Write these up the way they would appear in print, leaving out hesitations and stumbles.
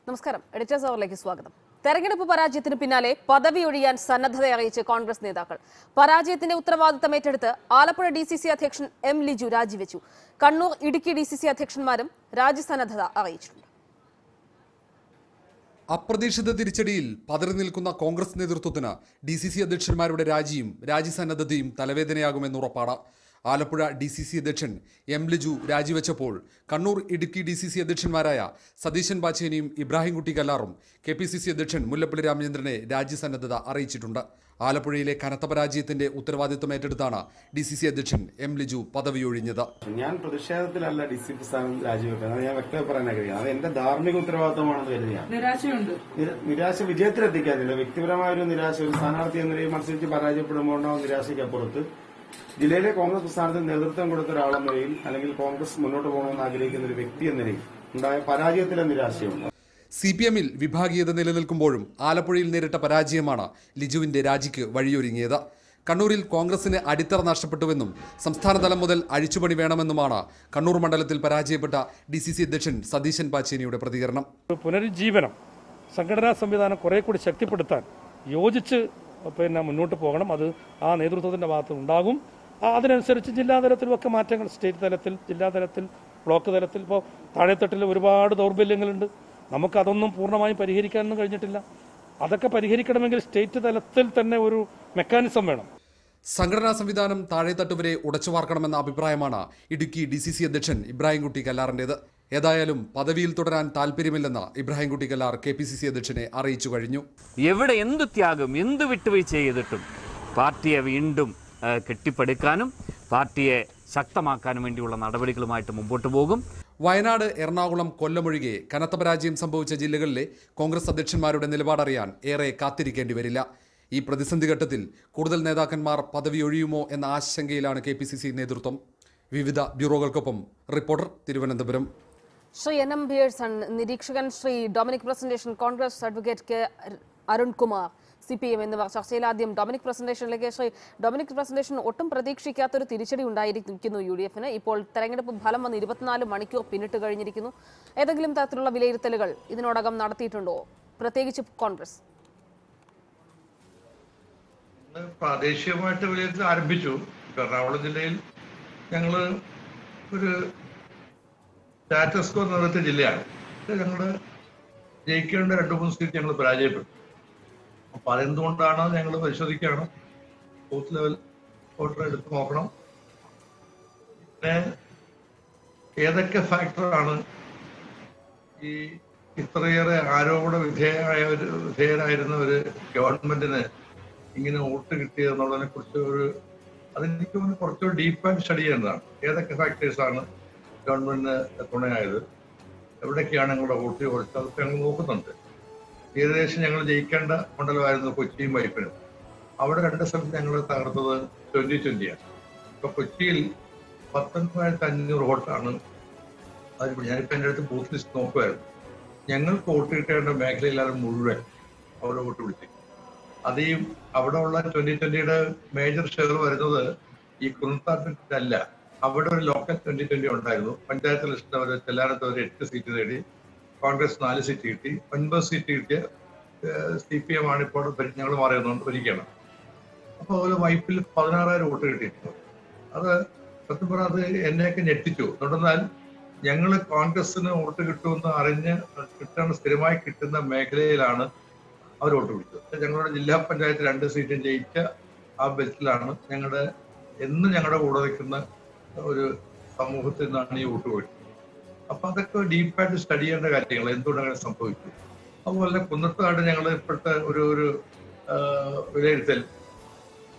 നമസ്കാരം. എഡിറ്റേഴ്സ് അവറിലേക്ക് സ്വാഗതം. തെരഞ്ഞെടുപ്പ് പരാജയത്തിന് പിന്നാലെ പദവി ഒഴിയാൻ സന്നദ്ധത അറിയിച്ച് കോൺഗ്രസ് നേതാക്കൾ. പരാജയത്തിന്റെ ഉത്തരവാദിത്തം ഏറ്റെടുത്ത് ആലപ്പുഴ DCC അധ്യക്ഷൻ M. ലിജു രാജിവെച്ചു. കണ്ണൂർ, ഇടുക്കി DCC അധ്യക്ഷന്മാരും രാജിസന്നദ്ധത അറിയിച്ചിട്ടുണ്ട്. അപ്രതീക്ഷിത തിരിച്ചടിയിൽ പതറി നിൽക്കുന്ന കോൺഗ്രസ് നേതൃത്വത്തിന് DCC അധ്യക്ഷന്മാരുടെ രാജിയും രാജിസന്നദ്ധതയും തലവേദനയാകുമെന്ന് ഉറപ്പാണ്. ആലപ്പുഴ DCC അധ്യക്ഷൻ M. Liju രാജിവെച്ചപ്പോൾ Kannur, Idukki DCC അധ്യക്ഷന്മാരായ Satheesan പാച്ചേനിയും Ibrahimkutty കല്ലാറും KPCC അധ്യക്ഷൻ മുല്ലപ്പള്ളി രാമചന്ദ്രനെ രാജിസന്നദ്ധത അറിയിച്ചിട്ടുണ്ട്. ആലപ്പുഴയിലെ കനത്ത പരാജയത്തിന്റെ ഉത്തരവാദിത്വം ഏറ്റെടുത്താണ് DCC അധ്യക്ഷൻ M. ലിജു പദവിയൊഴിഞ്ഞത്. ഞാൻ പ്രതിഷേധത്തിലല്ല DCC സ്ഥാനം രാജിവെക്കുന്നത്. അത് ഞാൻ വ്യക്തമായി പറയാൻ ആഗ്രഹിക്കുന്നത്. അത് എന്റെ ധാർമ്മിക ഉത്തരവാദിത്തമാണെന്ന് കരുതിയാണ്. നിരാശ വിജയത്തിലെത്തിക്കാതില്ല. വ്യക്തിപരമായ ഒരു നിരാശ, ഒരു സ്ഥാനാർത്ഥി എന്ന നിലയിൽ മത്സരിച്ച് പരാജയപ്പെടുമ്പോൾ ഉണ്ടാവും നിരാശയ്ക്കപ്പുറത്ത് ജില്ലയിലെ കോൺഗ്രസ് പ്രസ്ഥാനത്തിന് നേതൃത്വം കൊടുത്ത ഒരാളെന്ന നിലയിൽ, അല്ലെങ്കിൽ കോൺഗ്രസ് മുന്നോട്ട് പോകണമെന്ന് ആഗ്രഹിക്കുന്ന ഒരു വ്യക്തി എന്ന നിലയിൽ ഉണ്ടായ പരാജയത്തിലെ നിരാശയുണ്ട്. CPM-ൽ വിഭാഗീയത നിലനിൽക്കുമ്പോഴും ആലപ്പുഴയിൽ നേരിട്ട പരാജയമാണ് ലിജുവിന്റെ രാജിക്ക് വഴിയൊരുങ്ങിയത്. കണ്ണൂരിൽ കോൺഗ്രസിന് അടിത്തറ നഷ്ടപ്പെട്ടുവെന്നും സംസ്ഥാനതലം മുതൽ അഴിച്ചുപണി വേണമെന്നുമാണ് കണ്ണൂർ മണ്ഡലത്തിൽ പരാജയപ്പെട്ട DCC അധ്യക്ഷൻ സതീശൻ പാച്ചേനിയുടെ പ്രതികരണം. പുനരുജ്ജീവനം, സംഘടനാ സംവിധാനം കുറെ കൂടി ശക്തിപ്പെടുത്താൻ യോജിച്ച് മുന്നോട്ട് പോകണം. അത് ആ നേതൃത്വത്തിന്റെ ഭാഗത്ത് ഉണ്ടാകും. അതിനനുസരിച്ച് ജില്ലാതലത്തിലുമൊക്കെ മാറ്റങ്ങൾ, സ്റ്റേറ്റ് തലത്തിൽ, ജില്ലാതലത്തിൽ, ബ്ലോക്ക് തലത്തിൽ, ഇപ്പോൾ താഴെത്തട്ടിൽ ഒരുപാട് ദൗർബല്യങ്ങളുണ്ട്. നമുക്കതൊന്നും പൂർണ്ണമായും പരിഹരിക്കാനൊന്നും കഴിഞ്ഞിട്ടില്ല. അതൊക്കെ പരിഹരിക്കണമെങ്കിൽ സ്റ്റേറ്റ് തലത്തിൽ തന്നെ ഒരു മെക്കാനിസം വേണം. സംഘടനാ സംവിധാനം താഴെത്തട്ട് വരെ ഉടച്ചുവാർക്കണമെന്ന അഭിപ്രായമാണ് ഇടുക്കി DCC അധ്യക്ഷൻ ഇബ്രാഹിംകുട്ടി കല്ലാറിന്റേത്. ഏതായാലും പദവിയിൽ തുടരാൻ താല്പര്യമില്ലെന്ന് ഇബ്രാഹിംകുട്ടി കല്ലാർ KPCC അധ്യക്ഷനെ അറിയിച്ചു കഴിഞ്ഞു. എവിടെ എന്ത് ത്യാഗം, എന്ത് വിട്ടുവീഴ്ച ചെയ്തിട്ടും പാർട്ടിയെ വീണ്ടും കെട്ടിപ്പടുക്കാനും പാർട്ടിയെ ശക്തമാക്കാനും വേണ്ടിയുള്ള നടപടികളുമായിട്ട് മുമ്പോട്ട് പോകും. വയനാട്, എറണാകുളം, കൊല്ലം ഒഴികെ കനത്ത പരാജയം സംഭവിച്ച ജില്ലകളിലെ കോൺഗ്രസ് അധ്യക്ഷന്മാരുടെ നിലപാടറിയാൻ ഏറെ കാത്തിരിക്കേണ്ടി വരില്ല. ഈ പ്രതിസന്ധി ഘട്ടത്തിൽ കൂടുതൽ നേതാക്കന്മാർ പദവി ഒഴിയുമോ എന്ന ആശങ്കയിലാണ് KPCC നേതൃത്വം. വിവിധ ബ്യൂറോകൾക്കൊപ്പം റിപ്പോർട്ടർ, തിരുവനന്തപുരം. ശ്രീ NM ബിയേഴ്സൺ, നിരീക്ഷകൻ Shri Dominic presentation, Congress advocate K. Arunkumar, CPM എന്നിവർ ചർച്ചയിൽ. ആദ്യം ഡൊമിനിക് പ്രസന്റേഷനിലേക്ക്. ശ്രീ ഡൊമിനിക് പ്രസന്റേഷൻ, ഒട്ടും പ്രതീക്ഷിക്കാത്തൊരു തിരിച്ചടി ഉണ്ടായിരിക്കുന്നു UDF-ന്. ഇപ്പോൾ തെരഞ്ഞെടുപ്പ് ഫലം വന്ന് 24 മണിക്കൂർ പിന്നിട്ട് കഴിഞ്ഞിരിക്കുന്നു. ഏതെങ്കിലും തരത്തിലുള്ള വിലയിരുത്തലുകൾ ഇതിനോടകം നടത്തിയിട്ടുണ്ടോ, പ്രത്യേകിച്ച് കോൺഗ്രസ്? പ്രാദേശികമായിട്ട് വിലയിരുത്തൽ ആരംഭിച്ചു. എറണാകുളം ജില്ലയിൽ ഞങ്ങൾ ഒരു സ്റ്റാറ്റസ് കോ നിലനിർത്തിയ ജില്ലയാണ്. ഞങ്ങൾ ജയിക്കേണ്ട 2-3 സീറ്റ് ഞങ്ങൾ പരാജയപ്പെട്ടു. അപ്പൊ അതെന്തുകൊണ്ടാണ് ഞങ്ങൾ പരിശോധിക്കുകയാണ്. ബൂത്ത് ലെവൽ വോട്ടർ എടുത്ത് നോക്കണം. പിന്നെ ഏതൊക്കെ ഫാക്ടറാണ് ഈ ഇത്രയേറെ ആരോപണ വിധേയരായിരുന്ന ഒരു ഗവൺമെന്റിന് ഇങ്ങനെ വോട്ട് കിട്ടിയതെന്നുള്ളതിനെ കുറിച്ച് അതെനിക്ക് കുറച്ചുകൂടി ഡീപ്പായിട്ട് സ്റ്റഡി ചെയ്യുന്നതാണ്. ഏതൊക്കെ ഫാക്ടേഴ്സാണ് ഗവൺമെന്റിന് തുണയായത്, എവിടേക്കാണ് ഞങ്ങളുടെ വോട്ട് ചോദിച്ചത്, അതൊക്കെ ഞങ്ങൾ നോക്കുന്നുണ്ട്. ഏകദേശം ഞങ്ങൾ ജയിക്കേണ്ട മണ്ഡലമായിരുന്നു കൊച്ചിയും വൈപ്പിനും. അവിടെ 2 സ്ഥലത്ത് ഞങ്ങൾ തകർത്തത് 2020-ആണ്. ഇപ്പൊ കൊച്ചിയിൽ 19,500 വോട്ടാണ്. ഞാനിപ്പോ എൻ്റെ അടുത്ത് ബൂത്ത് ലിസ്റ്റ് നോക്കുമായിരുന്നു. ഞങ്ങൾക്ക് വോട്ട് കിട്ടേണ്ട മേഖലയില്ലാതെ മുഴുവൻ അവിടെ വോട്ട് പിടിച്ചു. അത് ഈ അവിടെ ഉള്ള 2020-യുടെ മേജർ ഷെയർ വരുന്നത് ഈ കുന്നത്താറ്റല്ല. അവിടെ ഒരു ലോക്കൽ 2020 ഉണ്ടായിരുന്നു. പഞ്ചായത്ത് ലിസ്റ്റിൽ അവർ ചെല്ലാനത്ത് അവർ 8 സീറ്റ് നേടി. കോൺഗ്രസ് 4 സീറ്റ് കിട്ടി. 9 സീറ്റ് കിട്ടിയ CPM ആണ് ഇപ്പോൾ ഞങ്ങൾ ഭരിക്കണം. അപ്പോൾ അതുപോലെ വൈപ്പിൽ 16,000 വോട്ട് കിട്ടിയിട്ടുണ്ട്. അത് സത്യം പറഞ്ഞാൽ അത് എന്നെയൊക്കെ ഞെട്ടിച്ചു. തുടർന്നാൽ ഞങ്ങൾ കോൺഗ്രസിന് വോട്ട് കിട്ടുമെന്ന് സ്ഥിരമായി കിട്ടുന്ന മേഖലയിലാണ് അവർ വോട്ട് പിടിച്ചത്. ഞങ്ങളുടെ ജില്ലാ പഞ്ചായത്ത് 2 സീറ്റും ജയിച്ച ആ ബെൽറ്റിലാണ് ഞങ്ങളുടെ കൂടെ നിൽക്കുന്ന ഒരു സമൂഹത്തിൽ നിന്നാണ് ഈ വോട്ട് പോയിട്ട്. അപ്പൊ അതൊക്കെ ഡീപ്പായിട്ട് സ്റ്റഡി ചെയ്യേണ്ട കാര്യങ്ങൾ, എന്തുകൊണ്ട് അങ്ങനെ സംഭവിച്ചു. അതുപോലെ കുന്നത്താട് ഞങ്ങൾ ഇപ്പോഴത്തെ ഒരു വിലയിരുത്തൽ,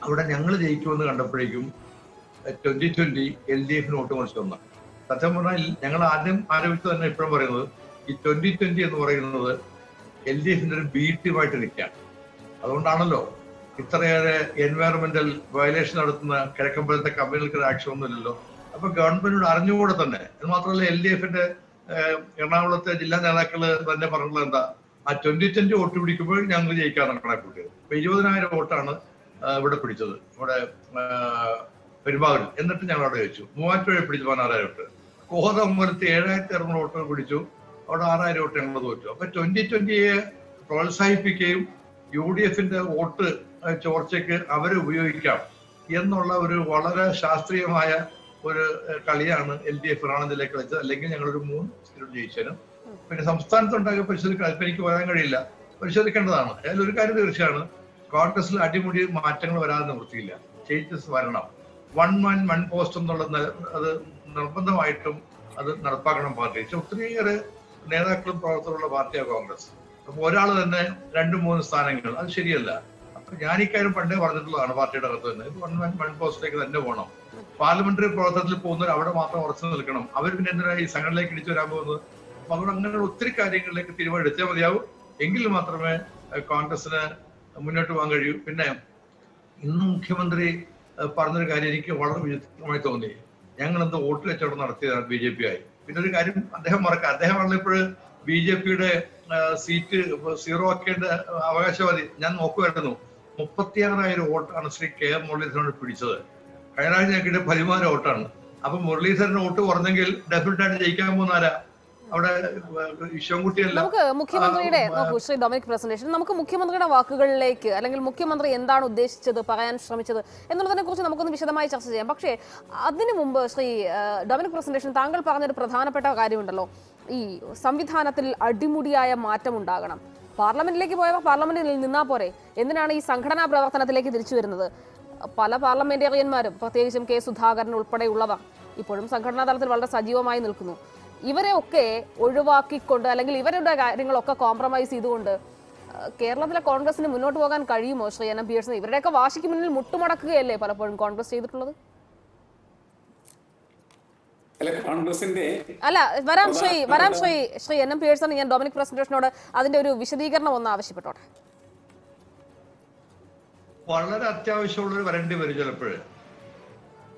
അവിടെ ഞങ്ങൾ ജയിക്കുമെന്ന് കണ്ടപ്പോഴേക്കും 2020 LDF-ന് വോട്ട് മറിച്ച് വന്നാണ്. സത്യം പറഞ്ഞാൽ ഞങ്ങൾ ആദ്യം ആരോപിച്ചത് തന്നെ ഇപ്പോഴും പറയുന്നത് ഈ 2020 എന്ന് പറയുന്നത് LDF-ന്റെ ഒരു ബി ടീമായിട്ട് നിൽക്കുകയാണ്. അതുകൊണ്ടാണല്ലോ ഇത്രയേറെ എൻവയറമെന്റൽ വയലേഷൻ നടത്തുന്ന കിഴക്കമ്പലത്തെ കമ്പനികൾക്ക് ആക്ഷൻ ഒന്നുമില്ലല്ലോ. അപ്പൊ ഗവൺമെന്റിനോട് അറിഞ്ഞുകൂടെ തന്നെ, അത് മാത്രമല്ല LDF-ന്റെ എറണാകുളത്തെ ജില്ലാ നേതാക്കള് തന്നെ പറഞ്ഞത് എന്താ, ആ 2020 വോട്ട് പിടിക്കുമ്പോൾ ഞങ്ങൾ ജയിക്കാനാണ് കണക്കൂട്ടിയത്. ഇപ്പൊ 20,000 വോട്ടാണ് ഇവിടെ പിടിച്ചത്, ഇവിടെ പെരുമ്പാവൂരിൽ. എന്നിട്ട് ഞങ്ങൾ അവിടെ ജയിച്ചു. മൂവാറ്റുപുഴ പിടിച്ചു 16,000 വോട്ട്. കോതമംഗലത്ത് 7,600 വോട്ടുകൾ പിടിച്ചു. അവിടെ 6000 വോട്ട് ഞങ്ങൾ തോറ്റു. അപ്പൊ 2020 പ്രോത്സാഹിപ്പിക്കുകയും UDFന്റെ വോട്ട് ചോർച്ചയ്ക്ക് അവരെ ഉപയോഗിക്കാം എന്നുള്ള ഒരു വളരെ ശാസ്ത്രീയമായ ഒരു കളിയാണ് LDF റാണതിലേക്ക് കളിച്ചത്. അല്ലെങ്കിൽ ഞങ്ങളൊരു 3 സീറ്റ് ജയിച്ചാലും പിന്നെ സംസ്ഥാനത്തുണ്ടാക്കിയ പരിശോധിക്കാൻ ഇപ്പൊ എനിക്ക് വരാൻ കഴിയില്ല, പരിശോധിക്കേണ്ടതാണ്. അതിലൊരു കാര്യം തീർച്ചയാണ്, കോൺഗ്രസിൽ അടിമുടി മാറ്റങ്ങൾ വരാതെ നിവൃത്തിയില്ല. ചേഞ്ചസ് വരണം. 1 man 1 പോസ്റ്റ് എന്നുള്ള അത് നിർബന്ധമായിട്ടും അത് നടപ്പാക്കണം പാർട്ടി. ഒത്തിരിയേറെ നേതാക്കളും പ്രവർത്തകരുള്ള പാർട്ടിയാണ് കോൺഗ്രസ്. അപ്പൊ ഒരാൾ തന്നെ 2-3 സ്ഥാനങ്ങൾ അത് ശരിയല്ല. അപ്പൊ ഞാൻ ഇക്കാര്യം പണ്ടേ പറഞ്ഞിട്ടുള്ളതാണ് പാർട്ടിയുടെ അകത്ത് തന്നെ. 1 man 1 പോസ്റ്റിലേക്ക് തന്നെ പോകണം. പാർലമെന്ററി പ്രവർത്തനത്തിൽ പോകുന്നവർ അവിടെ മാത്രം ഉറച്ചു നിൽക്കണം. അവർ പിന്നെ എന്തിനാ ഈ സംഘടനയിലേക്ക് ഇടിച്ചു വരാൻ പോകുന്നത്? അപ്പൊ അതുകൊണ്ട് അങ്ങനെയുള്ള ഒത്തിരി കാര്യങ്ങളിലേക്ക് തീരുമാനമെടുത്താൽ മതിയാവും. എങ്കിൽ മാത്രമേ കോൺഗ്രസിന് മുന്നോട്ട് പോകാൻ കഴിയൂ. പിന്നെ ഇന്ന് മുഖ്യമന്ത്രി പറഞ്ഞൊരു കാര്യം എനിക്ക് വളരെ വിചിത്രമായി തോന്നി. ഞങ്ങൾ എന്ത് വോട്ട് കച്ചവടം നടത്തിയതാണ് BJP ആയി. പിന്നെ ഒരു കാര്യം അദ്ദേഹം മറക്കാം, അദ്ദേഹമാണ് ഇപ്പോൾ BJPയുടെ സീറ്റ് 0 ആക്കേണ്ട അവകാശവാദി. ഞാൻ നോക്കുമായിരുന്നു, 36,000 വോട്ടാണ് ശ്രീ KM മുരളീധരനോട് പിടിച്ചത്. കഴിഞ്ഞ ആഴ്ച ഞങ്ങൾക്ക് 13 വോട്ടാണ്. അപ്പൊ മുരളീധരന് വോട്ട് കുറഞ്ഞെങ്കിൽ ഡെഫിനറ്റ് ആയിട്ട് ജയിക്കാൻ പോകുന്നാരാ? അവിടെ ഈശ്വൻകുട്ടിയല്ല. നമുക്ക് മുഖ്യമന്ത്രിയുടെ ശ്രീ ഡൊമിനിക് പ്രസന്റേഷൻ, നമുക്ക് മുഖ്യമന്ത്രിയുടെ വാക്കുകളിലേക്ക് അല്ലെങ്കിൽ മുഖ്യമന്ത്രി എന്താണ് ഉദ്ദേശിച്ചത്, പറയാൻ ശ്രമിച്ചത് എന്നുള്ളതിനെ കുറിച്ച് നമുക്കൊന്ന് വിശദമായി ചർച്ച ചെയ്യാം. പക്ഷേ അതിനു മുമ്പ് ശ്രീ ഡൊമിനിക് പ്രസന്റേഷൻ, താങ്കൾ പറഞ്ഞൊരു പ്രധാനപ്പെട്ട കാര്യമുണ്ടല്ലോ, ഈ സംവിധാനത്തിൽ അടിമുടിയായ മാറ്റം ഉണ്ടാകണം. പാർലമെന്റിലേക്ക് പോയവർ പാർലമെന്റിൽ നിന്നാ പോരെ, എന്തിനാണ് ഈ സംഘടനാ പ്രവർത്തനത്തിലേക്ക് തിരിച്ചു വരുന്നത്? പല പാർലമെന്റേറിയന്മാരും പ്രത്യേകിച്ചും K. സുധാകരൻ ഉൾപ്പെടെയുള്ളവർ ഇപ്പോഴും സംഘടനാ തലത്തിൽ വളരെ സജീവമായി നിൽക്കുന്നു. ഇവരെ ഒക്കെ ഒഴിവാക്കിക്കൊണ്ട് അല്ലെങ്കിൽ ഇവരുടെ കാര്യങ്ങളൊക്കെ കോംപ്രമൈസ് ചെയ്തുകൊണ്ട് കേരളത്തിലെ കോൺഗ്രസിന് മുന്നോട്ട് പോകാൻ കഴിയുമോ ശ്രീ NM പിയേഴ്സൺ? ഇവരുടെയൊക്കെ വാശിക്ക് മുന്നിൽ മുട്ടുമടക്കുകയല്ലേ പലപ്പോഴും കോൺഗ്രസ് ചെയ്തിട്ടുള്ളത്? അല്ല, വരാം ശ്രീ NM പിയേഴ്സൺ. ഞാൻ ഡൊമിനിക് പ്രസന്റേഷനോട് അതിന്റെ ഒരു വിശദീകരണം ഒന്ന് ആവശ്യപ്പെട്ടോട്ടെ. വളരെ അത്യാവശ്യമുള്ളൊരു വരേണ്ടി വരും ചിലപ്പോഴ്.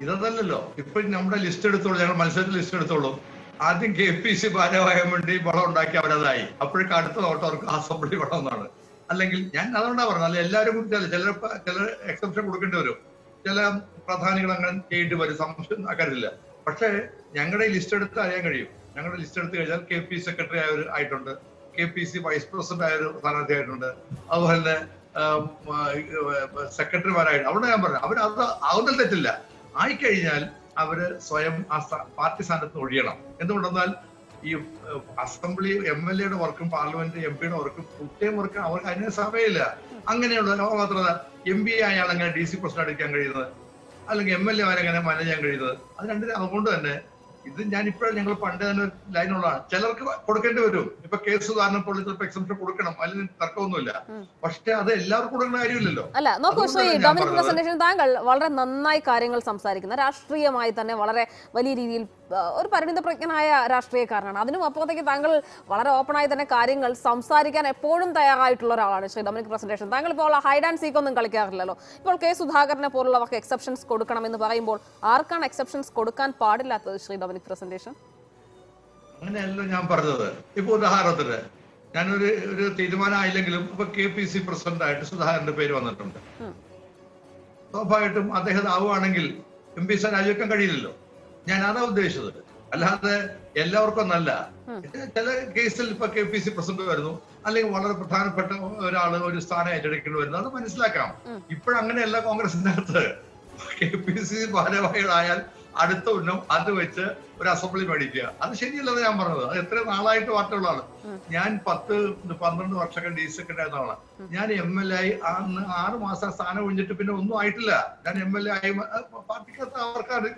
ഇതല്ലല്ലോ ഇപ്പൊ നമ്മുടെ ലിസ്റ്റ് എടുത്തോളൂ, ഞങ്ങൾ മത്സരത്തിൽ ലിസ്റ്റ് എടുത്തോളൂ. ആദ്യം KPC ഭാരവാഹിക്കാൻ വേണ്ടി വളം ഉണ്ടാക്കി അവരതായി. അപ്പോഴേക്കും അടുത്ത നോട്ടവർക്ക് അസംബ്ലി വളം എന്നാണ്. അല്ലെങ്കിൽ ഞാൻ അതുകൊണ്ടാണ് പറഞ്ഞത്, അല്ല എല്ലാവരും ചില എക്സെപ്ഷൻ കൊടുക്കേണ്ടി വരും. ചില പ്രധാനികൾ അങ്ങനെ ചെയ്യേണ്ടി വരും, സംശയം കാര്യമില്ല. പക്ഷേ ഞങ്ങളുടെ ലിസ്റ്റ് എടുത്ത് അറിയാൻ കഴിയും. ഞങ്ങളുടെ ലിസ്റ്റ് എടുത്തു കഴിഞ്ഞാൽ KP സെക്രട്ടറി ആയിട്ടുണ്ട്, KPC വൈസ് പ്രസിഡന്റ് ആയൊരു സ്ഥാനാർത്ഥി ആയിട്ടുണ്ട്, അതുപോലെ തന്നെ സെക്രട്ടറിമാരായിട്ട്. അവിടെ ഞാൻ പറഞ്ഞു അവരത് ആവുന്നതിൽ തെറ്റില്ല. ആയിക്കഴിഞ്ഞാൽ അവര് സ്വയം ആ പാർട്ടി സ്ഥാനത്ത് ഒഴിയണം. എന്തുകൊണ്ടെന്നാൽ ഈ അസംബ്ലി MLA-യുടെ വർക്കും പാർലമെന്റ് MP-യുടെ വർക്കും ഫുൾ വർക്കും അവർക്ക് അതിന് സമയമില്ല. അങ്ങനെയുള്ള മാത്രമല്ല MP അയാൾ അങ്ങനെ DC പ്രസിഡന്റ് അടിക്കാൻ കഴിയുന്നത്, അല്ലെങ്കിൽ MLA മാരെങ്ങനെ മാനേജ് ചെയ്യാൻ കഴിയുന്നത്. അത് രണ്ടിനും. അതുകൊണ്ട് തന്നെ ഇത് ഞാൻ ഇപ്പോഴും ഞങ്ങൾ പണ്ട് തന്നെ ലൈനുള്ളതാണ്. ചിലർക്ക് കൊടുക്കേണ്ടി വരും. ഇപ്പൊ K. സുധാകരനെ പോലെ ചിലപ്പോൾ എക്സംഷൻ കൊടുക്കണം, അതിന് തർക്കമൊന്നുമില്ല. പക്ഷെ അത് എല്ലാവർക്കും കൊടുക്കേണ്ട കാര്യമില്ലല്ലോ. അല്ല, നോക്കൂ ശ്രീ ഡൊമിനിക് പ്രസന്റേഷൻ, താങ്കൾ വളരെ നന്നായി കാര്യങ്ങൾ സംസാരിക്കുന്ന, രാഷ്ട്രീയമായി തന്നെ വളരെ വലിയ രീതിയിൽ ഒരു പരിണിതപ്രജ്ഞനായ രാഷ്ട്രീയക്കാരനാണ്. അതിനും അപ്പുറത്തേക്ക് താങ്കൾ വളരെ ഓപ്പണായി തന്നെ കാര്യങ്ങൾ സംസാരിക്കാൻ എപ്പോഴും തയ്യാറായിട്ടുള്ള ഒരാളാണ് ശ്രീ ഡൊമിനിക് പ്രസന്റേഷൻ. താങ്കൾ ഇപ്പോൾ ഹൈഡ് ആൻഡ് സീക്ക് ഒന്നും കളിക്കാറില്ലല്ലോ. ഇപ്പോൾ K. സുധാകരനെ പോലുള്ളവർക്ക് എക്സെപ്ഷൻസ് കൊടുക്കണമെന്ന് പറയുമ്പോൾ ആർക്കാണ് എക്സെപ്ഷൻസ് കൊടുക്കാൻ പാടില്ലാത്തത് ശ്രീ ഡൊമിനിക് പ്രസന്റേഷൻ? അങ്ങനെയല്ലോ ഞാൻ പറഞ്ഞത്. ഇപ്പൊ ഉദാഹരണത്തിന് ഞാനൊരു തീരുമാനമായില്ലെങ്കിലും ഇപ്പൊ KPC പ്രസിഡന്റ് ആയിട്ട് സുധാകരന്റെ പേര് വന്നിട്ടുണ്ട്. സ്വാഭാവികമായിട്ടും അദ്ദേഹം ആവുകയാണെങ്കിൽ MP രാജിവെക്കാൻ കഴിയില്ലല്ലോ. ഞാൻ അതാ ഉദ്ദേശിച്ചത്. അല്ലാതെ എല്ലാവർക്കും ഒന്നല്ല. ചില കേസിൽ ഇപ്പൊ KPC പ്രസിഡന്റ് വരുന്നു, അല്ലെങ്കിൽ വളരെ പ്രധാനപ്പെട്ട ഒരാള് ഒരു സ്ഥാനം ഏറ്റെടുക്കേണ്ടി വരുന്നു, അത് മനസ്സിലാക്കാം. ഇപ്പോഴങ്ങനെയല്ല കോൺഗ്രസിന്റെ അകത്ത്. KPC ഭാരവാഹികളായാൽ അടുത്ത ഉന്നം അത് വെച്ച് ഒരു അസംബ്ലി മേടിക്കുക, അത് ശരിയല്ലെന്ന് ഞാൻ പറഞ്ഞത്. അത് എത്ര നാളായിട്ട് പാർട്ടിയുള്ളതാണ്. ഞാൻ 10-12 വർഷമൊക്കെ DC സെക്രട്ടറി ആയിരുന്ന ആളാണ്. ഞാൻ MLA ആയി 6 മാസം സ്ഥാനം ഒഴിഞ്ഞിട്ട് പിന്നെ ഒന്നും ആയിട്ടില്ല. ഞാൻ MLA ആയി പാർട്ടിക്കകത്ത് അവർക്കാണ്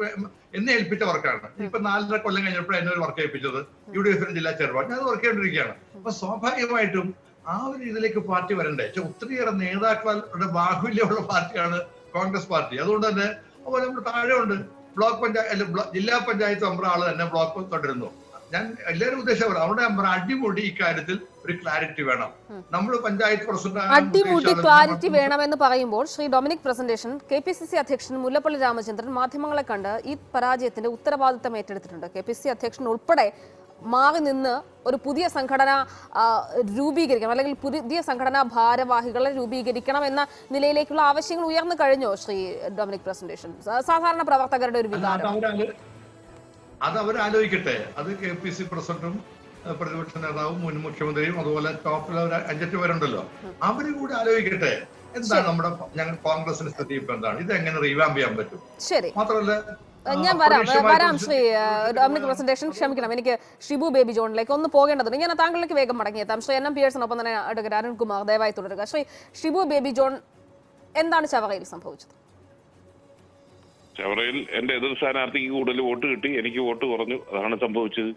എന്നെ ഏൽപ്പിച്ച വർക്കാണ്. ഇപ്പൊ 4.5 കൊല്ലം കഴിഞ്ഞപ്പോഴാണ് എന്നെ ഒരു വർക്ക് ഏൽപ്പിച്ചത്, UDF ജില്ലാ ചെയർമാൻ. ഞാൻ അത് വർക്ക് ചെയ്തുകൊണ്ടിരിക്കുകയാണ്. അപ്പൊ സ്വാഭാവികമായിട്ടും ആ ഒരു ഇതിലേക്ക് പാർട്ടി വരണ്ടേ. ഒത്തിരിയേറെ നേതാക്കളുടെ ബാഹുല്യമുള്ള പാർട്ടിയാണ് കോൺഗ്രസ് പാർട്ടി. അതുകൊണ്ട് തന്നെ അതുപോലെ നമ്മൾ താഴെ ഉണ്ട് ബ്ലോക്ക് പഞ്ചായത്ത്, ജില്ലാ പഞ്ചായത്ത് മെമ്പർ ആള് തന്നെ ബ്ലോക്ക് തുടരുന്നു. ഞാൻ എല്ലാവരും ഉദ്ദേശം അവിടെ നമ്പർ അടിമുടി ഇക്കാര്യത്തിൽ ഒരു ക്ലാരിറ്റി വേണം. നമ്മൾ പഞ്ചായത്ത് പ്രസിഡന്റ് അടിമുടി ക്ലാരിറ്റി വേണമെന്ന് പറയുമ്പോൾ ശ്രീ ഡൊമിനിക് പ്രസന്റേഷൻ, KPCC അധ്യക്ഷൻ മുല്ലപ്പള്ളി രാമചന്ദ്രൻ മാധ്യമങ്ങളെ കണ്ട് ഈ പരാജയത്തിന്റെ ഉത്തരവാദിത്തം ഏറ്റെടുത്തിട്ടുണ്ട്. KPCC അധ്യക്ഷൻ ഉൾപ്പെടെ മാറി നിന്ന് ഒരു പുതിയ സംഘടന രൂപീകരിക്കണം, അല്ലെങ്കിൽ പുതിയ സംഘടനാ ഭാരവാഹികളെ രൂപീകരിക്കണം എന്ന നിലയിലേക്കുള്ള ആവശ്യങ്ങൾ ഉയർന്നു കഴിഞ്ഞോ ശ്രീ ഡൊമിനിക് പ്രസന്റേഷൻ? സാധാരണ പ്രവർത്തകരുടെ ഒരു വികാരം അത് അവരാലോചിക്കട്ടെ. അത് KPC പ്രസിഡന്റും പ്രതിപക്ഷ നേതാവും മുൻ മുഖ്യമന്ത്രിയും അതുപോലെ ടോപ്പിൽ 5-8 പേരുണ്ടല്ലോ, അവര് കൂടി ആലോചിക്കട്ടെ എന്താണ് നമ്മുടെ ഞങ്ങൾ കോൺഗ്രസിന്റെ സ്ഥിതി ഇപ്പൊ എന്താണ്, ഇത് എങ്ങനെ റീവാമ്പ് ചെയ്യാൻ പറ്റും. ശരി, മാത്രമല്ല ഞാൻ വരാം ശ്രീ ഡൊമിനിക് പ്രസന്റേഷൻ. ക്ഷമിക്കണം, എനിക്ക് ഷിബു ബേബി ജോണിലേക്ക് ഒന്ന് പോകേണ്ടതുണ്ട്. ഞാൻ താങ്കളിലേക്ക് വേഗം മടങ്ങിയെത്താം. ശ്രീ NM പിയേഴ്സൺ, ഒപ്പം തന്നെ അഡ്വക്കേറ്റ് അരുൺകുമാർ ദയവായി തുടരുക. ശ്രീ ഷിബു ബേബി ജോൺ, എന്താണ് ചവറയിൽ സംഭവിച്ചത്? ചവറയിൽ എന്റെ എതിർ സ്ഥാനാർത്ഥിക്ക് കൂടുതൽ വോട്ട് കിട്ടി, എനിക്ക് വോട്ട് കുറഞ്ഞു, അതാണ് സംഭവിച്ചത്.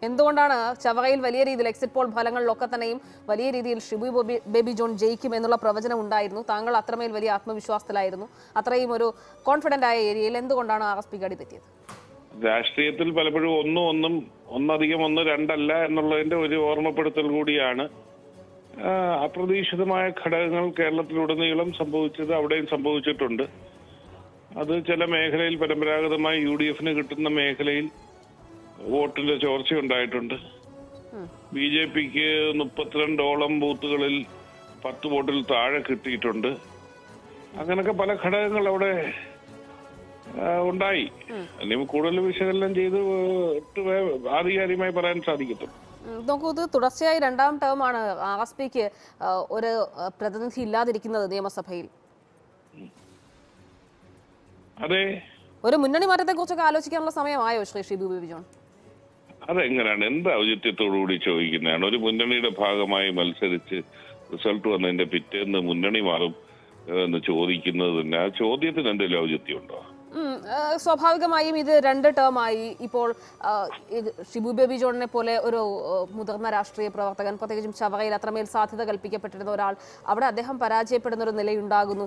എന്തുകൊണ്ടാണ് ചവറയിൽ വലിയ രീതിയിൽ എക്സിറ്റ് പോൾ ഫലങ്ങളിലൊക്കെ തന്നെയും വലിയ രീതിയിൽ ഷിബു ബേബി ജോൺ ജയിക്കും എന്നുള്ള പ്രവചനം ഉണ്ടായിരുന്നു? താങ്കൾ അത്രമേൽ വലിയ ആത്മവിശ്വാസത്തിലായിരുന്നു, അത്രയും ഒരു കോൺഫിഡന്റ് ആയ ഏരിയയിൽ എന്തുകൊണ്ടാണ് RSP ഗടി തെറ്റിയത്? രാഷ്ട്രീയത്തിൽ പലപ്പോഴും ഒന്നധികം 1 2 എന്നുള്ളതിന്റെ ഒരു ഓർമ്മപ്പെടുത്തൽ കൂടിയാണ്. അപ്രതീക്ഷിതമായ ഘടകങ്ങൾ കേരളത്തിലുടനീളം സംഭവിച്ചത് അവിടെയും സംഭവിച്ചിട്ടുണ്ട്. അത് ചില മേഖലയിൽ പരമ്പരാഗതമായി UDF കിട്ടുന്ന മേഖലയിൽ വോട്ടിന്റെ ചോർച്ചയുണ്ടായിട്ടുണ്ട്. BJPക്ക് 32ഓളം ബൂത്തുകളിൽ 10 വോട്ടിൽ താഴെ കിട്ടിയിട്ടുണ്ട്. അങ്ങനൊക്കെ പല ഘടകങ്ങൾ അവിടെ ഉണ്ടായി. അല്ലെങ്കിൽ കൂടുതൽ വിശകലനം ചെയ്ത് ആധികാരികമായി പറയാൻ സാധിക്കത്തുള്ളൂ. നോക്കൂ, ഇത് തുടർച്ചയായി 2ാം ടേമാണ് RSPക്ക് ഒരു പ്രതിനിധി ഇല്ലാതിരിക്കുന്നത് നിയമസഭയിൽ. അതെ, ഒരു മുന്നണി മാറ്റത്തെ കുറിച്ചൊക്കെ ആലോചിക്കാനുള്ള സമയമായോ ശ്രീ ഷിബു ബേബി ജോൺ? അതെങ്ങനെയാണ്, എന്ത് ഔചിത്യത്തോടുകൂടി ചോദിക്കുന്നതാണ്? ഒരു മുന്നണിയുടെ ഭാഗമായി മത്സരിച്ച് റിസൾട്ട് വന്നതിന്റെ പിറ്റേന്ന് മുന്നണി മാറും എന്ന് ചോദിക്കുന്നത് തന്നെ ആ ചോദ്യത്തിന് എന്തെങ്കിലും ഔചിത്യം ഉണ്ടോ? സ്വാഭാവികമായും ഇത് 2 ടേമായി. ഇപ്പോൾ ഷിബു ബേബി ജോണിനെ പോലെ ഒരു മുതിർന്ന രാഷ്ട്രീയ പ്രവർത്തകൻ, പ്രത്യേകിച്ചും ചവറയിൽ അത്രമേൽ സാധ്യത കൽപ്പിക്കപ്പെട്ടിരുന്ന ഒരാൾ, അവിടെ അദ്ദേഹം പരാജയപ്പെടുന്ന ഒരു നിലയുണ്ടാകുന്നു.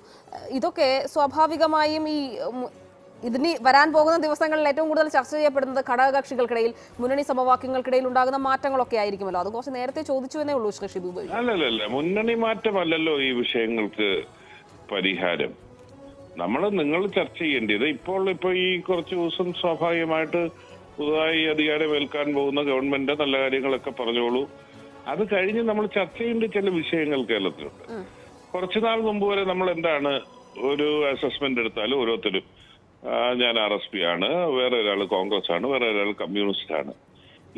ഇതൊക്കെ സ്വാഭാവികമായും ഇതിന് വരാൻ പോകുന്ന ദിവസങ്ങളിൽ ഏറ്റവും കൂടുതൽ ചർച്ച ചെയ്യപ്പെടുന്നത് ഘടകകക്ഷികൾക്കിടയിൽ, മുന്നണി സമവാക്യങ്ങൾക്കിടയിൽ ഉണ്ടാകുന്ന മാറ്റങ്ങളൊക്കെ ആയിരിക്കുമല്ലോ. അത് കുറച്ച് നേരത്തെ ചോദിച്ചു എന്നേ ഉള്ളൂ ശ്രീ ഷിബു ബേബി. അല്ലല്ല, മുന്നണി മാറ്റമല്ലല്ലോ ഈ വിഷയങ്ങൾക്ക് പരിഹാരം. നിങ്ങൾ ചർച്ച ചെയ്യേണ്ടത് ഇപ്പോൾ ഈ കുറച്ച് ദിവസം സ്വാഭാവികമായിട്ട് പുതുതായി അധികാരമേൽക്കാൻ പോകുന്ന ഗവൺമെന്റ് നല്ല കാര്യങ്ങളൊക്കെ പറഞ്ഞോളൂ. അത് കഴിഞ്ഞ് നമ്മൾ ചർച്ച ചെയ്യേണ്ട ചില വിഷയങ്ങൾ കേരളത്തിലുണ്ട്. കുറച്ചുനാൾ മുമ്പ് വരെ നമ്മൾ എന്താണ് ഒരു അസസ്മെന്റ് എടുത്താലും ഓരോരുത്തരും ഞാൻ RSP ആണ്, വേറെ ഒരാൾ കോൺഗ്രസ് ആണ്, വേറെ ഒരാൾ കമ്മ്യൂണിസ്റ്റ് ആണ്.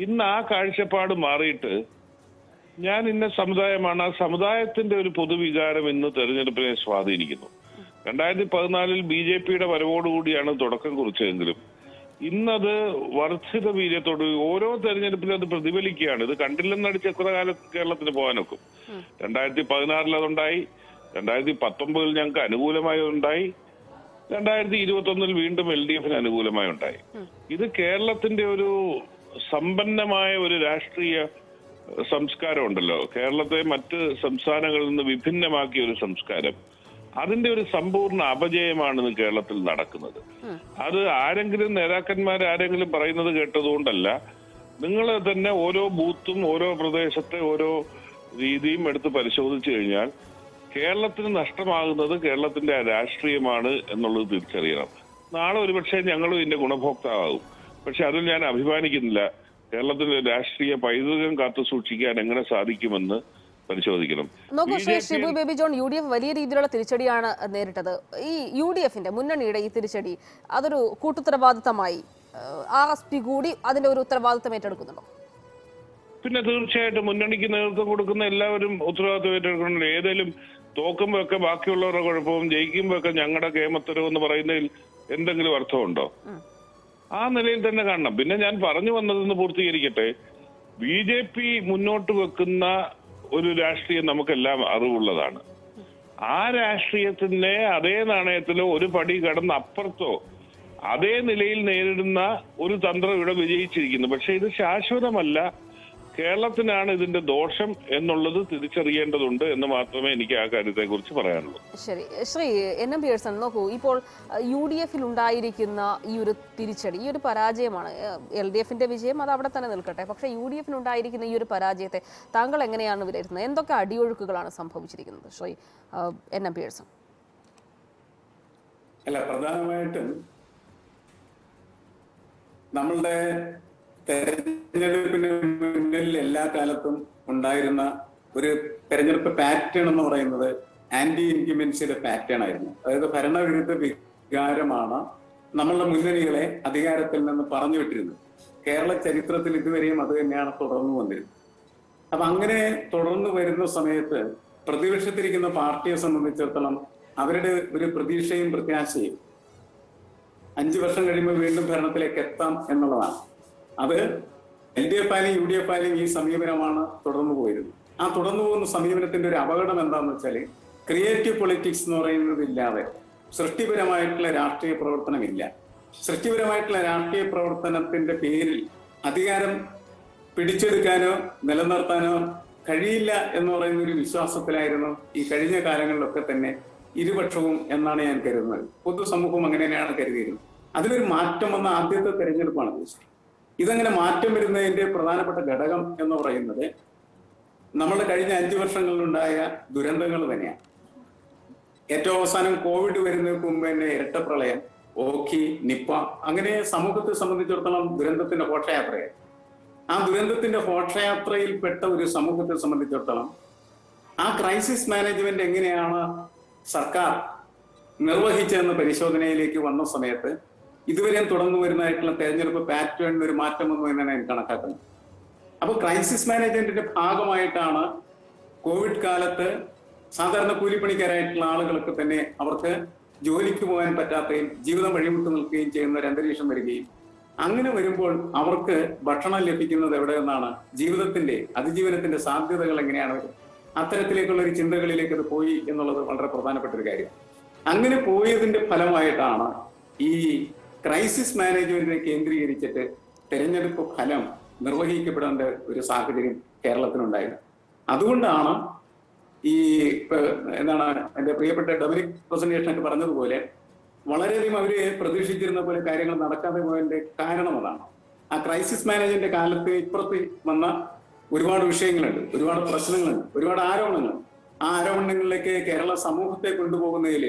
ഇന്ന് ആ കാഴ്ചപ്പാട് മാറിയിട്ട് ഞാൻ ഇന്ന സമുദായമാണ്, ആ സമുദായത്തിന്റെ ഒരു പൊതുവികാരം ഇന്ന് തെരഞ്ഞെടുപ്പിനെ സ്വാധീനിക്കുന്നു. 2014 BJPയുടെ വരവോടുകൂടിയാണ് തുടക്കം കുറിച്ചതെങ്കിലും ഇന്നത് വർദ്ധിത വീര്യത്തോട് ഓരോ തെരഞ്ഞെടുപ്പിലും അത് പ്രതിഫലിക്കുകയാണ്. ഇത് കണ്ടില്ലെന്നടിച്ച് എത്ര കാലത്ത് കേരളത്തിന് പോകാനൊക്കും? 2016 അതുണ്ടായി, 2019 ഞങ്ങൾക്ക് അനുകൂലമായി ഉണ്ടായി, 2021 വീണ്ടും LDF അനുകൂലമായി ഉണ്ടായി. ഇത് കേരളത്തിന്റെ ഒരു സമ്പന്നമായ ഒരു രാഷ്ട്രീയ സംസ്കാരം ഉണ്ടല്ലോ, കേരളത്തെ മറ്റ് സംസ്ഥാനങ്ങളിൽ നിന്ന് വിഭിന്നമാക്കിയ ഒരു സംസ്കാരം, അതിന്റെ ഒരു സമ്പൂർണ്ണ അപജയമാണ് കേരളത്തിൽ നടക്കുന്നത്. അത് നേതാക്കന്മാരെങ്കിലും പറയുന്നത് കേട്ടതുകൊണ്ടല്ല. നിങ്ങൾ തന്നെ ഓരോ ബൂത്തും ഓരോ പ്രദേശത്തെ ഓരോ രീതിയും എടുത്ത് പരിശോധിച്ചു കഴിഞ്ഞാൽ കേരളത്തിന് നഷ്ടമാകുന്നത് കേരളത്തിന്റെ രാഷ്ട്രീയമാണ് എന്നുള്ളത് തിരിച്ചറിയണം. നാളെ ഒരുപക്ഷെ ഞങ്ങളും ഇതിന്റെ ഗുണഭോക്താവും. പക്ഷെ അതിൽ ഞാൻ അഭിമാനിക്കുന്നില്ല. കേരളത്തിലെ രാഷ്ട്രീയ പൈതൃകം കാത്തു സൂക്ഷിക്കാൻ എങ്ങനെ സാധിക്കുമെന്ന് പരിശോധിക്കണം. നോക്കൂ Shri Shibu baby John, UDF വലിയ രീതിയിലുള്ള തിരിച്ചടിയാണ് നേരിട്ടത്. ഈ UDFന്റെ മുന്നണിയുടെ ഈ തിരിച്ചടി അതൊരു കൂട്ടുത്തരവാദിത്തമായി RSP കൂടി അതിന്റെ ഒരു ഉത്തരവാദിത്തം ഏറ്റെടുക്കുന്നുണ്ടോ? പിന്നെ തീർച്ചയായിട്ടും മുന്നണിക്ക് നേതൃത്വം കൊടുക്കുന്ന എല്ലാവരും ഉത്തരവാദിത്വം ഏറ്റെടുക്കണം. ഏതെങ്കിലും തോക്കുമ്പോഴൊക്കെ ബാക്കിയുള്ളവരുടെ കുഴപ്പവും ജയിക്കുമ്പോഴൊക്കെ ഞങ്ങളുടെ കേമത്തരവ് എന്ന് പറയുന്നതിൽ എന്തെങ്കിലും അർത്ഥമുണ്ടോ? ആ നിലയിൽ തന്നെ കാണണം. പിന്നെ ഞാൻ പറഞ്ഞു വന്നതെന്ന് പൂർത്തീകരിക്കട്ടെ. BJP മുന്നോട്ട് വെക്കുന്ന ഒരു രാഷ്ട്രീയം നമുക്കെല്ലാം അറിവുള്ളതാണ്. ആ രാഷ്ട്രീയത്തിന്റെ അതേ നാണയത്തിലോ ഒരു പടി കടന്ന് അപ്പുറത്തോ അതേ നിലയിൽ നേരിടുന്ന ഒരു തന്ത്രം ഇവിടെ വിജയിച്ചിരിക്കുന്നു. പക്ഷെ ഇത് ശാശ്വതമല്ല. കേരളത്തിനാണ് ഇതിന്റെ ദോഷം എന്നുള്ളത് തിരിച്ചറിയേണ്ടതുണ്ട് എന്ന് മാത്രമേ എനിക്ക് ആ കാര്യത്തെ കുറിച്ച് പറയാനുള്ളൂ. ശരി, ശ്രീ NM പിയേഴ്സൺ, നോക്കൂ, ഇപ്പോൾ UDFൽ ഉണ്ടായിരിക്കുന്ന ഈ ഒരു തിരിച്ചടി, ഈ ഒരു പരാജയമാണ്. LDFന്റെ വിജയം അത് അവിടെ തന്നെ നിൽക്കട്ടെ. പക്ഷേ UDFൽ ഉണ്ടായിരിക്കുന്ന ഈ ഒരു പരാജയത്തെ താങ്കൾ എങ്ങനെയാണ് വിലയിരുത്തുന്നത്? എന്തൊക്കെ അടിയൊഴുക്കുകളാണ് സംഭവിച്ചിരിക്കുന്നത് ശ്രീ NM പിയേഴ്സൺ? അല്ല, പ്രധാനമായിട്ടും നമ്മളുടെ തെരഞ്ഞെടുപ്പിന് മുന്നിൽ എല്ലാ കാലത്തും ഉണ്ടായിരുന്ന ഒരു തെരഞ്ഞെടുപ്പ് പാറ്റേൺ എന്ന് പറയുന്നത് ആന്റി ഇൻക്യുമൻസിയുടെ പാറ്റേൺ ആയിരുന്നു. അതായത് ഭരണവിരുദ്ധ വികാരമാണ് നമ്മളുടെ മുന്നണികളെ അധികാരത്തിൽ നിന്ന് പറഞ്ഞു വിട്ടിരുന്നത്. കേരള ചരിത്രത്തിൽ ഇതുവരെയും അത് തന്നെയാണ് തുടർന്നു വന്നിരുന്നത്. അപ്പൊ അങ്ങനെ തുടർന്നു വരുന്ന സമയത്ത് പ്രതിപക്ഷത്തിരിക്കുന്ന പാർട്ടിയെ സംബന്ധിച്ചിടത്തോളം അവരുടെ ഒരു പ്രതീക്ഷയും പ്രത്യാശയും 5 വർഷം കഴിയുമ്പോൾ വീണ്ടും ഭരണത്തിലേക്ക് എത്താം എന്നുള്ളതാണ്. അത് LDF ആയാലും UDF ആയാലും ഈ സമീപനമാണ് തുടർന്നു പോയിരുന്നത്. ആ തുടർന്നു പോകുന്ന സമീപനത്തിന്റെ ഒരു അപകടം എന്താണെന്ന് വെച്ചാൽ ക്രിയേറ്റീവ് പൊളിറ്റിക്സ് എന്ന് പറയുന്നത് ഇല്ലാതെ സൃഷ്ടിപരമായിട്ടുള്ള രാഷ്ട്രീയ പ്രവർത്തനമില്ല. സൃഷ്ടിപരമായിട്ടുള്ള രാഷ്ട്രീയ പ്രവർത്തനത്തിന്റെ പേരിൽ അധികാരം പിടിച്ചെടുക്കാനോ നിലനിർത്താനോ കഴിയില്ല എന്ന് പറയുന്ന ഒരു വിശ്വാസത്തിലായിരുന്നു ഈ കഴിഞ്ഞ കാലങ്ങളിലൊക്കെ തന്നെ ഇരുപക്ഷവും എന്നാണ് ഞാൻ കരുതുന്നത്. പൊതുസമൂഹം അങ്ങനെ തന്നെയാണ് കരുതിയിരുന്നത്. അതിലൊരു മാറ്റം വന്ന ആദ്യത്തെ തെരഞ്ഞെടുപ്പാണ് തീർച്ചയായും. ഇതങ്ങനെ മാറ്റം വരുന്നതിന്റെ പ്രധാനപ്പെട്ട ഘടകം എന്ന് പറയുന്നത് നമ്മുടെ കഴിഞ്ഞ 5 വർഷങ്ങളിലുണ്ടായ ദുരന്തങ്ങൾ തന്നെയാണ്. ഏറ്റവും അവസാനം കോവിഡ് വരുന്നതിന് മുമ്പ് തന്നെ ഇരട്ടപ്രളയം, ഓഖി, നിപ്പ, അങ്ങനെ സമൂഹത്തെ സംബന്ധിച്ചിടത്തോളം ദുരന്തത്തിന്റെ ഘോഷയാത്രയായി. ആ ദുരന്തത്തിന്റെ ഘോഷയാത്രയിൽപ്പെട്ട ഒരു സമൂഹത്തെ സംബന്ധിച്ചിടത്തോളം ആ ക്രൈസിസ് മാനേജ്മെന്റ് എങ്ങനെയാണ് സർക്കാർ നിർവഹിച്ചതെന്ന പരിശോധനയിലേക്ക് വന്ന സമയത്ത് ഇതുവരെയും തുടർന്നു വരുന്നതായിട്ടുള്ള തെരഞ്ഞെടുപ്പ് പാറ്റേണിന് ഒരു മാറ്റം വന്നു എന്നാണ് ഞാൻ കണക്കാക്കുന്നത്. അപ്പൊ ക്രൈസിസ് മാനേജ്മെന്റിന്റെ ഭാഗമായിട്ടാണ് കോവിഡ് കാലത്ത് സാധാരണ കൂലിപ്പണിക്കാരായിട്ടുള്ള ആളുകൾക്ക് തന്നെ അവർക്ക് ജോലിക്ക് പോകാൻ പറ്റാത്തയും ജീവിതം വഴിമുട്ട് നിൽക്കുകയും ചെയ്യുന്ന ഒരു അന്തരീക്ഷം വരികയും അങ്ങനെ വരുമ്പോൾ അവർക്ക് ഭക്ഷണം ലഭിക്കുന്നത് എവിടെ നിന്നാണ്, ജീവിതത്തിന്റെ അതിജീവനത്തിന്റെ സാധ്യതകൾ എങ്ങനെയാണ് വരും, അത്തരത്തിലേക്കുള്ള ഒരു ചിന്തകളിലേക്ക് അത് പോയി എന്നുള്ളത് വളരെ പ്രധാനപ്പെട്ട ഒരു കാര്യം. അങ്ങനെ പോയതിന്റെ ഫലമായിട്ടാണ് ഈ ക്രൈസിസ് മാനേജ്മെന്റിനെ കേന്ദ്രീകരിച്ചിട്ട് തെരഞ്ഞെടുപ്പ് ഫലം നിർവഹിക്കപ്പെടേണ്ട ഒരു സാഹചര്യം കേരളത്തിനുണ്ടായത്. അതുകൊണ്ടാണ് ഈ എന്താണ് എന്റെ പ്രിയപ്പെട്ട ഡൊമിനിക് പ്രസന്റേഷനൊക്കെ പറഞ്ഞതുപോലെ വളരെയധികം അവര് പ്രതീക്ഷിച്ചിരുന്ന പോലെ കാര്യങ്ങൾ നടക്കാതെ പോയതിന്റെ കാരണം അതാണ്. ആ ക്രൈസിസ് മാനേജ്മെന്റ് കാലത്ത് ഇപ്പുറത്ത് വന്ന ഒരുപാട് വിഷയങ്ങളുണ്ട്, ഒരുപാട് പ്രശ്നങ്ങളുണ്ട്, ഒരുപാട് ആരോപണങ്ങളുണ്ട്. ആ ആരോപണങ്ങളിലേക്ക് കേരള സമൂഹത്തെ കൊണ്ടുപോകുന്നതിൽ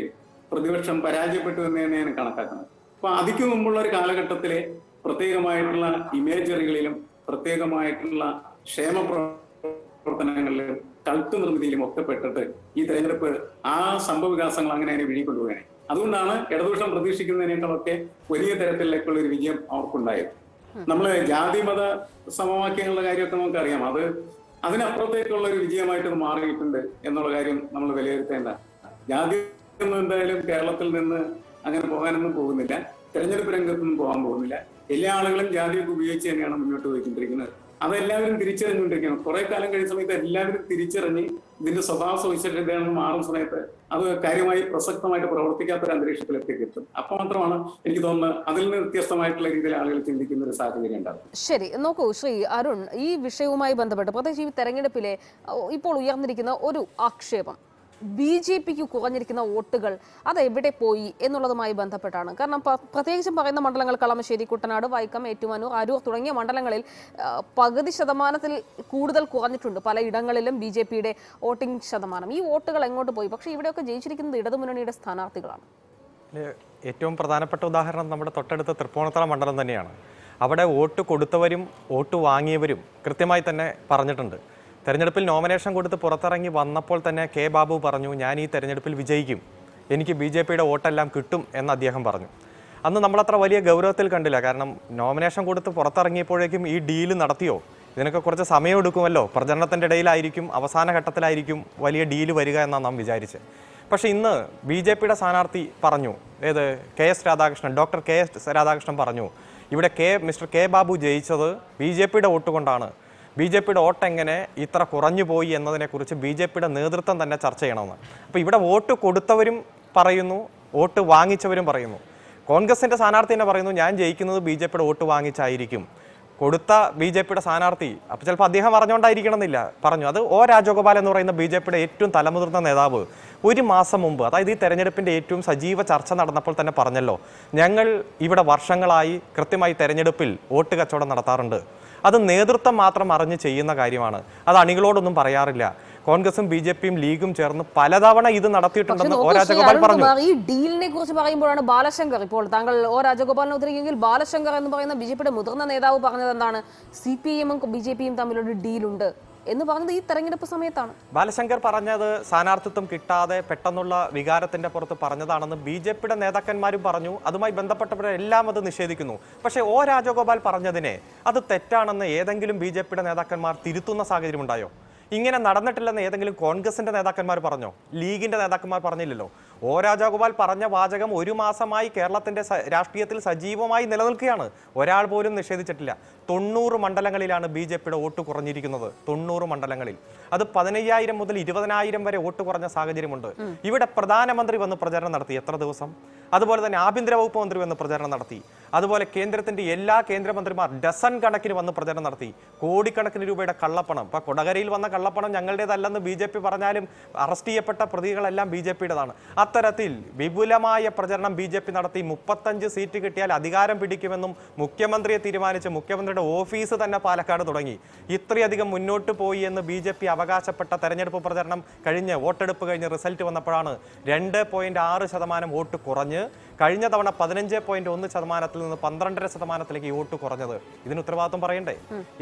പ്രതിപക്ഷം പരാജയപ്പെട്ടു എന്ന് തന്നെയാണ് കണക്കാക്കുന്നത്. അപ്പൊ അതിക്ക് മുമ്പുള്ള ഒരു കാലഘട്ടത്തിലെ പ്രത്യേകമായിട്ടുള്ള ഇമേജറികളിലും പ്രത്യേകമായിട്ടുള്ള ക്ഷേമ പ്രവർത്തനങ്ങളിലും കൾട്ട് നിർമ്മിതിയിലും ഒക്കെ പെട്ടിട്ട് ഈ തെരഞ്ഞെടുപ്പ് ആ സംഭവ വികാസങ്ങൾ അങ്ങനെ അതിനെ വിഴിക്കൊണ്ടുപോകാനായി. അതുകൊണ്ടാണ് ഇടതുപക്ഷം പ്രതീക്ഷിക്കുന്നതിനേക്കാളൊക്കെ വലിയ തരത്തിലേക്കുള്ള ഒരു വിജയം അവർക്കുണ്ടായത്. നമ്മള് ജാതി മത സമവാക്യങ്ങളുടെ കാര്യമൊക്കെ നമുക്കറിയാം. അതിനപ്പുറത്തേക്കുള്ള ഒരു വിജയമായിട്ട് മാറിയിട്ടുണ്ട് എന്നുള്ള കാര്യം നമ്മൾ വിലയിരുത്തേണ്ട. ജാതി ഒന്നും എന്തായാലും കേരളത്തിൽ നിന്ന് അങ്ങനെ പോകാനൊന്നും പോകുന്നില്ല, തെരഞ്ഞെടുപ്പ് രംഗത്തൊന്നും പോകാൻ പോകുന്നില്ല. എല്ലാ ആളുകളും ജാതിയൊക്കെ ഉപയോഗിച്ച് തന്നെയാണ് മുന്നോട്ട് പോയിക്കൊണ്ടിരിക്കുന്നത്. അതെല്ലാവരും തിരിച്ചറിഞ്ഞുകൊണ്ടിരിക്കണം. കുറെ കാലം കഴിയുന്ന സമയത്ത് എല്ലാവരും തിരിച്ചറിഞ്ഞ് ഇതിന്റെ സ്വഭാവ സവിശേഷതയാണെന്ന് മാറുന്ന സമയത്ത് അത് കാര്യമായി പ്രസക്തമായിട്ട് പ്രവർത്തിക്കാത്ത ഒരു അന്തരീക്ഷത്തിലേക്ക് എത്തും. അപ്പൊ മാത്രമാണ് എനിക്ക് തോന്നുന്നത് അതിൽ നിന്ന് വ്യത്യസ്തമായിട്ടുള്ള രീതിയിൽ ആളുകൾ ചിന്തിക്കുന്ന ഒരു സാഹചര്യം ഉണ്ടാകും. ശരി, നോക്കൂ ശ്രീ അരുൺ, ഈ വിഷയവുമായി ബന്ധപ്പെട്ട് പ്രത്യേകിച്ച് ഈ തെരഞ്ഞെടുപ്പിലെ ഇപ്പോൾ ഉയർന്നിരിക്കുന്ന ഒരു ആക്ഷേപം BJPക്ക് കുറഞ്ഞിരിക്കുന്ന വോട്ടുകൾ അത് എവിടെ പോയി എന്നുള്ളതുമായി ബന്ധപ്പെട്ടാണ്. കാരണം പ്രത്യേകിച്ചും പറയുന്ന മണ്ഡലങ്ങൾ കളമശ്ശേരി, കുട്ടനാട്, വൈക്കം, ഏറ്റുമാനൂർ, അരൂർ തുടങ്ങിയ മണ്ഡലങ്ങളിൽ പകുതി ശതമാനത്തിൽ കൂടുതൽ കുറഞ്ഞിട്ടുണ്ട് പലയിടങ്ങളിലും BJPയുടെ വോട്ടിംഗ് ശതമാനം. ഈ വോട്ടുകൾ എങ്ങോട്ട് പോയി? പക്ഷേ ഇവിടെയൊക്കെ ജയിച്ചിരിക്കുന്നത് ഇടതുമുന്നണിയുടെ സ്ഥാനാർത്ഥികളാണ്. ഏറ്റവും പ്രധാനപ്പെട്ട ഉദാഹരണം നമ്മുടെ തൊട്ടടുത്ത തൃപ്പൂണിത്തുറ മണ്ഡലം തന്നെയാണ്. അവിടെ വോട്ട് കൊടുത്തവരും വോട്ട് വാങ്ങിയവരും കൃത്യമായി തന്നെ പറഞ്ഞിട്ടുണ്ട്. തെരഞ്ഞെടുപ്പിൽ നോമിനേഷൻ കൊടുത്ത് പുറത്തിറങ്ങി വന്നപ്പോൾ തന്നെ കെ ബാബു പറഞ്ഞു, ഞാൻ ഈ തെരഞ്ഞെടുപ്പിൽ വിജയിക്കും, എനിക്ക് BJPയുടെ വോട്ടെല്ലാം കിട്ടും എന്ന് അദ്ദേഹം പറഞ്ഞു. അന്ന് നമ്മളത്ര വലിയ ഗൗരവത്തിൽ കണ്ടില്ല. കാരണം നോമിനേഷൻ കൊടുത്ത് പുറത്തിറങ്ങിയപ്പോഴേക്കും ഈ ഡീല് നടത്തിയോ, ഇതിനൊക്കെ കുറച്ച് സമയം എടുക്കുമല്ലോ, പ്രചരണത്തിൻ്റെ ഇടയിലായിരിക്കും, അവസാന ഘട്ടത്തിലായിരിക്കും വലിയ ഡീല് വരിക എന്നാണ് നാം വിചാരിച്ചത്. പക്ഷേ ഇന്ന് BJPയുടെ സ്ഥാനാർത്ഥി പറഞ്ഞു, ഡോക്ടർ കെ എസ് രാധാകൃഷ്ണൻ പറഞ്ഞു, ഇവിടെ മിസ്റ്റർ കെ ബാബു ജയിച്ചത് BJPയുടെ വോട്ട് കൊണ്ടാണ്, BJPയുടെ വോട്ട് എങ്ങനെ ഇത്ര കുറഞ്ഞു പോയി എന്നതിനെക്കുറിച്ച് BJPയുടെ നേതൃത്വം തന്നെ ചർച്ച ചെയ്യണമെന്ന്. അപ്പോൾ ഇവിടെ വോട്ട് കൊടുത്തവരും പറയുന്നു, വോട്ട് വാങ്ങിച്ചവരും പറയുന്നു. കോൺഗ്രസിൻ്റെ സ്ഥാനാർത്ഥി തന്നെ പറയുന്നു, ഞാൻ ജയിക്കുന്നത് BJPയുടെ വോട്ട് വാങ്ങിച്ചായിരിക്കും. കൊടുത്ത BJPയുടെ സ്ഥാനാർത്ഥി, അപ്പോൾ ചിലപ്പോൾ അദ്ദേഹം പറഞ്ഞുകൊണ്ടായിരിക്കണമെന്നില്ല, പറഞ്ഞു. അത് O രാജഗോപാൽ എന്ന് പറയുന്ന BJPയുടെ ഏറ്റവും തലമുതിർന്ന നേതാവ് ഒരു മാസം മുമ്പ്, അതായത് ഈ തെരഞ്ഞെടുപ്പിൻ്റെ ഏറ്റവും സജീവ ചർച്ച നടന്നപ്പോൾ തന്നെ പറഞ്ഞല്ലോ, ഞങ്ങൾ ഇവിടെ വർഷങ്ങളായി കൃത്യമായി തെരഞ്ഞെടുപ്പിൽ വോട്ട് കച്ചവടം നടത്താറുണ്ട്, അത് നേതൃത്വം മാത്രം അറിഞ്ഞ് ചെയ്യുന്ന കാര്യമാണ്, അത് അണികളോടൊന്നും പറയാറില്ല. കോൺഗ്രസും BJPയും ലീഗും ചേർന്ന് പലതവണ ഇത് നടത്തിയിട്ടുണ്ടെന്ന് O രാജഗോപാൽ പറഞ്ഞു. ഈ ഡീലിനെ കുറിച്ച് പറയുമ്പോഴാണ് ബാലശങ്കർ, ഇപ്പോൾ താങ്കൾ O രാജഗോപാലിനെ ഉദ്ധരിക്കുമെങ്കിൽ ബാലശങ്കർ എന്ന് പറയുന്ന BJPയുടെ മുതിർന്ന നേതാവ് പറഞ്ഞത് എന്താണ്? CPM-ഉം BJPയും തമ്മിലൊരു ഡീലുണ്ട് എന്ന് പറഞ്ഞത് ഈ തെരഞ്ഞെടുപ്പ് സമയത്താണ്. ബാലശങ്കർ പറഞ്ഞത് സ്ഥാനാർത്ഥിത്വം കിട്ടാതെ പെട്ടെന്നുള്ള വികാരത്തിന്റെ പുറത്ത് പറഞ്ഞതാണെന്ന് BJPയുടെ നേതാക്കന്മാരും പറഞ്ഞു. അതുമായി ബന്ധപ്പെട്ടവരെല്ലാം അത് നിഷേധിക്കുന്നു. പക്ഷേ O രാജഗോപാൽ പറഞ്ഞതിനെ അത് തെറ്റാണെന്ന് ഏതെങ്കിലും BJPയുടെ നേതാക്കന്മാർ തിരുത്തുന്ന സാഹചര്യം ഉണ്ടായോ? ഇങ്ങനെ നടന്നിട്ടില്ലെന്ന് ഏതെങ്കിലും കോൺഗ്രസിന്റെ നേതാക്കന്മാർ പറഞ്ഞോ? ലീഗിന്റെ നേതാക്കന്മാർ പറഞ്ഞില്ലല്ലോ. O രാജഗോപാൽ പറഞ്ഞ വാചകം 1 മാസമായി കേരളത്തിന്റെ രാഷ്ട്രീയത്തിൽ സജീവമായി നിലനിൽക്കുകയാണ്. ഒരാൾ പോലും നിഷേധിച്ചിട്ടില്ല. 90 മണ്ഡലങ്ങളിലാണ് BJPയുടെ വോട്ട് കുറഞ്ഞിരിക്കുന്നത്. 90 മണ്ഡലങ്ങളിൽ അത് 15,000 മുതൽ 20,000 വരെ വോട്ട് കുറഞ്ഞ സാഹചര്യമുണ്ട്. ഇവിടെ പ്രധാനമന്ത്രി വന്ന് പ്രചരണം നടത്തി എത്ര ദിവസം? അതുപോലെ തന്നെ ആഭ്യന്തര വകുപ്പ് മന്ത്രി വന്ന് പ്രചരണം നടത്തി. അതുപോലെ കേന്ദ്രത്തിന്റെ എല്ലാ കേന്ദ്രമന്ത്രിമാർ ഡസൺ കണക്കിന് വന്ന് പ്രചരണം നടത്തി. കോടിക്കണക്കിന് രൂപയുടെ കള്ളപ്പണം, ഇപ്പൊ കൊടകരയിൽ വന്ന കള്ളപ്പണം ഞങ്ങളുടേതല്ലെന്ന് BJP പറഞ്ഞാലും അറസ്റ്റ് ചെയ്യപ്പെട്ട പ്രതികളെല്ലാം BJPയുടേതാണ്. അത്തരത്തിൽ വിപുലമായ പ്രചരണം BJP നടത്തി. 35 സീറ്റ് കിട്ടിയാൽ അധികാരം പിടിക്കുമെന്നും മുഖ്യമന്ത്രിയെ തീരുമാനിച്ച് മുഖ്യമന്ത്രിയുടെ ഓഫീസ് തന്നെ പാലക്കാട് തുടങ്ങി. ഇത്രയധികം മുന്നോട്ട് പോയി എന്ന് BJP അവകാശപ്പെട്ട തെരഞ്ഞെടുപ്പ് പ്രചരണം കഴിഞ്ഞ് വോട്ടെടുപ്പ് കഴിഞ്ഞ് റിസൾട്ട് വന്നപ്പോഴാണ് 2.6% വോട്ട് കുറഞ്ഞ് കഴിഞ്ഞ തവണ 15.1% നിന്ന് 12.5% വോട്ട് കുറഞ്ഞത്. ഇതിന് ഉത്തരവാദിത്വം പറയണ്ടേ?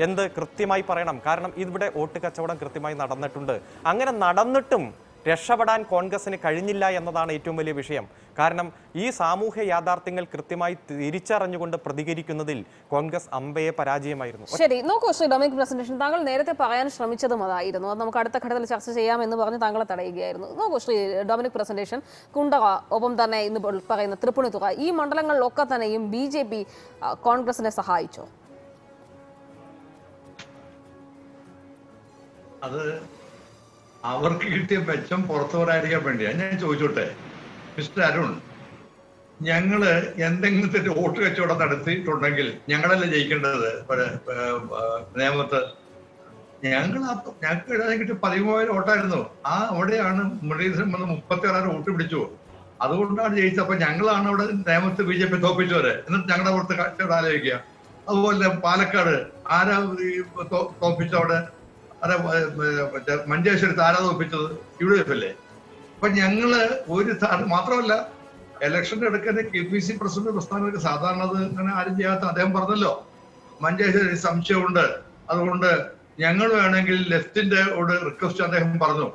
എന്ത് കൃത്യമായി പറയണം. കാരണം ഇവിടെ വോട്ട് കച്ചവടം കൃത്യമായി നടന്നിട്ടുണ്ട്. അങ്ങനെ നടന്നിട്ടും രക്ഷപ്പെടാൻ കോൺഗ്രസിന് കഴിഞ്ഞില്ല എന്നതാണ് ഏറ്റവും വലിയ വിഷയം. കാരണം ഈ സാമൂഹ്യ യാഥാർത്ഥ്യങ്ങൾ കൃത്യമായി തിരിച്ചറിഞ്ഞുകൊണ്ട് പ്രതികരിക്കുന്നതിൽ കോൺഗ്രസ് അമ്പയെ പരാജയമായിരുന്നു. ശരി, നോക്കൂ ശ്രീ ഡൊമിനിക് പ്രസന്റേഷൻ, താങ്കൾ നേരത്തെ പറയാൻ ശ്രമിച്ചതും അതായിരുന്നു. അത് നമുക്ക് അടുത്ത ഘട്ടത്തിൽ ചർച്ച ചെയ്യാമെന്ന് പറഞ്ഞ് താങ്കളെ തടയുകയായിരുന്നു. നോക്കൂ ശ്രീ ഡൊമിനിക് പ്രസന്റേഷൻ, കുണ്ടറ, ഒപ്പം തന്നെ ഇന്ന് പറയുന്ന തൃപ്പൂണിത്തുറ, ഈ മണ്ഡലങ്ങളിലൊക്കെ തന്നെയും BJP കോൺഗ്രസിനെ സഹായിച്ചോ? അത് അവർക്ക് കിട്ടിയ മെച്ചം പുറത്തു പറയാതിരിക്കാൻ വേണ്ടിയാണ്. ഞാൻ ചോദിച്ചോട്ടെ മിസ്റ്റർ അരുൺ, ഞങ്ങള് എന്തെങ്കിലും വോട്ട് കച്ചവടം നടത്തിയിട്ടുണ്ടെങ്കിൽ ഞങ്ങളല്ലേ ജയിക്കേണ്ടത്? നേമത്ത് ഞങ്ങൾക്ക് എഴുതാൻ കിട്ടിയ 13,000 വോട്ടായിരുന്നു. അവിടെയാണ് മുരളീധരൻ വന്ന് 36 വോട്ട് പിടിച്ചു. അതുകൊണ്ടാണ് ജയിച്ചത്. അപ്പൊ ഞങ്ങളാണ് അവിടെ നേമത്ത് BJP തോപ്പിച്ചവര്. എന്നിട്ട് ഞങ്ങളുടെ പുറത്ത് കച്ചവടം ആലോചിക്കുക. അതുപോലെ പാലക്കാട് ആരാ തോപ്പിച്ചവിടെ? മഞ്ചേശ്വരത്ത് ആരാ തോപ്പിച്ചത്? UDF അല്ലേ? അപ്പൊ ഞങ്ങള് ഒരു മാത്രമല്ല, ഇലക്ഷൻ എടുക്കുന്ന KPC പ്രസിഡന്റ് പ്രസ്ഥാനങ്ങൾക്ക് സാധാരണ അത് അങ്ങനെ ആരും ചെയ്യാത്ത അദ്ദേഹം പറഞ്ഞല്ലോ, മഞ്ചേശ്വരി സംശയമുണ്ട്, അതുകൊണ്ട് ഞങ്ങൾ വേണമെങ്കിൽ ലെഫ്റ്റിന്റെ റിക്വസ്റ്റ് അദ്ദേഹം പറഞ്ഞു.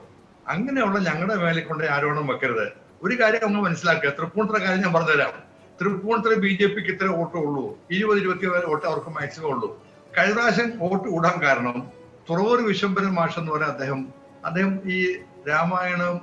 അങ്ങനെയുള്ള ഞങ്ങളുടെ മേലെ കൊണ്ട് ആരോപണം വെക്കരുത്. ഒരു കാര്യം നമ്മൾ മനസ്സിലാക്കുക, തൃപ്പൂണിത്തുറ കാര്യം ഞാൻ പറഞ്ഞുതരാം. തൃപ്പൂണിത്തുറ BJPക്ക് ഇത്ര വോട്ടേ ഉള്ളൂ, 20-24 വോട്ട് അവർക്ക് മാക്സിമം ഉള്ളൂ. കഴിഞ്ഞ പ്രാവശ്യം വോട്ട് കൂടാൻ കാരണം തുറവൂർ വിശ്വംഭരൻ മാഷ് എന്ന് പറയാൻ അദ്ദേഹം ഈ രാമായണം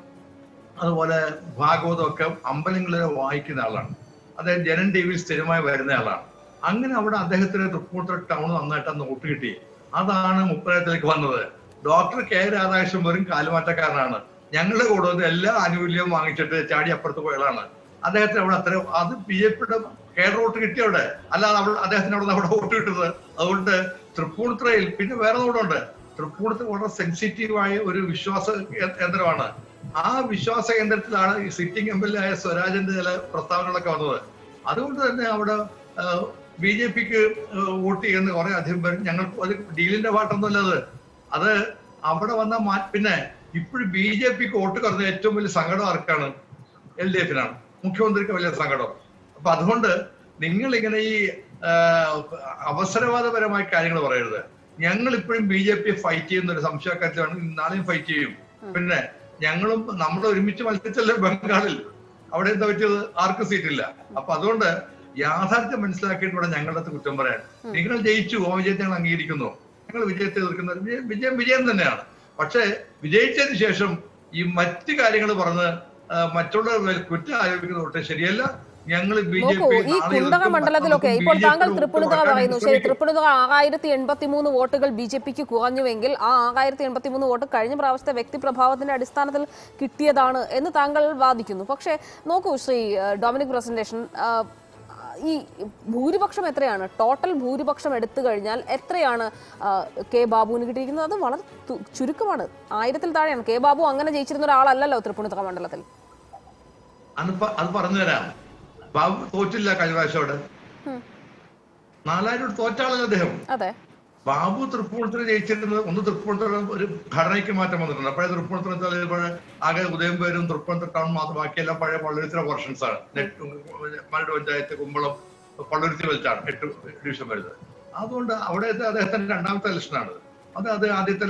അതുപോലെ ഭാഗവതം ഒക്കെ അമ്പലങ്ങളിൽ വായിക്കുന്ന ആളാണ്. അദ്ദേഹം ജനൻ TV സ്ഥിരമായി വരുന്ന ആളാണ്. അങ്ങനെ അവിടെ അദ്ദേഹത്തിന് തൃപ്പൂണിത്തുറ ടൗൺ നന്നായിട്ട് അന്ന് വോട്ട് കിട്ടി. അതാണ് 30,000 വന്നത്. ഡോക്ടർ K രാധാകൃഷ്ണൻ വെറും കാലുമാറ്റക്കാരനാണ്. ഞങ്ങളുടെ കൂടെ വന്ന് എല്ലാ ആനുകൂല്യവും വാങ്ങിച്ചിട്ട് ചാടി അപ്പുറത്ത് പോയതാണ്. അദ്ദേഹത്തിന് അവിടെ അത്ര അത് BJPയുടെ കേരള വോട്ട് കിട്ടിയവിടെ, അല്ലാതെ അദ്ദേഹത്തിന് അവിടെ വോട്ട് കിട്ടുന്നത്. അതുകൊണ്ട് തൃപ്പൂണിത്തുറയിൽ പിന്നെ വേറെ നോടുണ്ട്. തൃപ്പൂണിത്തുറ വളരെ സെൻസിറ്റീവായ ഒരു വിശ്വാസ കേന്ദ്രമാണ്. ആ വിശ്വാസ കേന്ദ്രത്തിലാണ് ഈ സിറ്റിംഗ് MLA ആയ സ്വരാജിന്റെ ചില പ്രസ്താവനകളൊക്കെ വന്നത്. അതുകൊണ്ട് തന്നെ അവിടെ BJPക്ക് വോട്ട് ചെയ്യുന്ന കുറെ അധികം പേര് ഞങ്ങൾക്ക് ഒരു ഡീലിന്റെ പാട്ടൊന്നുമല്ലത്. അത് അവിടെ വന്ന പിന്നെ ഇപ്പോഴും BJPക്ക് വോട്ട് കുറഞ്ഞ ഏറ്റവും വലിയ സങ്കടം ആർക്കാണ്? LDFനാണ്. മുഖ്യമന്ത്രിക്ക് വലിയ സങ്കടം. അപ്പൊ അതുകൊണ്ട് നിങ്ങൾ ഇങ്ങനെ ഈ അവസരവാദപരമായ കാര്യങ്ങൾ പറയരുത്. ഞങ്ങൾ ഇപ്പോഴും BJP ഫൈറ്റ് ചെയ്യുന്ന ഒരു സംശയക്കാരിലാണ്. നാളെയും ഫൈറ്റ് ചെയ്യും. പിന്നെ ഞങ്ങളും നമ്മൾ ഒരുമിച്ച് മത്സരിച്ചല്ലേ ബംഗാളിൽ, അവിടെ എന്താ പറ്റിയത്? ആർക്കും സീറ്റില്ല. അപ്പൊ അതുകൊണ്ട് യാഥാർത്ഥ്യം മനസ്സിലാക്കിയിട്ട് ഇവിടെ ഞങ്ങളുടെ കുറ്റം പറയാൻ. നിങ്ങൾ ജയിച്ചു, ആ വിജയത്തെ ഞങ്ങൾ അംഗീകരിക്കുന്നു. ഞങ്ങൾ വിജയത്തെ എതിർക്കുന്ന വിജയം തന്നെയാണ്. പക്ഷെ വിജയിച്ചതിന് ശേഷം ഈ മറ്റു കാര്യങ്ങൾ പറഞ്ഞ് മറ്റുള്ള കുറ്റം ആരോപിക്കുന്നത് ശരിയല്ല. നോക്കൂ, ഈ കുണ്ടറ മണ്ഡലത്തിലൊക്കെ ഇപ്പോൾ താങ്കൾ തൃപ്പൂണിത്തുറ പറയുന്നു. ശരി, തൃപ്പൂണിത്തുറ 6083 വോട്ടുകൾ BJPക്ക് കുറഞ്ഞുവെങ്കിൽ ആ 6083 വോട്ട് കഴിഞ്ഞ പ്രാവശ്യത്തെ വ്യക്തിപ്രഭാവത്തിന്റെ അടിസ്ഥാനത്തിൽ കിട്ടിയതാണ് എന്ന് താങ്കൾ വാദിക്കുന്നു. പക്ഷേ നോക്കൂ ശ്രീ ഡൊമിനിക് പ്രസന്റേഷൻ, ഈ ഭൂരിപക്ഷം എത്രയാണ്? ടോട്ടൽ ഭൂരിപക്ഷം എടുത്തു കഴിഞ്ഞാൽ എത്രയാണ് K ബാബുവിന് കിട്ടിയിരിക്കുന്നത്? അത് വളരെ ചുരുക്കമാണ്, 1000-ൽ താഴെയാണ്. K ബാബു അങ്ങനെ ജയിച്ചിരുന്ന ഒരാളല്ലല്ലോ തൃപ്പൂണിത്തുറ മണ്ഡലത്തിൽ. അത് പറഞ്ഞുതരാം. ബാബു തോറ്റില്ല കഴിഞ്ഞ പ്രാവശ്യം അവിടെ. 4000 തോറ്റാളല്ലോ അദ്ദേഹം. ബാബു തൃപ്പൂണിത്തുറ ജയിച്ചിരുന്നത് ഒന്ന് തൃപ്പൂണിത്തുറ ഒരു ഘടനയ്ക്ക് മാറ്റം വന്നിട്ടുണ്ട്. പഴയ തൃപ്പൂണിത്തുറ ആകെ ഉദയംപേരും തൃപ്പൂണിത്തുറ ടൗൺ മാത്രം, ബാക്കിയെല്ലാം പഴയ പള്ളുരുത്തിര പോർഷൻസ് ആണ്. മരട് പഞ്ചായത്ത്, കുമ്പളം, പള്ളുരുത്തി വെച്ചാണ് 8 ഡിവിഷൻ വരുന്നത്. അതുകൊണ്ട് അവിടുത്തെ അദ്ദേഹത്തിന്റെ രണ്ടാമത്തെ ഇലക്ഷനാണ്. അത് ആദ്യത്തെ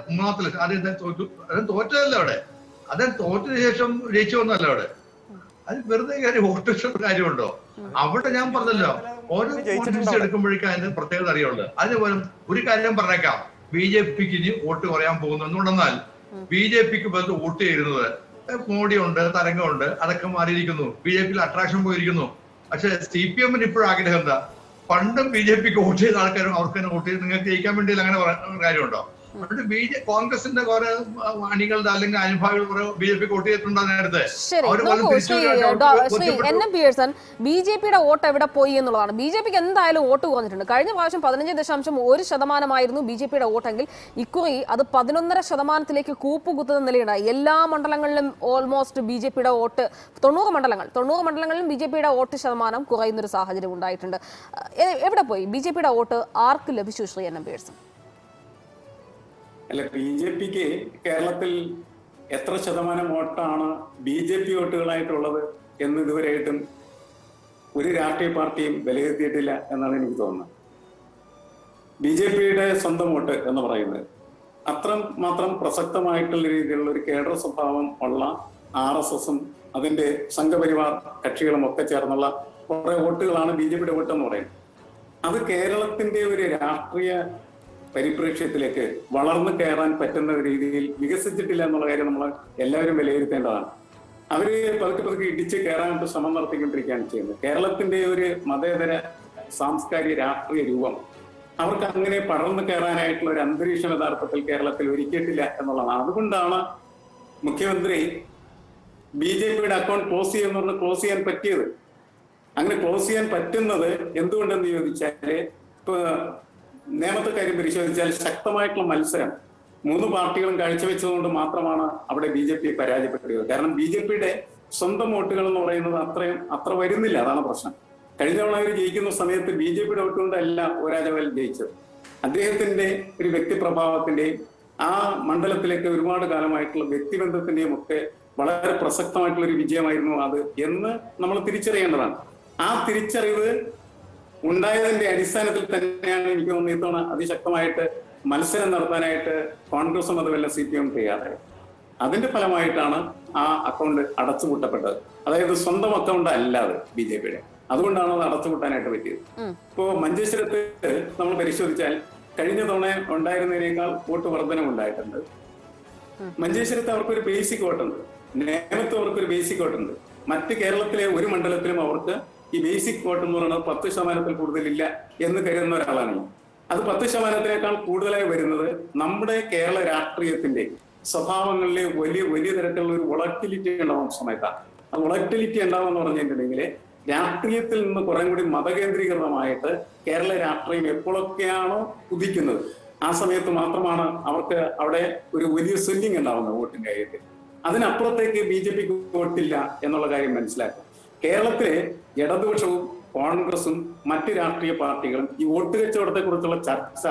മൂന്നാമത്തെ ലക്ഷം ആദ്യത്തെ തോറ്റു. അദ്ദേഹം തോറ്റതല്ല അവിടെ, അദ്ദേഹം തോറ്റതിന് ശേഷം ജയിച്ചു വന്നല്ല അവിടെ. അത് വെറുതെ കാര്യം വോട്ട് കാര്യമുണ്ടോ? അവിടെ ഞാൻ പറഞ്ഞല്ലോ, ഓരോ കോൺസ്റ്റിറ്റ്യൂൻസി എടുക്കുമ്പോഴേക്കും അതിന് പ്രത്യേകത അറിയുള്ളൂ. അതുപോലെ ഒരു കാര്യം പറഞ്ഞേക്കാം, BJPക്ക് ഇനി വോട്ട് കുറയാൻ പോകുന്നു. എന്തുകൊണ്ടെന്നാൽ BJPക്ക് ബന്ധം വോട്ട് ചെയ്യുന്നത് മോഡിയുണ്ട്, തരംഗമുണ്ട്, അതൊക്കെ മാറിയിരിക്കുന്നു. BJPയിൽ അട്രാക്ഷൻ പോയിരിക്കുന്നു. പക്ഷെ CPM-ന് ഇപ്പോഴും ആഗ്രഹം എന്താ? പണ്ടും BJPക്ക് വോട്ട് ചെയ്ത ആൾക്കാരും അവർക്ക് തന്നെ വോട്ട് ചെയ്ത് നിങ്ങൾക്ക് ജയിക്കാൻ വേണ്ടി അങ്ങനെ കാര്യമുണ്ടോ? അതുകൊണ്ട് കോൺഗ്രസിന്റെ കുറെ അണികളുടെ അല്ലെങ്കിൽ അനുഭാവികൾ കുറെ BJPക്ക് വോട്ട് ചെയ്തിട്ടുണ്ടോ നേരത്തെ? BJPയുടെ വോട്ട് എവിടെ പോയി എന്നുള്ളതാണ്. BJPക്ക് എന്തായാലും വോട്ട് കുറഞ്ഞിട്ടുണ്ട്. കഴിഞ്ഞ പ്രാവശ്യം 15.1% BJPയുടെ വോട്ടെങ്കിൽ ഇക്കുറി അത് 11% കൂപ്പുകുത്തുന്ന നിലയുണ്ടായി. എല്ലാ മണ്ഡലങ്ങളിലും ഓൾമോസ്റ്റ് BJPയുടെ വോട്ട് 90 മണ്ഡലങ്ങളിലും BJPയുടെ വോട്ട് ശതമാനം കുറയുന്നൊരു സാഹചര്യം ഉണ്ടായിട്ടുണ്ട്. എവിടെ പോയി BJPയുടെ വോട്ട്? ആർക്ക് ലഭിച്ചു ശ്രീ NM പിയേഴ്സൺ? അല്ല, BJPക്ക് കേരളത്തിൽ എത്ര ശതമാനം വോട്ടാണ് BJP വോട്ടുകളായിട്ടുള്ളത് എന്ന് ഇതുവരെയായിട്ടും ഒരു രാഷ്ട്രീയ പാർട്ടിയും വിലയിരുത്തിയിട്ടില്ല എന്നാണ് എനിക്ക് തോന്നുന്നത്. BJPയുടെ സ്വന്തം വോട്ട് എന്ന് പറയുന്നത് അത്രമാത്രം പ്രസക്തമായിട്ടുള്ള രീതിയിലുള്ള ഒരു കേഡർ സ്വഭാവം ഉള്ള RSSും അതിന്റെ സംഘപരിവാർ കക്ഷികളും ഒക്കെ ചേർന്നുള്ള കുറെ വോട്ടുകളാണ് BJPയുടെ വോട്ട് എന്ന് പറയുന്നത്. അത് കേരളത്തിന്റെ ഒരു രാഷ്ട്രീയ പരിപ്രേക്ഷ്യത്തിലേക്ക് വളർന്നു കയറാൻ പറ്റുന്ന രീതിയിൽ വികസിച്ചിട്ടില്ല എന്നുള്ള കാര്യം നമ്മൾ എല്ലാവരും വിലയിരുത്തേണ്ടതാണ്. അവര് പതുക്കെ ഇടിച്ച് കയറാനായിട്ട് ശ്രമം നടത്തിക്കൊണ്ടിരിക്കുകയാണ് ചെയ്യുന്നത്. കേരളത്തിന്റെ ഒരു മതേതര സാംസ്കാരിക രാഷ്ട്രീയ രൂപം അവർക്ക് അങ്ങനെ പടർന്നു കയറാനായിട്ടുള്ള ഒരു അന്തരീക്ഷം യഥാർത്ഥത്തിൽ കേരളത്തിൽ ഒരുക്കിയിട്ടില്ല എന്നുള്ളതാണ്. അതുകൊണ്ടാണ് മുഖ്യമന്ത്രി BJPയുടെ അക്കൗണ്ട് ക്ലോസ് ചെയ്യാൻ പറ്റിയത്. അങ്ങനെ ക്ലോസ് ചെയ്യാൻ പറ്റുന്നത് എന്തുകൊണ്ടെന്ന് ചോദിച്ചാല്, ഇപ്പൊ നിയമത്തെ കാര്യം പരിശോധിച്ചാൽ ശക്തമായിട്ടുള്ള മത്സരം 3 പാർട്ടികളും കാഴ്ചവെച്ചതുകൊണ്ട് മാത്രമാണ് അവിടെ BJP പരാജയപ്പെട്ടത്. കാരണം BJPയുടെ സ്വന്തം വോട്ടുകൾ എന്ന് പറയുന്നത് അത്ര വരുന്നില്ല. അതാണ് പ്രശ്നം. കഴിഞ്ഞ തവണ അവർ ജയിക്കുന്ന സമയത്ത് BJPയുടെ വോട്ട് കൊണ്ടല്ല ഒരാജവൽ ജയിച്ചത്. അദ്ദേഹത്തിന്റെ ഒരു വ്യക്തിപ്രഭാവത്തിന്റെയും ആ മണ്ഡലത്തിലേക്ക് ഒരുപാട് കാലമായിട്ടുള്ള വ്യക്തിബന്ധത്തിന്റെയും ഒക്കെ വളരെ പ്രസക്തമായിട്ടുള്ള ഒരു വിജയമായിരുന്നു അത് എന്ന് നമ്മൾ തിരിച്ചറിയേണ്ടതാണ്. ആ തിരിച്ചറിവ് ഉണ്ടായതിന്റെ അടിസ്ഥാനത്തിൽ തന്നെയാണ് എനിക്ക് തോന്നുന്നത് ഇത്തവണ അതിശക്തമായിട്ട് മത്സരം നടത്താനായിട്ട് കോൺഗ്രസും അതുപോലെ CPM തയ്യാറായത്. അതിന്റെ ഫലമായിട്ടാണ് ആ അക്കൗണ്ട് അടച്ചുപൂട്ടപ്പെട്ടത്. അതായത് സ്വന്തം അക്കൗണ്ട് അല്ലാതെ BJPയുടെ. അതുകൊണ്ടാണ് അത് അടച്ചുപൂട്ടാനായിട്ട് പറ്റിയത്. ഇപ്പോ മഞ്ചേശ്വരത്ത് നമ്മൾ പരിശോധിച്ചാൽ കഴിഞ്ഞ തവണ ഉണ്ടായിരുന്നതിനേക്കാൾ വോട്ട് വർധനമുണ്ടായിട്ടുണ്ട്. മഞ്ചേശ്വരത്ത് അവർക്കൊരു ബേസിക് വോട്ടുണ്ട്, നേമത്ത് അവർക്കൊരു ബേസിക് വോട്ടുണ്ട്. മറ്റ് കേരളത്തിലെ ഒരു മണ്ഡലത്തിലും അവർക്ക് ഈ ബേസിക് വോട്ട് എന്ന് പറയുന്നത് 10% കൂടുതലില്ല എന്ന് കരുതുന്ന ഒരാളാണ്. അത് 10%-നേക്കാൾ കൂടുതലായി വരുന്നത് നമ്മുടെ കേരള രാഷ്ട്രീയത്തിന്റെ സ്വഭാവങ്ങളിലെ വലിയ തരത്തിലുള്ള ഒരു വൊളറ്റിലിറ്റി ഉണ്ടാവുന്ന സമയത്താണ്. ആ വൊളറ്റിലിറ്റി ഉണ്ടാവുമെന്ന് പറഞ്ഞിട്ടുണ്ടെങ്കിൽ രാഷ്ട്രീയത്തിൽ നിന്ന് കുറെ കൂടി മതകേന്ദ്രീകൃതമായിട്ട് കേരള രാഷ്ട്രീയം എപ്പോഴൊക്കെയാണോ ഉദിക്കുന്നത് ആ സമയത്ത് മാത്രമാണ് അവർക്ക് അവിടെ ഒരു വലിയ സ്വില്ലിംഗ് ഉണ്ടാവുന്നത് വോട്ടിന്റെ കാര്യത്തിൽ. അതിനപ്പുറത്തേക്ക് BJPക്ക് വോട്ടില്ല എന്നുള്ള കാര്യം മനസ്സിലാക്കുക. കേരളത്തിലെ ഇടതുപക്ഷവും കോൺഗ്രസും മറ്റ് രാഷ്ട്രീയ പാർട്ടികളും ഈ വോട്ട് കച്ചവടത്തെ കുറിച്ചുള്ള ചർച്ച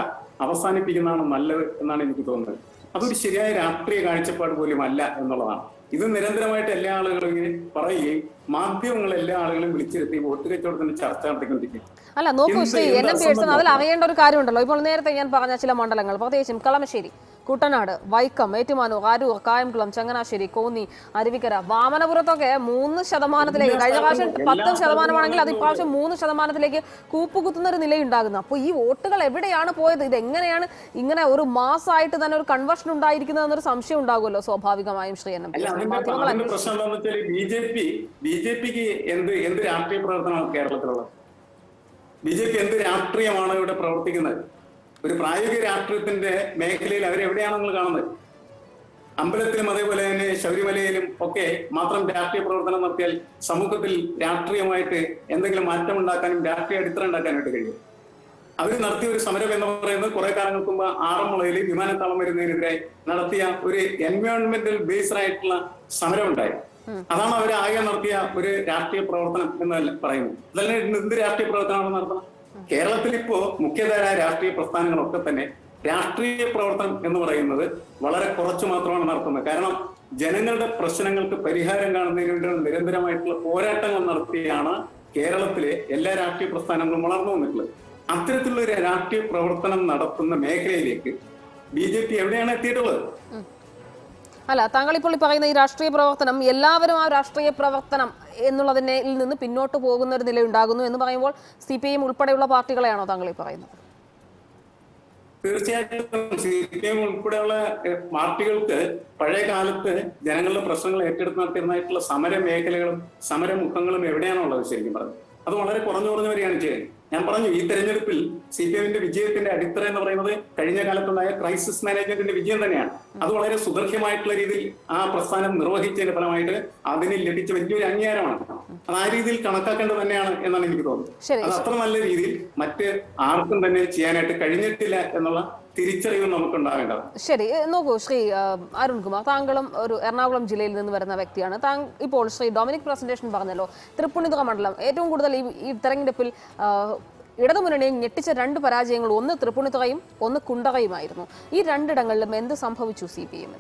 അവസാനിപ്പിക്കുന്നതാണ് നല്ലത് എന്നാണ് എനിക്ക് തോന്നുന്നത്. അതൊരു ശരിയായ രാഷ്ട്രീയ കാഴ്ചപ്പാട് പോലും അല്ല എന്നുള്ളതാണ്. ഇത് നിരന്തരമായിട്ട് എല്ലാ ആളുകളും ഇങ്ങനെ പറയുകയും മാധ്യമങ്ങൾ എല്ലാ ആളുകളും വിളിച്ചിരുത്തി വോട്ട് കച്ചവടത്തിന്റെ ചർച്ച നടത്തിക്കൊണ്ടിരിക്കും. അല്ല, നോക്കൂ ശ്രീ NM പിയേഴ്സൺ, അതിൽ അറിയേണ്ട ഒരു കാര്യമുണ്ടല്ലോ. ഇപ്പോൾ നേരത്തെ ഞാൻ പറഞ്ഞ ചില മണ്ഡലങ്ങൾ, പ്രത്യേകിച്ചും കളമശ്ശേരി, കുട്ടനാട്, വൈക്കം, ഏറ്റുമാനൂർ, അരൂർ, കായംകുളം, ചങ്ങനാശ്ശേരി, കോന്നി, അരുവിക്കര, വാമനപുരത്തൊക്കെ 3%, കഴിഞ്ഞ പ്രാവശ്യം 10% അത് ഇപ്രാവശ്യം 3% കൂപ്പുകുത്തുന്ന ഒരു നിലയുണ്ടാകുന്നു. അപ്പോൾ ഈ വോട്ടുകൾ എവിടെയാണ് പോയത്? ഇതെങ്ങനെയാണ് ഇങ്ങനെ ഒരു മാസമായിട്ട് തന്നെ ഒരു കൺവേർഷൻ ഉണ്ടായിരിക്കുന്നത് എന്നൊരു സംശയം ഉണ്ടാകുമല്ലോ സ്വാഭാവികമായും ശ്രീ NM. പ്രശ്നം എന്താണെന്ന് വെച്ചാൽ BJPക്ക് എന്ത് രാഷ്ട്രീയ പ്രവർത്തനമാണ് കേരളത്തിലുള്ളത്? BJP എന്ത് രാഷ്ട്രീയമാണ് ഇവിടെ പ്രവർത്തിക്കുന്നത്? ഒരു പ്രായോഗിക രാഷ്ട്രീയത്തിന്റെ മേഖലയിൽ അവരെവിടെയാണ് നിങ്ങൾ കാണുന്നത്? അമ്പലത്തിലും അതേപോലെ തന്നെ ശബരിമലയിലും ഒക്കെ മാത്രം രാഷ്ട്രീയ പ്രവർത്തനം നടത്തിയാൽ സമൂഹത്തിൽ രാഷ്ട്രീയമായിട്ട് എന്തെങ്കിലും മാറ്റം ഉണ്ടാക്കാനും രാഷ്ട്രീയ അടിത്തറ ഉണ്ടാക്കാനായിട്ട് കഴിയും. അവർ നടത്തിയ ഒരു സമരം എന്ന് പറയുന്നത് കുറെ കാലങ്ങൾക്ക് മുമ്പ് ആറന്മുളയിൽ വിമാനത്താവളം വരുന്നതിനെതിരെ നടത്തിയ ഒരു എൻവയോൺമെന്റൽ ബേസ്ഡ് ആയിട്ടുള്ള സമരം ഉണ്ടായി. അതാണ് അവർ ആകെ നടത്തിയ ഒരു രാഷ്ട്രീയ പ്രവർത്തനം എന്ന് പറയുന്നത്. അതല്ല എന്ത് രാഷ്ട്രീയ പ്രവർത്തനമാണ് നടത്തുന്നത്? കേരളത്തിൽ ഇപ്പോ മുഖ്യധാര രാഷ്ട്രീയ പ്രസ്ഥാനങ്ങളൊക്കെ തന്നെ രാഷ്ട്രീയ പ്രവർത്തനം എന്ന് പറയുന്നത് വളരെ കുറച്ചു മാത്രമാണ് നടത്തുന്നത്. കാരണം ജനങ്ങളുടെ പ്രശ്നങ്ങൾക്ക് പരിഹാരം കാണുന്നതിന് വേണ്ടി നിരന്തരമായിട്ടുള്ള പോരാട്ടങ്ങൾ നടത്തിയാണ് കേരളത്തിലെ എല്ലാ രാഷ്ട്രീയ പ്രസ്ഥാനങ്ങളും വളർന്നു വന്നിട്ടുള്ളത്. അത്തരത്തിലുള്ള ഒരു രാഷ്ട്രീയ പ്രവർത്തനം നടത്തുന്ന മേഖലയിലേക്ക് BJP എവിടെയാണ് എത്തിയിട്ടുള്ളത്? അല്ല, താങ്കൾ ഇപ്പോൾ പറയുന്ന ഈ രാഷ്ട്രീയ പ്രവർത്തനം എല്ലാവരും ആ രാഷ്ട്രീയ പ്രവർത്തനം എന്നുള്ളതിൽ നിന്ന് പിന്നോട്ട് പോകുന്ന ഒരു നിലയുണ്ടാകുന്നു എന്ന് പറയുമ്പോൾ CPIM ഉൾപ്പെടെയുള്ള പാർട്ടികളെയാണോ താങ്കൾ ഈ പറയുന്നത്? തീർച്ചയായിട്ടും CPIM ഉൾപ്പെടെയുള്ള പാർട്ടികൾക്ക് പഴയ കാലത്ത് ജനങ്ങളുടെ പ്രശ്നങ്ങൾ ഏറ്റെടുത്ത് നടത്തിയിരുന്നതായിട്ടുള്ള സമര മേഖലകളും സമരമുഖങ്ങളും എവിടെയാണുള്ളത് ശരിക്കും പറഞ്ഞു? അത് വളരെ കുറഞ്ഞു വരികയാണ് ചെയ്യുന്നത്. ഞാൻ പറഞ്ഞു, ഈ തെരഞ്ഞെടുപ്പിൽ CPIMന്റെ വിജയത്തിന്റെ അടിത്തറ എന്ന് പറയുന്നത് കഴിഞ്ഞ കാലത്തുണ്ടായ ക്രൈസിസ് മാനേജ്മെന്റിന്റെ വിജയം തന്നെയാണ്. അത് വളരെ സുദീർഘമായിട്ടുള്ള രീതിയിൽ ആ പ്രസ്ഥാനം നിർവഹിച്ചതിന്റെ ഫലമായിട്ട് അതിന് ലഭിച്ച വലിയൊരു അംഗീകാരമാണ്. അത് ആ രീതിയിൽ കണക്കാക്കേണ്ടത് തന്നെയാണ് എന്നാണ് എനിക്ക് തോന്നുന്നത്. അത് അത്ര നല്ല രീതിയിൽ മറ്റ് ആർക്കും തന്നെ ചെയ്യാനായിട്ട് കഴിഞ്ഞിട്ടില്ല എന്നുള്ള തിരിച്ചറിവ് നമുക്കുണ്ടാവേണ്ടത്. ശരി, നോക്കൂ ശ്രീ അരുൺകുമാർ, താങ്കളും ഒരു എറണാകുളം ജില്ലയിൽ നിന്ന് വരുന്ന വ്യക്തിയാണ്. ഇപ്പോൾ ശ്രീ ഡൊമിനിക് പ്രസന്റേഷൻ പറഞ്ഞല്ലോ, തൃപ്പൂണിത്തുറ മണ്ഡലം ഏറ്റവും കൂടുതൽ ഈ തെരഞ്ഞെടുപ്പിൽ ഇടതുമുന്നണിയും ഞെട്ടിച്ച 2 പരാജയങ്ങൾ, ഒന്ന് തൃപ്പൂണിത്തുറയും ഒന്ന് കുണ്ടറയുമായിരുന്നു. ഈ 2 ഇടങ്ങളിലും എന്ത് സംഭവിച്ചു CPIM?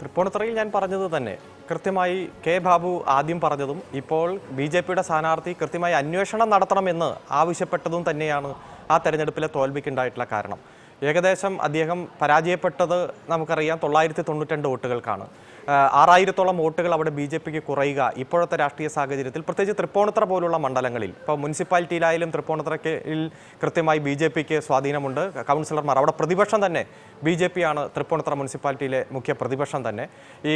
തൃപ്പൂണിത്തുറയിൽ ഞാൻ പറഞ്ഞത് തന്നെ കൃത്യമായി കെ ബാബു ആദ്യം പറഞ്ഞതും ഇപ്പോൾ BJPയുടെ സ്ഥാനാർത്ഥി കൃത്യമായി അന്വേഷണം നടത്തണമെന്ന് ആവശ്യപ്പെട്ടതും തന്നെയാണ് ആ തെരഞ്ഞെടുപ്പിലെ തോൽവിക്കുണ്ടായിട്ടുള്ള കാരണം. ഏകദേശം അദ്ദേഹം പരാജയപ്പെട്ടത് നമുക്കറിയാം 992 വോട്ടുകൾക്കാണ്. 6000-ഓളം വോട്ടുകൾ അവിടെ BJPക്ക് കുറയുക ഇപ്പോഴത്തെ രാഷ്ട്രീയ സാഹചര്യത്തിൽ, പ്രത്യേകിച്ച് തൃപ്പൂണിത്തുറ പോലുള്ള മണ്ഡലങ്ങളിൽ, ഇപ്പോൾ മുനിസിപ്പാലിറ്റിയിലായാലും തൃപ്പൂണിത്തുറയിൽ കൃത്യമായി BJPക്ക് സ്വാധീനമുണ്ട്. കൗൺസിലർമാർ അവിടെ പ്രതിപക്ഷം തന്നെ BJPയാണ് തൃപ്പൂണിത്തുറ മുനിസിപ്പാലിറ്റിയിലെ മുഖ്യ പ്രതിപക്ഷം തന്നെ. ഈ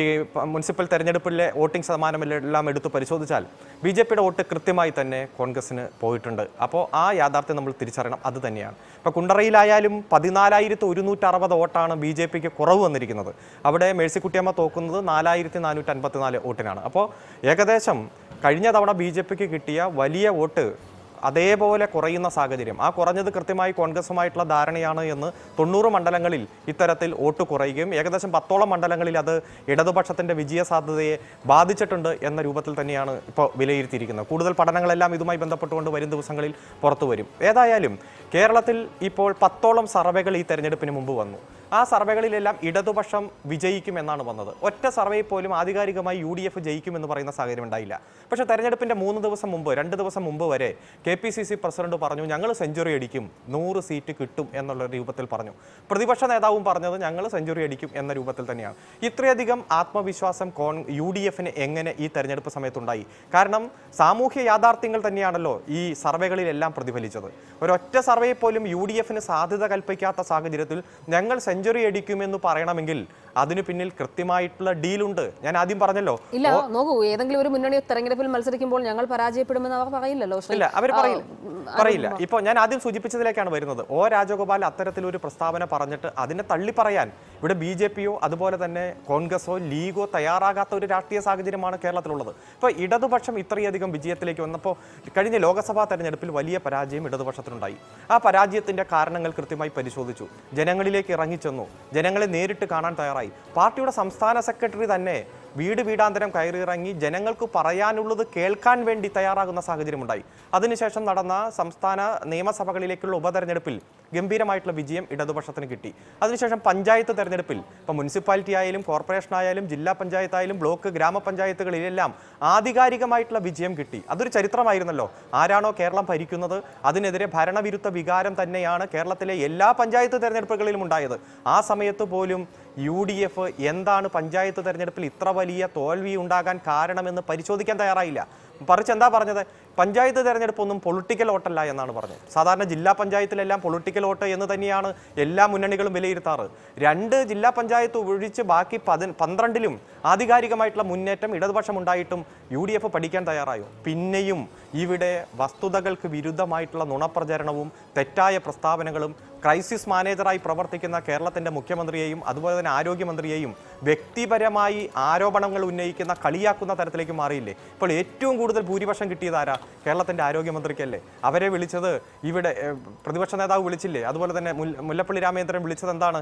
മുനിസിപ്പൽ തെരഞ്ഞെടുപ്പിലെ വോട്ടിംഗ് ശതമാനമെല്ലാം എടുത്ത് പരിശോധിച്ചാൽ BJPയുടെ വോട്ട് കൃത്യമായി തന്നെ കോൺഗ്രസിന് പോയിട്ടുണ്ട്. അപ്പോൾ ആ യാഥാർത്ഥ്യം നമ്മൾ തിരിച്ചറിയണം. അത് തന്നെയാണ് ഇപ്പോൾ കുണ്ടറയിലായാലും 14,160 വോട്ടാണ് BJPക്ക് കുറവ് വന്നിരിക്കുന്നത്. അവിടെ മേഴ്സിക്കുട്ടിയമ്മ തോക്കുന്നത് 4,454 വോട്ടിനാണ്. അപ്പോൾ ഏകദേശം കഴിഞ്ഞ തവണ BJPക്ക് കിട്ടിയ വലിയ വോട്ട് അതേപോലെ കുറയുന്ന സാഹചര്യം. ആ കുറഞ്ഞത് കൃത്യമായി കോൺഗ്രസുമായിട്ടുള്ള ധാരണയാണ് എന്ന് 90 മണ്ഡലങ്ങളിൽ ഇത്തരത്തിൽ വോട്ട് കുറയുകയും ഏകദേശം 10ഓളം മണ്ഡലങ്ങളിൽ അത് ഇടതുപക്ഷത്തിൻ്റെ വിജയ സാധ്യതയെ ബാധിച്ചിട്ടുണ്ട് എന്ന രൂപത്തിൽ തന്നെയാണ് ഇപ്പോൾ വിലയിരുത്തിയിരിക്കുന്നത്. കൂടുതൽ പഠനങ്ങളെല്ലാം ഇതുമായി ബന്ധപ്പെട്ടുകൊണ്ട് വരും ദിവസങ്ങളിൽ പുറത്തു വരും. ഏതായാലും കേരളത്തിൽ ഇപ്പോൾ 10ഓളം സർവേകൾ ഈ തെരഞ്ഞെടുപ്പിന് മുമ്പ് വന്നു. ആ സർവേകളിലെല്ലാം ഇടതുപക്ഷം വിജയിക്കുമെന്നാണ് വന്നത്. ഒറ്റ സർവേയിൽ പോലും ആധികാരികമായി UDF ജയിക്കുമെന്ന് പറയുന്ന സാഹചര്യം ഉണ്ടായില്ല. പക്ഷേ തെരഞ്ഞെടുപ്പിൻ്റെ 3 ദിവസം മുമ്പ് 2 ദിവസം മുമ്പ് വരെ KPCC പ്രസിഡന്റ് പറഞ്ഞു ഞങ്ങൾ സെഞ്ചുറി അടിക്കും, 100 സീറ്റ് കിട്ടും എന്നുള്ള രൂപത്തിൽ പറഞ്ഞു. പ്രതിപക്ഷ നേതാവും പറഞ്ഞത് ഞങ്ങൾ സെഞ്ചുറി അടിക്കും എന്ന രൂപത്തിൽ തന്നെയാണ്. ഇത്രയധികം ആത്മവിശ്വാസം UDFന് എങ്ങനെ ഈ തെരഞ്ഞെടുപ്പ് സമയത്തുണ്ടായി? കാരണം സാമൂഹ്യ യാഥാർത്ഥ്യങ്ങൾ തന്നെയാണല്ലോ ഈ സർവേകളിലെല്ലാം പ്രതിഫലിച്ചത്. ഒരൊറ്റ സർവേയിൽ പോലും UDFന് സാധ്യത കൽപ്പിക്കാത്ത സാഹചര്യത്തിൽ ഞങ്ങൾ സെഞ്ചുറി അടിക്കുമെന്ന് പറയണമെങ്കിൽ അതിന് പിന്നിൽ കൃത്യമായിട്ടുള്ള ഡീലുണ്ട്. ഞാൻ ആദ്യം പറഞ്ഞല്ലോ, ഇല്ല നോക്കൂ, ഏതെങ്കിലും ഒരു മുന്നണി തെരഞ്ഞെടുപ്പിൽ മത്സരിക്കുമ്പോൾ ഞങ്ങൾ പരാജയപ്പെടുമെന്ന് അവർ പറയില്ലല്ലോ. ഇല്ല, അവർ പറയില്ല. ഇപ്പോൾ ഞാൻ ആദ്യം സൂചിപ്പിച്ചതിലേക്കാണ് വരുന്നത്. രാജഗോപാൽ അത്തരത്തിലൊരു പ്രസ്താവന പറഞ്ഞിട്ട് അതിനെ തള്ളി പറയാൻ ഇവിടെ BJPയോ അതുപോലെ തന്നെ കോൺഗ്രസോ ലീഗോ തയ്യാറാകാത്ത ഒരു രാഷ്ട്രീയ സാഹചര്യമാണ് കേരളത്തിലുള്ളത്. ഇപ്പോൾ ഇടതുപക്ഷം ഇത്രയധികം വിജയത്തിലേക്ക് വന്നപ്പോൾ കഴിഞ്ഞ ലോക്സഭാ തെരഞ്ഞെടുപ്പിൽ വലിയ പരാജയം ഇടതുപക്ഷത്തിനുണ്ടായി. ആ പരാജയത്തിന്റെ കാരണങ്ങൾ കൃത്യമായി പരിശോധിച്ചു, ജനങ്ങളിലേക്ക് ഇറങ്ങിച്ചെന്നു, ജനങ്ങളെ നേരിട്ട് കാണാൻ തയ്യാറായി. പാർട്ടിയുടെ സംസ്ഥാന സെക്രട്ടറി തന്നെ വീട് വീടാന്തരം കയറിയിറങ്ങി ജനങ്ങൾക്ക് പറയാനുള്ളത് കേൾക്കാൻ വേണ്ടി തയ്യാറാകുന്ന സാഹചര്യമുണ്ടായി. അതിനുശേഷം നടന്ന സംസ്ഥാന നിയമസഭകളിലേക്കുള്ള ഉപതെരഞ്ഞെടുപ്പിൽ ഗംഭീരമായിട്ടുള്ള വിജയം ഇടതുപക്ഷത്തിന് കിട്ടി. അതിനുശേഷം പഞ്ചായത്ത് തെരഞ്ഞെടുപ്പിൽ ഇപ്പോൾ മുനിസിപ്പാലിറ്റി ആയാലും കോർപ്പറേഷൻ ആയാലും ജില്ലാ പഞ്ചായത്തായാലും ബ്ലോക്ക് ഗ്രാമപഞ്ചായത്തുകളിലെല്ലാം ആധികാരികമായിട്ടുള്ള വിജയം കിട്ടി. അതൊരു ചരിത്രമായിരുന്നല്ലോ. ആരാണോ കേരളം ഭരിക്കുന്നത് അതിനെതിരെ ഭരണവിരുദ്ധ വികാരം തന്നെയാണ് കേരളത്തിലെ എല്ലാ പഞ്ചായത്ത് തെരഞ്ഞെടുപ്പുകളിലും ഉണ്ടായത്. ആ സമയത്ത് പോലും UDF എന്താണ് പഞ്ചായത്ത് തെരഞ്ഞെടുപ്പിൽ ഇത്ര വലിയ തോൽവി ഉണ്ടാകാൻ കാരണമെന്ന് പരിശോധിക്കാൻ തയ്യാറായില്ല. മറിച്ച് എന്താ പറഞ്ഞത്? പഞ്ചായത്ത് തെരഞ്ഞെടുപ്പൊന്നും പൊളിറ്റിക്കൽ വോട്ടല്ല എന്നാണ് പറഞ്ഞത്. സാധാരണ ജില്ലാ പഞ്ചായത്തിലെല്ലാം പൊളിറ്റിക്കൽ വോട്ട് എന്ന് തന്നെയാണ് എല്ലാ മുന്നണികളും വിലയിരുത്താറ്. 2 ജില്ലാ പഞ്ചായത്ത് ഒഴിച്ച് ബാക്കി 12ലും ആധികാരികമായിട്ടുള്ള മുന്നേറ്റം ഇടതുപക്ഷം ഉണ്ടായിട്ടും UDF പഠിക്കാൻ തയ്യാറായോ? പിന്നെയും ഇവിടെ വസ്തുതകൾക്ക് വിരുദ്ധമായിട്ടുള്ള നുണപ്രചരണവും തെറ്റായ പ്രസ്താവനകളും ക്രൈസിസ് മാനേജറായി പ്രവർത്തിക്കുന്ന കേരളത്തിൻ്റെ മുഖ്യമന്ത്രിയെയും അതുപോലെ തന്നെ ആരോഗ്യമന്ത്രിയെയും വ്യക്തിപരമായി ആരോപണങ്ങൾ ഉന്നയിക്കുന്ന കളിയാക്കുന്ന തരത്തിലേക്ക് മാറിയില്ലേ? ഇപ്പോൾ ഏറ്റവും കൂടുതൽ ഭൂരിപക്ഷം കിട്ടിയത് ആരാ? കേരളത്തിൻ്റെ ആരോഗ്യമന്ത്രിക്കല്ലേ. അവരെ വിളിച്ചത് ഇവിടെ പ്രതിപക്ഷ നേതാവ് വിളിച്ചില്ലേ? അതുപോലെ തന്നെ മുല്ലപ്പള്ളി രാമചന്ദ്രൻ വിളിച്ചത് എന്താണ്?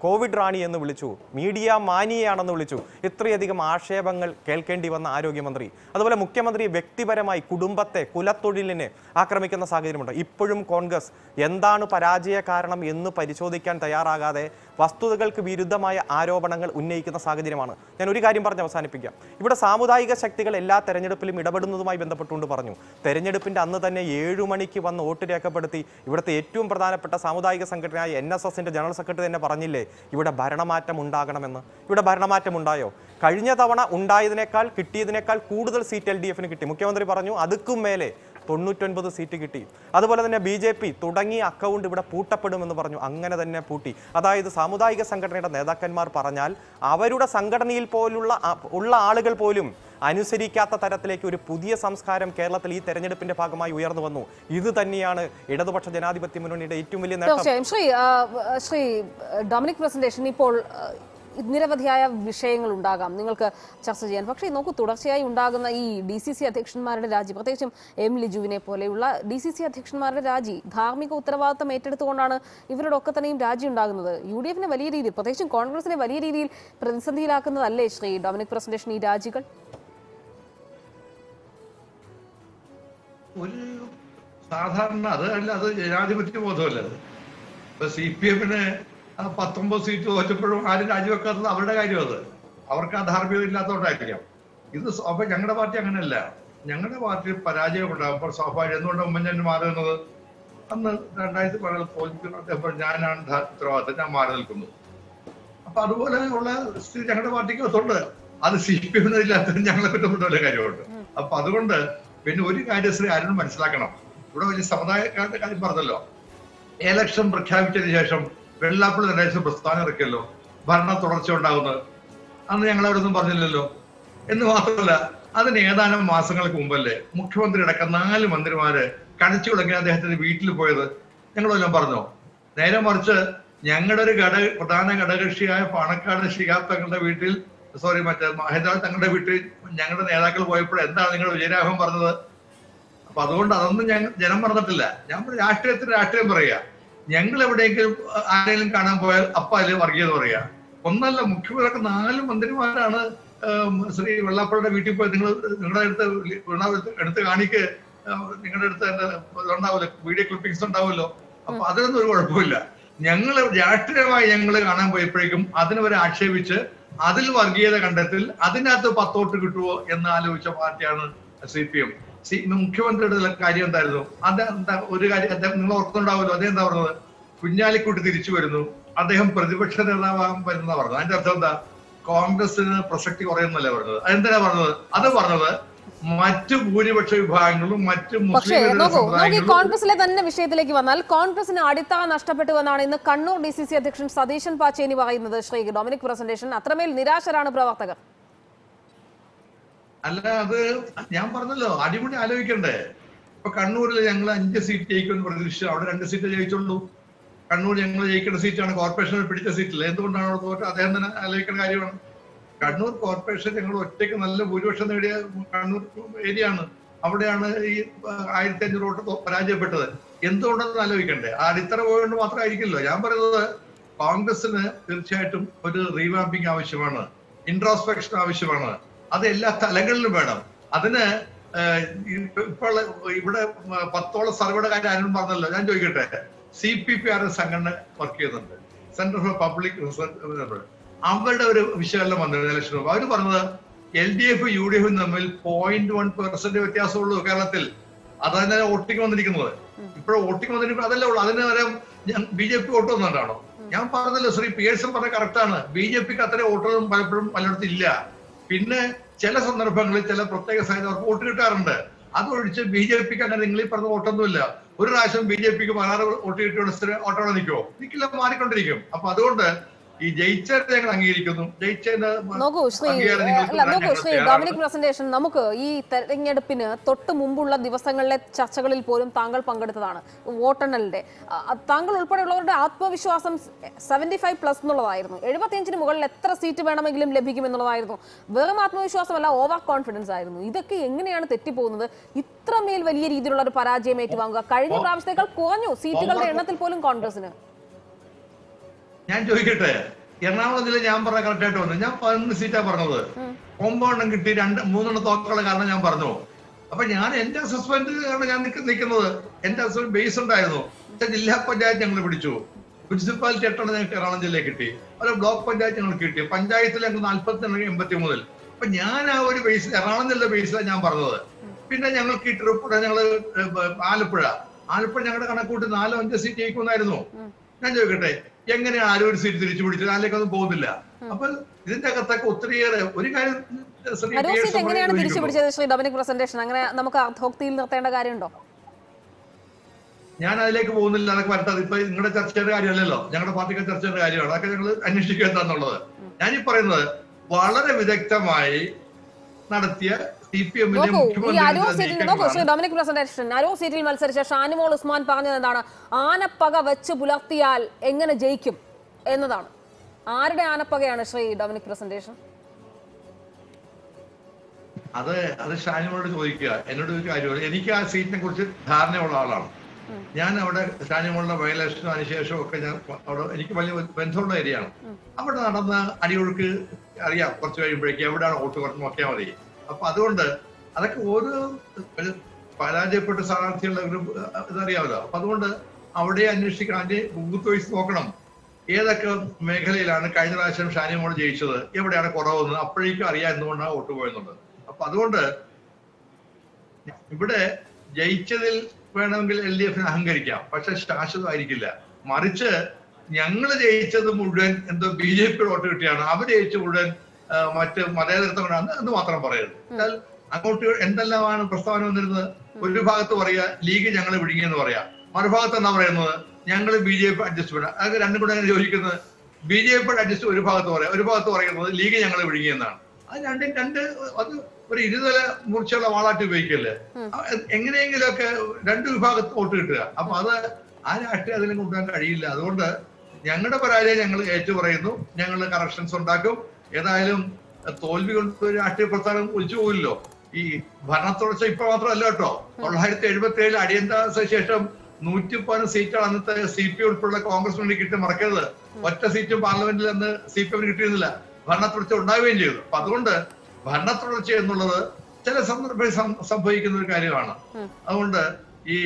കോവിഡ് റാണി എന്ന് വിളിച്ചു, മീഡിയ മാനിയാണെന്ന് വിളിച്ചു. ഇത്രയധികം ആക്ഷേപങ്ങൾ കേൾക്കേണ്ടി വന്ന ആരോഗ്യമന്ത്രി, അതുപോലെ മുഖ്യമന്ത്രി വ്യക്തിപരമായി കുടുംബത്തെ കുലത്തൊഴിലിനെ ആക്രമിക്കുന്ന സാഹചര്യമുണ്ട്. ഇപ്പോഴും കോൺഗ്രസ് എന്താണ് പരാജയ കാരണം എന്ന് പരിശോധിക്കാൻ തയ്യാറാകാതെ വസ്തുതകൾക്ക് വിരുദ്ധമായ ആരോപണങ്ങൾ ഉന്നയിക്കുന്ന സാഹചര്യമാണ്. ഞാൻ ഒരു കാര്യം പറഞ്ഞ് അവസാനിപ്പിക്കാം. ഇവിടെ സാമുദായിക ശക്തികൾ എല്ലാ തെരഞ്ഞെടുപ്പിലും ഇടപെടുന്നതുമായി ബന്ധപ്പെട്ടുകൊണ്ട് പറഞ്ഞു, തെരഞ്ഞെടുപ്പിൻ്റെ അന്ന് തന്നെ 7 മണിക്ക് വന്ന് വോട്ട് രേഖപ്പെടുത്തി ഇവിടുത്തെ ഏറ്റവും പ്രധാനപ്പെട്ട സാമുദായിക സംഘടനയായ NSSന്റെ ജനറൽ സെക്രട്ടറി തന്നെ പറഞ്ഞില്ലേ ഇവിടെ ഭരണമാറ്റം ഉണ്ടാകണമെന്ന്. ഇവിടെ ഭരണമാറ്റം ഉണ്ടായോ? കഴിഞ്ഞ തവണ ഉണ്ടായതിനേക്കാൾ കിട്ടിയതിനേക്കാൾ കൂടുതൽ സീറ്റ് LDFന് കിട്ടി. മുഖ്യമന്ത്രി പറഞ്ഞു അതുക്കും മേലെ 99 സീറ്റ് കിട്ടി. അതുപോലെ തന്നെ BJP തുടങ്ങിയ അക്കൗണ്ട് ഇവിടെ പൂട്ടപ്പെടുമെന്ന് പറഞ്ഞു. അങ്ങനെ തന്നെ പൂട്ടി. അതായത് സാമുദായിക സംഘടനയുടെ നേതാക്കന്മാർ പറഞ്ഞാൽ അവരുടെ സംഘടനയിൽ പോലുള്ള ആളുകൾ പോലും അനുസരിക്കാത്ത തരത്തിലേക്ക് ഒരു പുതിയ സംസ്കാരം കേരളത്തിൽ ഈ തെരഞ്ഞെടുപ്പിന്റെ ഭാഗമായി ഉയർന്നു വന്നു. ഇത് തന്നെയാണ് ഇടതുപക്ഷ ജനാധിപത്യ മുന്നണിയുടെ ഏറ്റവും വലിയ നേട്ടം. ശ്രീ ഡൊമിനിക് പ്രസന്റേഷൻ, ഇപ്പോൾ നിരവധിയായ വിഷയങ്ങൾ ഉണ്ടാകാം നിങ്ങൾക്ക് ചർച്ച ചെയ്യാൻ. പക്ഷേ നോക്കൂ, തുടർച്ചയായി ഉണ്ടാകുന്ന ഈ DCC അധ്യക്ഷന്മാരുടെ രാജി, പ്രത്യേകിച്ചും M. ലിജുവിനെ പോലെയുള്ള DCC അധ്യക്ഷന്മാരുടെ രാജി, ധാർമ്മിക ഉത്തരവാദിത്തം ഏറ്റെടുത്തുകൊണ്ടാണ് ഇവരുടെ ഒക്കെ തന്നെയും രാജി ഉണ്ടാകുന്നത്. UDFനെ വലിയ രീതിയിൽ, പ്രത്യേകിച്ചും കോൺഗ്രസിനെ വലിയ രീതിയിൽ പ്രതിസന്ധിയിലാക്കുന്നതല്ലേ ശ്രീ ഡൊമിനിക് പ്രസന്റേഷൻ ഈ രാജികൾ? ഒരു സാധാരണ അത് ജനാധിപത്യ ബോധമല്ല. ഇപ്പൊ CPMന് 19 സീറ്റ് തോറ്റപ്പോഴും ആരും രാജിവെക്കാത്തത് അവരുടെ കാര്യം. അത് അവർക്ക് ആ ധാർമ്മികത ഇല്ലാത്തതുകൊണ്ടായിരിക്കാം. ഇത് അപ്പൊ ഞങ്ങളുടെ പാർട്ടി അങ്ങനെയല്ല. ഞങ്ങളുടെ പാർട്ടി പരാജയം ഉണ്ടാകുമ്പോൾ സ്വാഭാവികം എന്തുകൊണ്ട് ഉമ്മൻചാണ്ടി മാറി നിന്നത്, അന്ന് 2010 തോൽപ്പിക്കുന്നപ്പോൾ ഞാനാണ് ഉത്തരവാദിത്തം, ഞാൻ മാറി നിൽക്കുന്നു. അപ്പൊ അതുപോലെ ഉള്ള സ്ഥിതി ഞങ്ങളുടെ പാർട്ടിക്ക് ഒത്തുണ്ട്. അത് CPM ഇല്ലാത്തത് ഞങ്ങളെ പറ്റുന്ന കാര്യമുണ്ട്. അപ്പൊ അതുകൊണ്ട് പിന്നെ ഒരു കാര്യം ശ്രീ അരുൺ മനസ്സിലാക്കണം, ഇവിടെ വലിയ സമുദായക്കാരുടെ കാര്യം പറഞ്ഞല്ലോ. എലക്ഷൻ പ്രഖ്യാപിച്ചതിന് ശേഷം വെള്ളാപ്പള്ളി നടേശൻ പ്രസ്ഥാനം ഇറക്കിയല്ലോ ഭരണ തുടർച്ച ഉണ്ടാകുന്നത്. അന്ന് ഞങ്ങൾ അവിടെ ഒന്നും പറഞ്ഞില്ലല്ലോ. എന്ന് മാത്രമല്ല, അതിന് ഏതാനും മാസങ്ങൾക്ക് മുമ്പല്ലേ മുഖ്യമന്ത്രി അടക്കം 4 മന്ത്രിമാര് കണിച്ചു തുടങ്ങി അദ്ദേഹത്തിന്റെ വീട്ടിൽ പോയത് ഞങ്ങളെല്ലാം പറഞ്ഞോ? നേരെ മറിച്ച് ഞങ്ങളുടെ ഒരു പ്രധാന ഘടകകക്ഷിയായ പാണക്കാട് ശിഹാബ് തങ്ങളുടെ വീട്ടിൽ, ഹൈദരാബാദ് തങ്ങളുടെ വീട്ടിൽ ഞങ്ങളുടെ നേതാക്കൾ പോയപ്പോൾ എന്താണ് നിങ്ങൾ വിജയരാഘവൻ പറഞ്ഞത്? അപ്പൊ അതുകൊണ്ട് അതൊന്നും ജനം പറഞ്ഞിട്ടില്ല. ഞാൻ രാഷ്ട്രീയത്തിന് രാഷ്ട്രീയം പറയുക. ഞങ്ങൾ എവിടെയെങ്കിലും ആരെങ്കിലും കാണാൻ പോയാൽ അപ്പ അതിൽ വർഗീയത പറയുക. ഒന്നല്ല, മുഖ്യമന്ത്രി 4 മന്ത്രിമാരാണ് ശ്രീ വെള്ളാപ്പള്ളിയുടെ വീട്ടിൽ പോയി നിങ്ങളുടെ എടുത്ത് കാണിക്ക്, നിങ്ങളുടെ അടുത്ത് ഉണ്ടാവില്ല, വീഡിയോ ക്ലിപ്പിംഗ്സ് ഉണ്ടാവുമല്ലോ. അപ്പൊ അതിനൊന്നും ഒരു കുഴപ്പമില്ല. ഞങ്ങൾ രാഷ്ട്രീയമായി ഞങ്ങൾ കാണാൻ പോയപ്പോഴേക്കും അതിനവരെ ആക്ഷേപിച്ച് അതിൽ വർഗീയത കണ്ടെത്തിൽ അതിനകത്ത് 10 വോട്ട് കിട്ടുമോ എന്ന് ആലോചിച്ച പാർട്ടിയാണ് CPM. മുഖ്യമന്ത്രിയുടെ കാര്യം എന്തായിരുന്നു? അതെന്താ ഒരു കാര്യം നിങ്ങൾ ഓർക്കുന്നുണ്ടാവുമല്ലോ. അദ്ദേഹം എന്താ പറഞ്ഞത്? കുഞ്ഞാലിക്കുട്ടി തിരിച്ചു വരുന്നു, അദ്ദേഹം പ്രതിപക്ഷ നേതാവാൻ വരുന്ന പറഞ്ഞത്. അതിന്റെ അർത്ഥം എന്താ? കോൺഗ്രസിന് പ്രസക്തി കുറയുന്നല്ലേ പറഞ്ഞത്. അതെന്തിനാ പറഞ്ഞത്? അത് പറഞ്ഞത് മറ്റു ഭൂരിപക്ഷ വിഭാഗങ്ങളും മറ്റു മുസ്ലിം കോൺഗ്രസിലെ തന്നെ വിഷയത്തിലേക്ക് വന്നാൽ കോൺഗ്രസിന് അടിത്തറ നഷ്ടപ്പെട്ടുവെന്നാണ് ഇന്ന് കണ്ണൂർ DCC അധ്യക്ഷൻ സതീശൻ പാച്ചേനി പറയുന്നത്. ശ്രീ ഡൊമിനിക് പ്രസന്റേഷൻ, അത്രമേൽ നിരാശരാണ് പ്രവർത്തകർ. അല്ല, അത് ഞാൻ പറഞ്ഞല്ലോ, അടിമുടി ആലോചിക്കണ്ടേ. ഇപ്പൊ കണ്ണൂരിൽ ഞങ്ങൾ 5 സീറ്റ് ജയിക്കുമെന്ന് പ്രതീക്ഷിച്ചു. അവിടെ 2 സീറ്റ് ജയിച്ചുള്ളൂ. കണ്ണൂർ ഞങ്ങൾ ജയിക്കേണ്ട സീറ്റാണ്, കോർപ്പറേഷനിൽ പിടിച്ച സീറ്റില്ല. എന്തുകൊണ്ടാണ് അവിടെ തോറ്റ അദ്ദേഹം തന്നെ ആലോചിക്കേണ്ട കാര്യമാണ്. കണ്ണൂർ കോർപ്പറേഷൻ ഞങ്ങൾ ഒറ്റയ്ക്ക് നല്ല ഭൂരിപക്ഷം നേടിയ കണ്ണൂർ ഏരിയ ആണ്. അവിടെയാണ് ഈ 1500 വോട്ട് പരാജയപ്പെട്ടത്. എന്തുകൊണ്ടെന്ന് ആലോചിക്കണ്ടേ. ആ അടിത്തറ പോയതുകൊണ്ട് മാത്രമായിരിക്കില്ലല്ലോ. ഞാൻ പറയുന്നത് കോൺഗ്രസിന് തീർച്ചയായിട്ടും ഒരു റീവാമ്പിങ് ആവശ്യമാണ്, ഇൻട്രോസ്പെക്ഷൻ ആവശ്യമാണ്. അത് എല്ലാ തലങ്ങളിലും വേണം. അതിന് ഇപ്പോൾ ഇവിടെ 10ഓളം സർവേയുടെ കാര്യം ആരും പറഞ്ഞല്ലോ. ഞാൻ ചോദിക്കട്ടെ, CPPR സംഘടന വർക്ക് ചെയ്യുന്നുണ്ട്, സെന്റർ ഫോർ പബ്ലിക് റിസർച്ച്. അവരുടെ ഒരു വിശകലനം വന്നിരുന്നു ഇലക്ഷൻ. അവർ പറഞ്ഞത് LDF UDF തമ്മിൽ 0.1% വ്യത്യാസമുള്ളൂ കേരളത്തിൽ. അതന്നെ വോട്ടിംഗ് വന്നിരിക്കുന്നത്. ഇപ്പോൾ വോട്ടിംഗ് വന്നിരിക്കുന്നത് അതല്ലേ ഉള്ളൂ. അതിന് വരെ BJP വോട്ട് വന്നിട്ടാണോ? ഞാൻ പറഞ്ഞല്ലോ, ശ്രീ പിയേഴ്സൺ പറഞ്ഞ കറക്റ്റാണ്. BJPക്ക് അത്രയും വോട്ടൊന്നും പലപ്പോഴും പലയിടത്തും ഇല്ല. പിന്നെ ചില സന്ദർഭങ്ങളിൽ ചില പ്രത്യേക സാഹചര്യം വോട്ട് കിട്ടാറുണ്ട്. അതൊഴിച്ച് BJPക്ക് അങ്ങനെ നിങ്ങൾ ഈ പറഞ്ഞ വോട്ടൊന്നുമില്ല. ഒരു പ്രാവശ്യം BJPക്ക് 16 വോട്ട് കിട്ടിയ ഓട്ടോടെ നിൽക്കുമോ? നിൽക്കില്ല, മാറിക്കൊണ്ടിരിക്കും. അപ്പൊ അതുകൊണ്ട് ഈ ജയിച്ചത് ഞങ്ങൾ അംഗീകരിക്കുന്നു. നോക്കൂ ശ്രീ ഡൊമിനിക് പ്രസന്റേഷൻ, നമുക്ക് ഈ തെരഞ്ഞെടുപ്പിന് തൊട്ട് മുമ്പുള്ള ദിവസങ്ങളിലെ ചർച്ചകളിൽ പോലും താങ്കൾ പങ്കെടുത്തതാണ്. വോട്ടെണ്ണലിന്റെ താങ്കൾ ഉൾപ്പെടെയുള്ളവരുടെ ആത്മവിശ്വാസം 75+ എന്നുള്ളതായിരുന്നു. 75-ന് മുകളിൽ എത്ര സീറ്റ് വേണമെങ്കിലും ലഭിക്കുമെന്നുള്ളതായിരുന്നു. വെറും ആത്മവിശ്വാസമല്ല, ഓവർ കോൺഫിഡൻസ് ആയിരുന്നു. ഇതൊക്കെ എങ്ങനെയാണ് തെറ്റിപ്പോകുന്നത്? ഇത്രമേൽ വലിയ രീതിയിലുള്ള ഒരു പരാജയം ഏറ്റുവാങ്ങുക. കഴിഞ്ഞ പ്രാവശ്യത്തേക്കാൾ കുറഞ്ഞു സീറ്റുകളുടെ എണ്ണത്തിൽ പോലും കോൺഗ്രസിന്. ഞാൻ ചോദിക്കട്ടെ, എറണാകുളം ജില്ല ഞാൻ പറഞ്ഞ കറക്റ്റായിട്ട് വന്നു. ഞാൻ 11 സീറ്റാ പറഞ്ഞത്. 9 കിട്ടി, 3 തോക്കുള്ള കാരണം ഞാൻ പറഞ്ഞു. അപ്പൊ ഞാൻ എന്റെ അസസ്മെന്റ് ആണ് ഞാൻ നിൽക്കുന്നത്. എന്റെ അസസ്മെന്റ് ബേസ് ഉണ്ടായിരുന്നു. ജില്ലാ പഞ്ചായത്ത് ഞങ്ങൾ പിടിച്ചു, മുനിസിപ്പാലിറ്റി 8 ഞങ്ങൾക്ക് എറണാകുളം ജില്ലയിൽ കിട്ടി, ഒരു ബ്ലോക്ക് പഞ്ചായത്ത് ഞങ്ങൾക്ക് കിട്ടി, പഞ്ചായത്തിൽ ഞങ്ങൾക്ക് 40 83. അപ്പൊ ഞാൻ ആ ഒരു ബേസിൽ എറണാകുളം ജില്ല ബേസിലാണ് ഞാൻ പറഞ്ഞത്. പിന്നെ ഞങ്ങൾക്ക് ഈ ട്രിപ്പ് ഞങ്ങള് ആലപ്പുഴ ഞങ്ങളുടെ കണക്കൂട്ടി 4-5 സീറ്റ് ജയിക്കുന്നായിരുന്നു. ഞാൻ ചോദിക്കട്ടെ, എങ്ങനെയാണ് ആരും ഒരു സീറ്റ് തിരിച്ചു പിടിച്ചത്? അതിലേക്കൊന്നും പോകുന്നില്ല. അപ്പൊ ഇതിന്റെ അകത്തൊക്കെ ഒത്തിരിയേറെ ഒരു കാര്യം എങ്ങനെയാണ് തിരിച്ചു പിടിച്ചത് ശ്രീ ഡൊമിനിക് പ്രസന്റേഷൻ? അങ്ങനെ നമുക്ക് അർത്ഥോക്തിയിൽ നിർത്തേണ്ട കാര്യമുണ്ടോ? ഞാൻ അതിലേക്ക് പോകുന്നില്ല, അതൊക്കെ വരട്ടത്. ഇപ്പൊ നിങ്ങളുടെ ചർച്ചയുടെ കാര്യമല്ലല്ലോ, ഞങ്ങളുടെ പാർട്ടിക്ക് ചർച്ചയുടെ കാര്യമാണ്. അതൊക്കെ ഞങ്ങൾ അന്വേഷിക്കുക എന്താന്നുള്ളത്. ഞാനീ പറയുന്നത് വളരെ വിദഗ്ധമായി നടത്തിയ ഡൊമിനിക് പ്രസന്റേഷൻ അരൂർ സീറ്റിൽ മത്സരിച്ച ഷാനിമോൾ ഉസ്മാൻ പറഞ്ഞത് എന്താണ്? ആനപ്പക വെച്ച് പുലർത്തിയാൽ എങ്ങനെ ജയിക്കും എന്നതാണ്. ആരുടെ ആനപ്പകയാണ് ശ്രീ ഡൊമിനിക് പ്രസന്റേഷൻ? അത് ഷാനിമോളോട് ചോദിക്കുക, എന്നോട് ഒരു കാര്യമില്ല. എനിക്ക് ആ സീറ്റിനെ കുറിച്ച് ധാരണയുള്ള ആളാണ് ഞാൻ. അവിടെ ഷാനിമോളുടെ വയലേഷനും അതിനുശേഷവും ഒക്കെ ഞാൻ അവിടെ എനിക്ക് വലിയ ബന്ധമുള്ള ഏരിയയാണ്. അവിടെ നടന്ന അടിയൊഴുക്ക് അറിയാം. കുറച്ച് കഴിയുമ്പോഴേക്കും എവിടെയാണ് വോട്ട് കുറച്ച് നോക്കിയാൽ മതി. അപ്പൊ അതുകൊണ്ട് അതൊക്കെ ഓരോ പരാജയപ്പെട്ട സ്ഥാനാർത്ഥികളുടെ ഒരു ഇതറിയാമല്ലോ. അപ്പൊ അതുകൊണ്ട് അവിടെ അന്വേഷിക്കണം, അതിന്റെ ബൂത്ത് വൈസ് നോക്കണം ഏതൊക്കെ മേഖലയിലാണ് കഴിഞ്ഞ പ്രാവശ്യം ഷാനിമോൾ ജയിച്ചത്, എവിടെയാണ് കുറവെന്ന് അപ്പോഴേക്കും അറിയാം എന്തുകൊണ്ടാണ് വോട്ട് പോയെന്നുള്ളത്. അപ്പൊ അതുകൊണ്ട് ഇവിടെ ജയിച്ചതിൽ വേണമെങ്കിൽ LDF അഹങ്കരിക്കാം, പക്ഷെ ശാശ്വതമായിരിക്കില്ല. മറിച്ച് ഞങ്ങൾ ജയിച്ചത് മുഴുവൻ എന്തോ BJP വോട്ട് കിട്ടിയാണ്, അവർ ജയിച്ച മുഴുവൻ മറ്റ് മതേതരത്വം കൊണ്ടാണ് എന്ന് മാത്രം പറയരുത്. എന്നാൽ അങ്ങോട്ട് എന്തെല്ലാമാണ് പ്രസ്താവന വന്നിരുന്നത്? ഒരു ഭാഗത്ത് പറയാ ലീഗ് ഞങ്ങൾ വിഴുങ്ങിയെന്ന് പറയാം, മറുഭാഗത്ത് എന്താ പറയുന്നത് ഞങ്ങൾ BJP അഡ്ജസ്റ്റ്മെന്റ്. അതൊക്കെ രണ്ടും കൂടെ അങ്ങനെ യോജിക്കുന്നത്. BJP അഡ്ജസ്റ്റ് ഒരു ഭാഗത്ത് പറയാം, ഒരു ഭാഗത്ത് പറയുന്നത് ലീഗ് ഞങ്ങൾ വിഴുങ്ങിയെന്നാണ്. അത് അത് ഒരു ഇരുതല മൂർച്ചയുള്ള വാളാട്ടി ഉപയോഗിക്കല്ലേ. എങ്ങനെയെങ്കിലുമൊക്കെ രണ്ട് വിഭാഗത്ത് വോട്ട് കിട്ടുക. അപ്പൊ അത് ആ രാഷ്ട്രീയം അതിലും കൊണ്ടുപോകാൻ കഴിയില്ല. അതുകൊണ്ട് ഞങ്ങളുടെ പരാജയം ഞങ്ങൾ ഏറ്റു പറയുന്നു, ഞങ്ങൾ കറക്ഷൻസ് ഉണ്ടാക്കും. ഏതായാലും തോൽവി കൊണ്ട് രാഷ്ട്രീയ പ്രസ്ഥാനം ഒഴിച്ചു പോകില്ലോ. ഈ ഭരണത്തുടർച്ച ഇപ്പൊ മാത്രമല്ല കേട്ടോ, 1977 അടിയന്തരാവസ്ഥ ശേഷം 110 സീറ്റാണ് അന്നത്തെ CP ഉൾപ്പെടെ കോൺഗ്രസിന് കിട്ടി, മറക്കരുത്. ഒറ്റ സീറ്റും പാർലമെന്റിൽ അന്ന് CPM കിട്ടിയിരുന്നില്ല. ഭരണത്തുടർച്ച ഉണ്ടാവുകയും ചെയ്തു. അപ്പൊ അതുകൊണ്ട് ഭരണത്തുടർച്ച എന്നുള്ളത് ചില സന്ദർഭത്തിൽ സംഭവിക്കുന്ന ഒരു കാര്യമാണ്. അതുകൊണ്ട് ഈ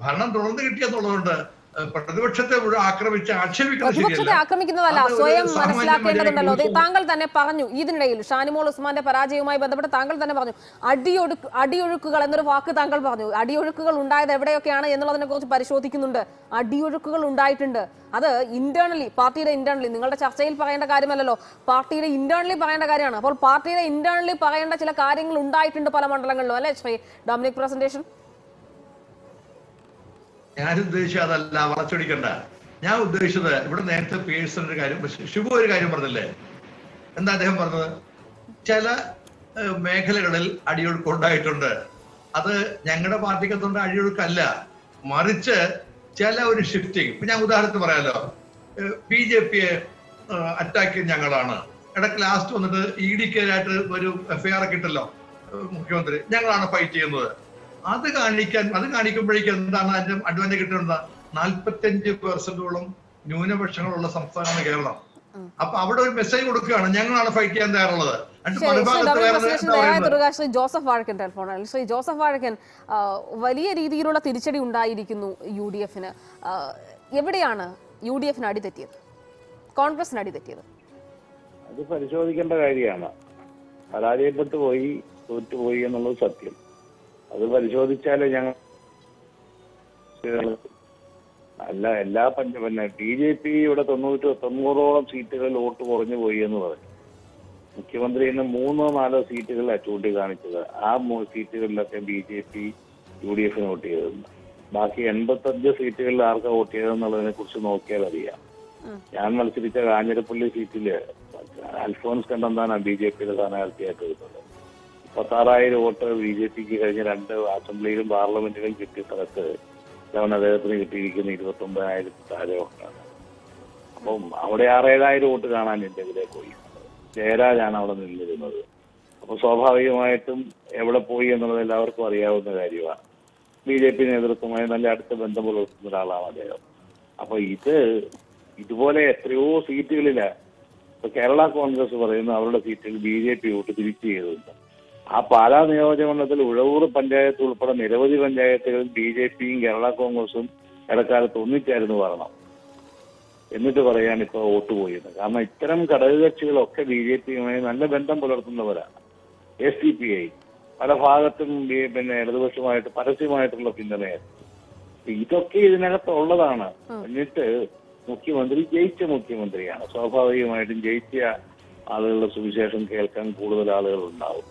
ഭരണം തുടർന്ന് കിട്ടിയെന്നുള്ളതുകൊണ്ട് പ്രതിപക്ഷത്തെ ആക്രമിച്ച് ആക്രമിക്കുന്നതല്ല, സ്വയം മനസ്സിലാക്കേണ്ടതുണ്ടല്ലോ. താങ്കൾ തന്നെ പറഞ്ഞു ഇതിനിടയിൽ ഷാനിമോൾ ഉസ്മാന്റെ പരാജയവുമായി ബന്ധപ്പെട്ട് താങ്കൾ തന്നെ പറഞ്ഞു അടിയൊഴുക്കുകൾ എന്നൊരു വാക്ക് താങ്കൾ പറഞ്ഞു. അടിയൊഴുക്കുകൾ ഉണ്ടായത് എവിടെയൊക്കെയാണ് എന്നുള്ളതിനെ കുറിച്ച് പരിശോധിക്കുന്നുണ്ട്. അടിയൊഴുക്കുകൾ ഉണ്ടായിട്ടുണ്ട്. അത് പാർട്ടിയുടെ ഇന്റേണലി നിങ്ങളുടെ ചർച്ചയിൽ പറയേണ്ട കാര്യമല്ലല്ലോ, പാർട്ടിയുടെ ഇന്റേണലി പറയേണ്ട കാര്യമാണ്. അപ്പോൾ പാർട്ടിയുടെ ഇന്റേണലി പറയേണ്ട ചില കാര്യങ്ങൾ ഉണ്ടായിട്ടുണ്ട് പല മണ്ഡലങ്ങളിലും, അല്ലെ ശ്രീ ഡൊമിനിക് പ്രസന്റേഷൻ? ഞാൻ ഉദ്ദേശിച്ചത് അതല്ല, വളച്ചൊടിക്കണ്ട. ഞാൻ ഉദ്ദേശിച്ചത് ഇവിടെ നേരത്തെ പേഴ്സണൽ കാര്യം, ശുഭ ഒരു കാര്യം പറഞ്ഞില്ലേ, എന്താ അദ്ദേഹം പറഞ്ഞത്? ചില മേഖലകളിൽ അടിയൊഴുക്ക് ഉണ്ടായിട്ടുണ്ട്. അത് ഞങ്ങളുടെ പാർട്ടിക്കത്തുണ്ട് അടിയൊഴുക്കല്ല, മറിച്ച് ചില ഒരു ഷിഫ്റ്റിംഗ്. ഇപ്പൊ ഞാൻ ഉദാഹരണത്തിന് പറയാലോ, BJPയെ അറ്റാക്ക് ചെയ്യുന്ന ഞങ്ങളാണ്. ഇടയ്ക്ക് ലാസ്റ്റ് വന്നിട്ട് EDക്കെതിരായിട്ട് ഒരു FIR ഒക്കെ ഇട്ടല്ലോ മുഖ്യമന്ത്രി, ഞങ്ങളാണ് ഫൈറ്റ് ചെയ്യുന്നത്. അത് കാണിക്കുമ്പോഴേക്കും എന്താണ് അതിന്റെ അഡ്വാൻറ്റേജ് കിട്ടുന്നത്? 45% ന്യൂനപക്ഷങ്ങളുള്ള സംസ്ഥാനമാണ് കേരളം. അപ്പൊ അവിടെ ഒരു മെസ്സേജ് കൊടുക്കുകയാണ്, ഞങ്ങളാണ് ഫൈറ്റ് ചെയ്യാൻ തയ്യാറുള്ളത്. ശ്രീ ജോസഫ് വാഴക്കൻ ടെലിഫോണിൽ. ശ്രീ ജോസഫ് വാഴക്കൻ, വലിയ രീതിയിലുള്ള തിരിച്ചടി ഉണ്ടായിരിക്കുന്നു UDFന്. എവിടെയാണ് UDFന് അടിതെറ്റിയത്, കോൺഗ്രസിന് അടിതെറ്റിയത്? അത് പരിശോധിക്കേണ്ട കാര്യമാണ്. പരാജയപ്പെട്ടു പോയി, തോറ്റുപോയി എന്നുള്ളത് സത്യം. അത് പരിശോധിച്ചാലേ ഞങ്ങൾ അല്ല എല്ലാ പിന്നെ BJPയുടെ 90-90ഓളം സീറ്റുകളിൽ വോട്ട് കുറഞ്ഞു പോയി എന്ന് പറഞ്ഞു. മുഖ്യമന്ത്രി ഇന്ന് 3-4 സീറ്റുകളിലാണ് ചൂണ്ടിക്കാണിച്ചത്. ആ 3 സീറ്റുകളിലൊക്കെ BJP UDFന് വോട്ട് ചെയ്തിരുന്നു. ബാക്കി 85 സീറ്റുകളിൽ ആർക്കാ വോട്ട് ചെയ്തതെന്നുള്ളതിനെ കുറിച്ച് നോക്കിയാൽ അറിയാം. ഞാൻ മത്സരിച്ച കാഞ്ഞിരപ്പള്ളി സീറ്റില് അൽഫോൻസ് കണ്ണന്താനാണ് BJPയുടെ സ്ഥാനാർത്ഥിയായിട്ട് വരുന്നത്. 36,000 വോട്ട് BJPക്ക് കഴിഞ്ഞ 2 അസംബ്ലിയിലും പാർലമെന്റിലും കിട്ടിയ സ്ഥലത്ത് അദ്ദേഹത്തിന് കിട്ടിയിരിക്കുന്ന 29,000 താഴെ വോട്ടാണ്. അപ്പം അവിടെ 6,000-7,000 വോട്ട് കാണാൻ എന്തെങ്കിലും പോയി. ജയരാജാണ് അവിടെ നിന്നിരുന്നത്. അപ്പൊ സ്വാഭാവികമായിട്ടും എവിടെ പോയി എന്നുള്ളത് എല്ലാവർക്കും അറിയാവുന്ന കാര്യമാണ്. BJP നേതൃത്വമായി നല്ല അടുത്ത ബന്ധം പുലർത്തുന്ന ഒരാളാണ് അദ്ദേഹം. അപ്പൊ ഇതുപോലെ എത്രയോ സീറ്റുകളില്ല. ഇപ്പൊ കേരള കോൺഗ്രസ് പറയുന്നു അവരുടെ സീറ്റിൽ BJP വോട്ട് തിരിച്ചു ചെയ്തിട്ടുണ്ട്. ആ പാലാ നിയോജകമണ്ഡലത്തിൽ ഉഴവൂർ പഞ്ചായത്ത് ഉൾപ്പെടെ നിരവധി പഞ്ചായത്തുകളിൽ BJPയും കേരള കോൺഗ്രസും ഇടക്കാലത്ത് ഒന്നിച്ചായിരുന്നു വരണം എന്നിട്ട് പറയാൻ ഇപ്പോൾ വോട്ട് പോയത്. കാരണം ഇത്തരം ഘടകകക്ഷികളൊക്കെ BJPയുമായി നല്ല ബന്ധം പുലർത്തുന്നവരാണ്. SDPI പല ഭാഗത്തും പിന്നെ ഇടതുപക്ഷമായിട്ട് പരസ്യമായിട്ടുള്ള പിന്തുണയാണ്. ഇതൊക്കെ ഇതിനകത്തുള്ളതാണ്. എന്നിട്ട് മുഖ്യമന്ത്രി ജയിച്ച മുഖ്യമന്ത്രിയാണ്. സ്വാഭാവികമായിട്ടും ജയിച്ച ആളുകളുടെ സുവിശേഷം കേൾക്കാൻ കൂടുതൽ ആളുകൾ ഉണ്ടാവും.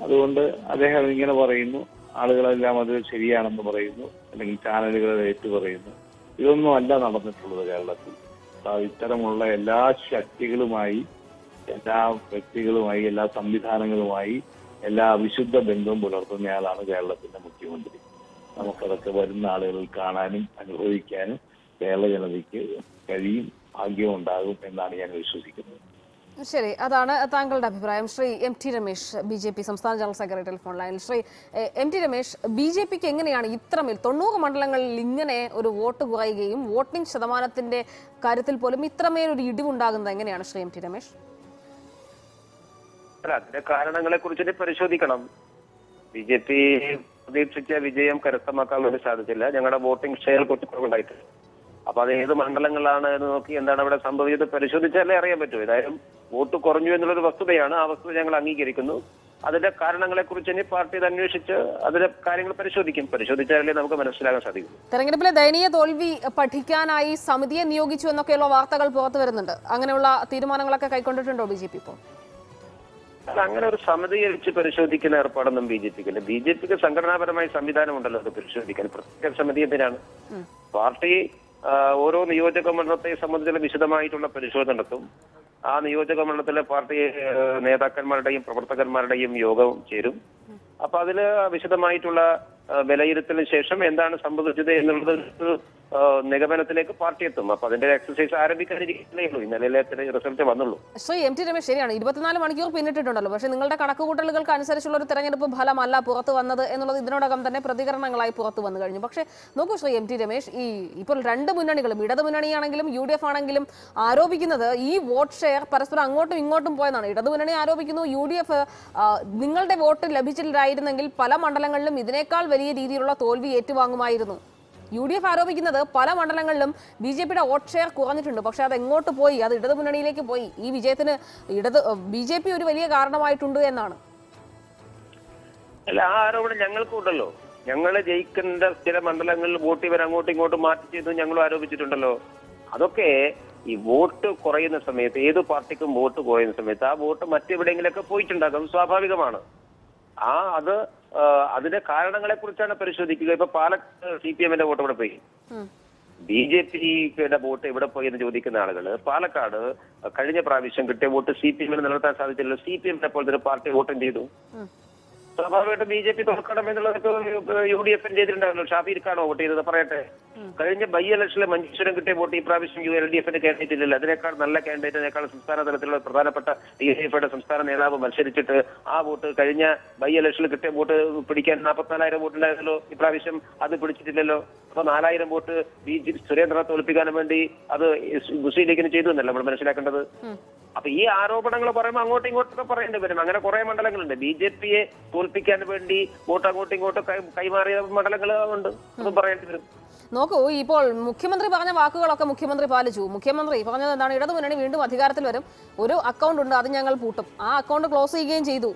അതുകൊണ്ട് അദ്ദേഹം ഇങ്ങനെ പറയുന്നു, ആളുകളെല്ലാം അത് ശരിയാണെന്ന് പറയുന്നു, അല്ലെങ്കിൽ ചാനലുകൾ ഏറ്റു പറയുന്നു. ഇതൊന്നും അല്ല നടന്നിട്ടുള്ളത് കേരളത്തിൽ. ഇത്തരമുള്ള എല്ലാ ശക്തികളുമായി, എല്ലാ വ്യക്തികളുമായി, എല്ലാ സംവിധാനങ്ങളുമായി എല്ലാ വിശുദ്ധ ബന്ധവും പുലർത്തുന്നയാളാണ് കേരളത്തിന്റെ മുഖ്യമന്ത്രി. നമുക്കതൊക്കെ വരുന്ന ആളുകളിൽ കാണാനും അനുഭവിക്കാനും കേരള ജനതയ്ക്ക് കഴിയും, ഭാഗ്യമുണ്ടാകും എന്നാണ് ഞാൻ വിശ്വസിക്കുന്നത്. ശരി, അതാണ് താങ്കളുടെ അഭിപ്രായം. ശ്രീ MT രമേശ്, BJP സംസ്ഥാന ജനറൽ സെക്രട്ടറി, ടെലിഫോൺ ലൈനിൽ. ശ്രീ MT രമേശ്, BJPക്ക് എങ്ങനെയാണ് ഇത്രമേൽ 90 മണ്ഡലങ്ങളിൽ ഇങ്ങനെ ഒരു വോട്ട് കുറയുകയും വോട്ടിംഗ് ശതമാനത്തിന്റെ കാര്യത്തിൽ പോലും ഇത്രമേൽ ഒരു ഇടിവുണ്ടാകുന്നത് എങ്ങനെയാണ് ശ്രീ MT രമേശ്? അതിന്റെ കാരണങ്ങളെ കുറിച്ചിട്ട് പരിശോധിക്കണം. BJP പ്രതീക്ഷിച്ച വിജയം കരസ്ഥമാക്കാൻ വേണ്ടി സാധിച്ചില്ല. ഞങ്ങളുടെ വോട്ടിംഗ് ഷെയർ കുറച്ച് കുറവുണ്ടായിട്ട്. അപ്പൊ അത് ഏത് മണ്ഡലങ്ങളാണ് എന്ന് നോക്കി എന്താണ് അവിടെ സംഭവിച്ചത് പരിശോധിച്ചാലേ അറിയാൻ പറ്റൂ. ഏതായാലും വോട്ട് കുറഞ്ഞു എന്നുള്ളൊരു വസ്തുതയാണ്. ആ വസ്തുത ഞങ്ങൾ അംഗീകരിക്കുന്നു. അതിന്റെ കാരണങ്ങളെ കുറിച്ച് ഇനി പാർട്ടി ഇത് അന്വേഷിച്ച് അതിന്റെ കാര്യങ്ങൾ പരിശോധിച്ചാലേ നമുക്ക് മനസ്സിലാക്കാൻ സാധിക്കും. തെരഞ്ഞെടുപ്പിലെ ദയനീയ തോൽവി പഠിക്കാനായി സമിതിയെ നിയോഗിച്ചു എന്നൊക്കെയുള്ള വാർത്തകൾ പുറത്തു വരുന്നുണ്ട്. അങ്ങനെയുള്ള തീരുമാനങ്ങളൊക്കെ കൈക്കൊണ്ടിട്ടുണ്ടോ BJP ഇപ്പോൾ? അങ്ങനെ ഒരു സമിതിയെ വെച്ച് പരിശോധിക്കുന്ന ഏർപ്പാടൊന്നും BJPക്കില്ല. BJPക്ക് സംഘടനാപരമായ സംവിധാനം ഉണ്ടല്ലോ അത് പരിശോധിക്കാൻ. പ്രത്യേക സമിതി എന്തിനാണ്? പാർട്ടി ഓരോ നിയോജക മണ്ഡലത്തെ സംബന്ധിച്ചുള്ള വിശദമായിട്ടുള്ള പരിശോധന നടത്തും. ആ നിയോജക മണ്ഡലത്തിലെ പാർട്ടി നേതാക്കന്മാരുടെയും പ്രവർത്തകന്മാരുടെയും യോഗം ചേരും. അപ്പൊ അതില് വിശദമായിട്ടുള്ള വിലയിരുത്തലിന് ശേഷം എന്താണ് സംഭവിച്ചത് എന്നുള്ളത് നിഗമനത്തിലേക്ക് പാർട്ടി എത്തും. അപ്പൊ അതിന്റെ എക്സസൈസ് ആരംഭിക്കാനിരിക്കുന്നേ ഉള്ളൂ. ഇന്നലെ റിസൾട്ട് വന്നുള്ളൂ. ശ്രീ MT രമേശ്, ശരിയാണ്, 24 മണിക്കൂർ പിന്നിട്ടിട്ടുണ്ടല്ലോ. പക്ഷേ നിങ്ങളുടെ കണക്കുകൂട്ടലുകൾക്ക് അനുസരിച്ചുള്ള ഒരു തെരഞ്ഞെടുപ്പ് ഫലമല്ല പുറത്തു വന്നത് എന്നുള്ളത് ഇതിനോടകം തന്നെ പ്രതികരണങ്ങളായി പുറത്തു വന്നു കഴിഞ്ഞു. പക്ഷേ നോക്കൂ ശ്രീ MT രമേശ്, ഇപ്പോൾ രണ്ട് മുന്നണികളും, ഇടതു മുന്നണിയാണെങ്കിലും UDF ആണെങ്കിലും ആരോപിക്കുന്നത് ഈ വോട്ട് ഷെയർ പരസ്പരം അങ്ങോട്ടും ഇങ്ങോട്ടും പോയെന്നാണ്. ഇടതു മുന്നണി ആരോപിക്കുന്നു UDF നിങ്ങളുടെ വോട്ട് ലഭിച്ചില്ലായിരുന്നെങ്കിൽ പല മണ്ഡലങ്ങളിലും ഇതിനേക്കാൾ വലിയ രീതിയിലുള്ള തോൽവി ഏറ്റുവാങ്ങുമായിരുന്നു. UDF ആരോപിക്കുന്നത് പല മണ്ഡലങ്ങളിലും BJPയുടെ വോട്ട് ഷെയർ കുറഞ്ഞിട്ടുണ്ട്. പക്ഷെ അത് എങ്ങോട്ട് പോയി? അത് ഇടതു മുന്നണിയിലേക്ക് പോയി. ഈ വിജയത്തിന് BJP ഒരു വലിയ കാരണമായിട്ടുണ്ട് എന്നാണ്. അല്ല, ആ ആരോപണം ഞങ്ങൾക്കുണ്ടല്ലോ. ഞങ്ങൾ ജയിക്കേണ്ട ചില മണ്ഡലങ്ങളിൽ വോട്ട് ഇവർ അങ്ങോട്ടും ഇങ്ങോട്ടും മാറ്റി ചെയ്തു ഞങ്ങളും ആരോപിച്ചിട്ടുണ്ടല്ലോ. അതൊക്കെ ഈ വോട്ട് കുറയുന്ന സമയത്ത്, ഏത് പാർട്ടിക്കും വോട്ട് കുറയുന്ന സമയത്ത് ആ വോട്ട് മറ്റെവിടെയെങ്കിലൊക്കെ പോയിട്ടുണ്ടാകും, സ്വാഭാവികമാണ്. അതിന്റെ കാരണങ്ങളെ കുറിച്ചാണ് പരിശോധിക്കുക. ഇപ്പൊ പാലക്കാട് CPMന്റെ വോട്ട് ഇവിടെ പോയി, BJPയുടെ വോട്ട് എവിടെ പോയി എന്ന് ചോദിക്കുന്ന ആളുകൾ, പാലക്കാട് കഴിഞ്ഞ പ്രാവശ്യം കിട്ടിയ വോട്ട് CPMന് നിലനിർത്താൻ സാധിച്ചില്ലല്ലോ. CPMനെ പോലത്തെ ഒരു പാർട്ടി വോട്ടും ചെയ്തു. സ്വാഭാവികമായിട്ടും BJP തോൽക്കണം എന്നുള്ളതൊക്കെ UDF ചെയ്തിട്ടുണ്ടായിരുന്നു. ഷാഫിർക്കാണോ വോട്ട് ചെയ്തത്? പറയട്ടെ. കഴിഞ്ഞ ബൈ ഇലക്ഷനിലെ മഞ്ചേശ്വരം കിട്ടിയ വോട്ട് ഈ പ്രാവശ്യം LDFന്റെ കാൻഡിഡേറ്റ് ഇല്ലല്ലോ. അതിനേക്കാൾ നല്ല കാൻഡിഡേറ്റിനേക്കാൾ സംസ്ഥാന തലത്തിലുള്ള പ്രധാനപ്പെട്ട DFIയുടെ സംസ്ഥാന നേതാവ് മത്സരിച്ചിട്ട് ആ വോട്ട്, കഴിഞ്ഞ ബൈ ഇലക്ഷനിൽ കിട്ടിയ വോട്ട് പിടിക്കാൻ 44,000 വോട്ടുണ്ടായിരുന്നല്ലോ. ഇപ്രാവശ്യം അത് പിടിച്ചിട്ടില്ലല്ലോ. അപ്പൊ 4,000 വോട്ട് സുരേന്ദ്രനെ തോൽപ്പിക്കാനും വേണ്ടി അത് മുസ്ലിം ലീഗിന് ചെയ്തു എന്നല്ല നമ്മൾ മനസ്സിലാക്കേണ്ടത്. അപ്പൊ ഈ ആരോപണങ്ങൾ പറയുമ്പോൾ അങ്ങോട്ടും ഇങ്ങോട്ടൊക്കെ പറയേണ്ടി വരും. അങ്ങനെ കുറെ മണ്ഡലങ്ങളുണ്ട്. BJPയെ തോൽപ്പിക്കാൻ വേണ്ടി വോട്ട് അങ്ങോട്ടും ഇങ്ങോട്ടും കൈമാറിയ മണ്ഡലങ്ങൾ ഉണ്ട്. അതും പറയേണ്ടി വരും. നോക്കൂ, ഇപ്പോൾ മുഖ്യമന്ത്രി പറഞ്ഞ വാക്കുകളൊക്കെ മുഖ്യമന്ത്രി പാലിച്ചു. മുഖ്യമന്ത്രി പറഞ്ഞത് എന്താണ്? ഇടതുമുന്നണി വീണ്ടും അധികാരത്തിൽ വരും, ഒരു അക്കൗണ്ട് ഉണ്ട്, അത് ഞങ്ങൾ പൂട്ടും. ആ അക്കൗണ്ട് ക്ലോസ് ചെയ്യുകയും ചെയ്തു.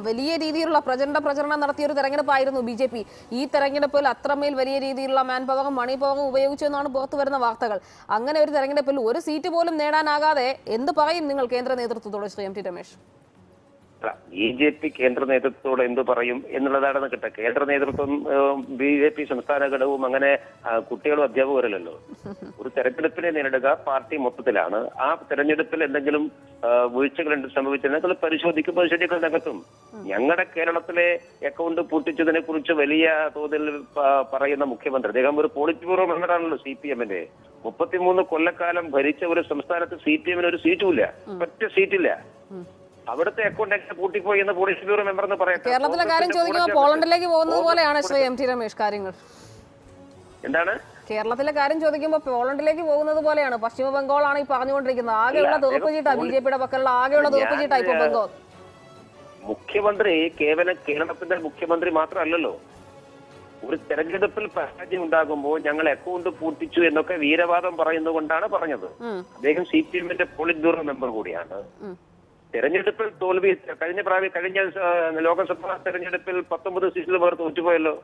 വലിയ രീതിയിലുള്ള പ്രചരണം നടത്തിയ ഒരു തെരഞ്ഞെടുപ്പായിരുന്നു BJP. ഈ തെരഞ്ഞെടുപ്പിൽ അത്രമേൽ വലിയ രീതിയിലുള്ള മാൻ പവറും മണി പവറും ഉപയോഗിച്ചു എന്നാണ് പുറത്തു വരുന്ന വാർത്തകൾ. അങ്ങനെ ഒരു തെരഞ്ഞെടുപ്പിൽ ഒരു സീറ്റ് പോലും നേടാനാകാതെ എന്ത് പറയും നിങ്ങൾ കേന്ദ്ര നേതൃത്വത്തോട് ശ്രീ MT രമേശ്? BJP കേന്ദ്ര നേതൃത്വത്തോട് എന്ത് പറയും എന്നുള്ളതാണ് കിട്ടുക. കേന്ദ്ര നേതൃത്വം BJP സംസ്ഥാന ഘടകവും അങ്ങനെ കുട്ടികളും അധ്യാപകരല്ലോ. ഒരു തെരഞ്ഞെടുപ്പിനെ നേരിടുക പാർട്ടി മൊത്തത്തിലാണ്. ആ തെരഞ്ഞെടുപ്പിൽ എന്തെങ്കിലും വീഴ്ചകൾ സംഭവിച്ചതിനെ പരിശോധിക്കാൻ നികത്തും. ഞങ്ങളുടെ കേരളത്തിലെ അക്കൗണ്ട് പൂട്ടിച്ചതിനെ കുറിച്ച് വലിയ തോതിൽ പറയുന്ന മുഖ്യമന്ത്രി, അദ്ദേഹം ഒരു പോളിറ്റ് ബ്യൂറോ മെമ്പറാണല്ലോ CPMന്റെ. 33 കൊല്ലക്കാലം ഭരിച്ച ഒരു സംസ്ഥാനത്ത് CPMന് ഒരു സീറ്റുമില്ല, ഒറ്റ സീറ്റില്ല. അവിടുത്തെ അക്കൗണ്ട് എങ്ങനെ പൂട്ടിപ്പോയി എന്ന് പോളിറ്റ് ബ്യൂറോ മെമ്പർ എന്ന് പറയാം. കേരളത്തിലെ കാര്യം ചോദിക്കുമ്പോൾ പോളണ്ടിലേക്ക് പോകുന്നത് പോലെയാണ് ശ്രീ MT രമേശ് കാര്യങ്ങൾ. എന്താണ്? കേരളത്തിലെ കാര്യം ചോദിക്കുമ്പോൾ പോളണ്ടിലേക്ക് പോകുന്നത് പോലെയാണ്. പശ്ചിമ ബംഗാളാണ് ഈ പറഞ്ഞുകൊണ്ടിരിക്കുന്നത്. ആകെയുള്ള തീർപ്പുചീട്ടാ BJPയുടെ പക്കലുള്ള ആകെയുള്ള തീർപ്പുചീട്ടാ ഇപ്പൊ ബംഗാൾ. മുഖ്യമന്ത്രി കേവലം കേരളത്തിന്റെ മുഖ്യമന്ത്രി മാത്രമല്ലല്ലോ. ഒരു തെരഞ്ഞെടുപ്പിൽ പരാജയം ഉണ്ടാകുമ്പോൾ ഞങ്ങൾ അക്കൗണ്ട് പൂട്ടിച്ചു എന്നൊക്കെ വീരവാദം പറയുന്നതുകൊണ്ടാണ് പറഞ്ഞത്. അദ്ദേഹം CPM-ന്റെ പോളിറ്റ് ബ്യൂറോ മെമ്പർ കൂടിയാണ്. തെരഞ്ഞെടുപ്പിൽ തോൽവി കഴിഞ്ഞ ലോക്സഭാ തെരഞ്ഞെടുപ്പിൽ 19 സീറ്റിൽ അവർ തോറ്റുപോയല്ലോ.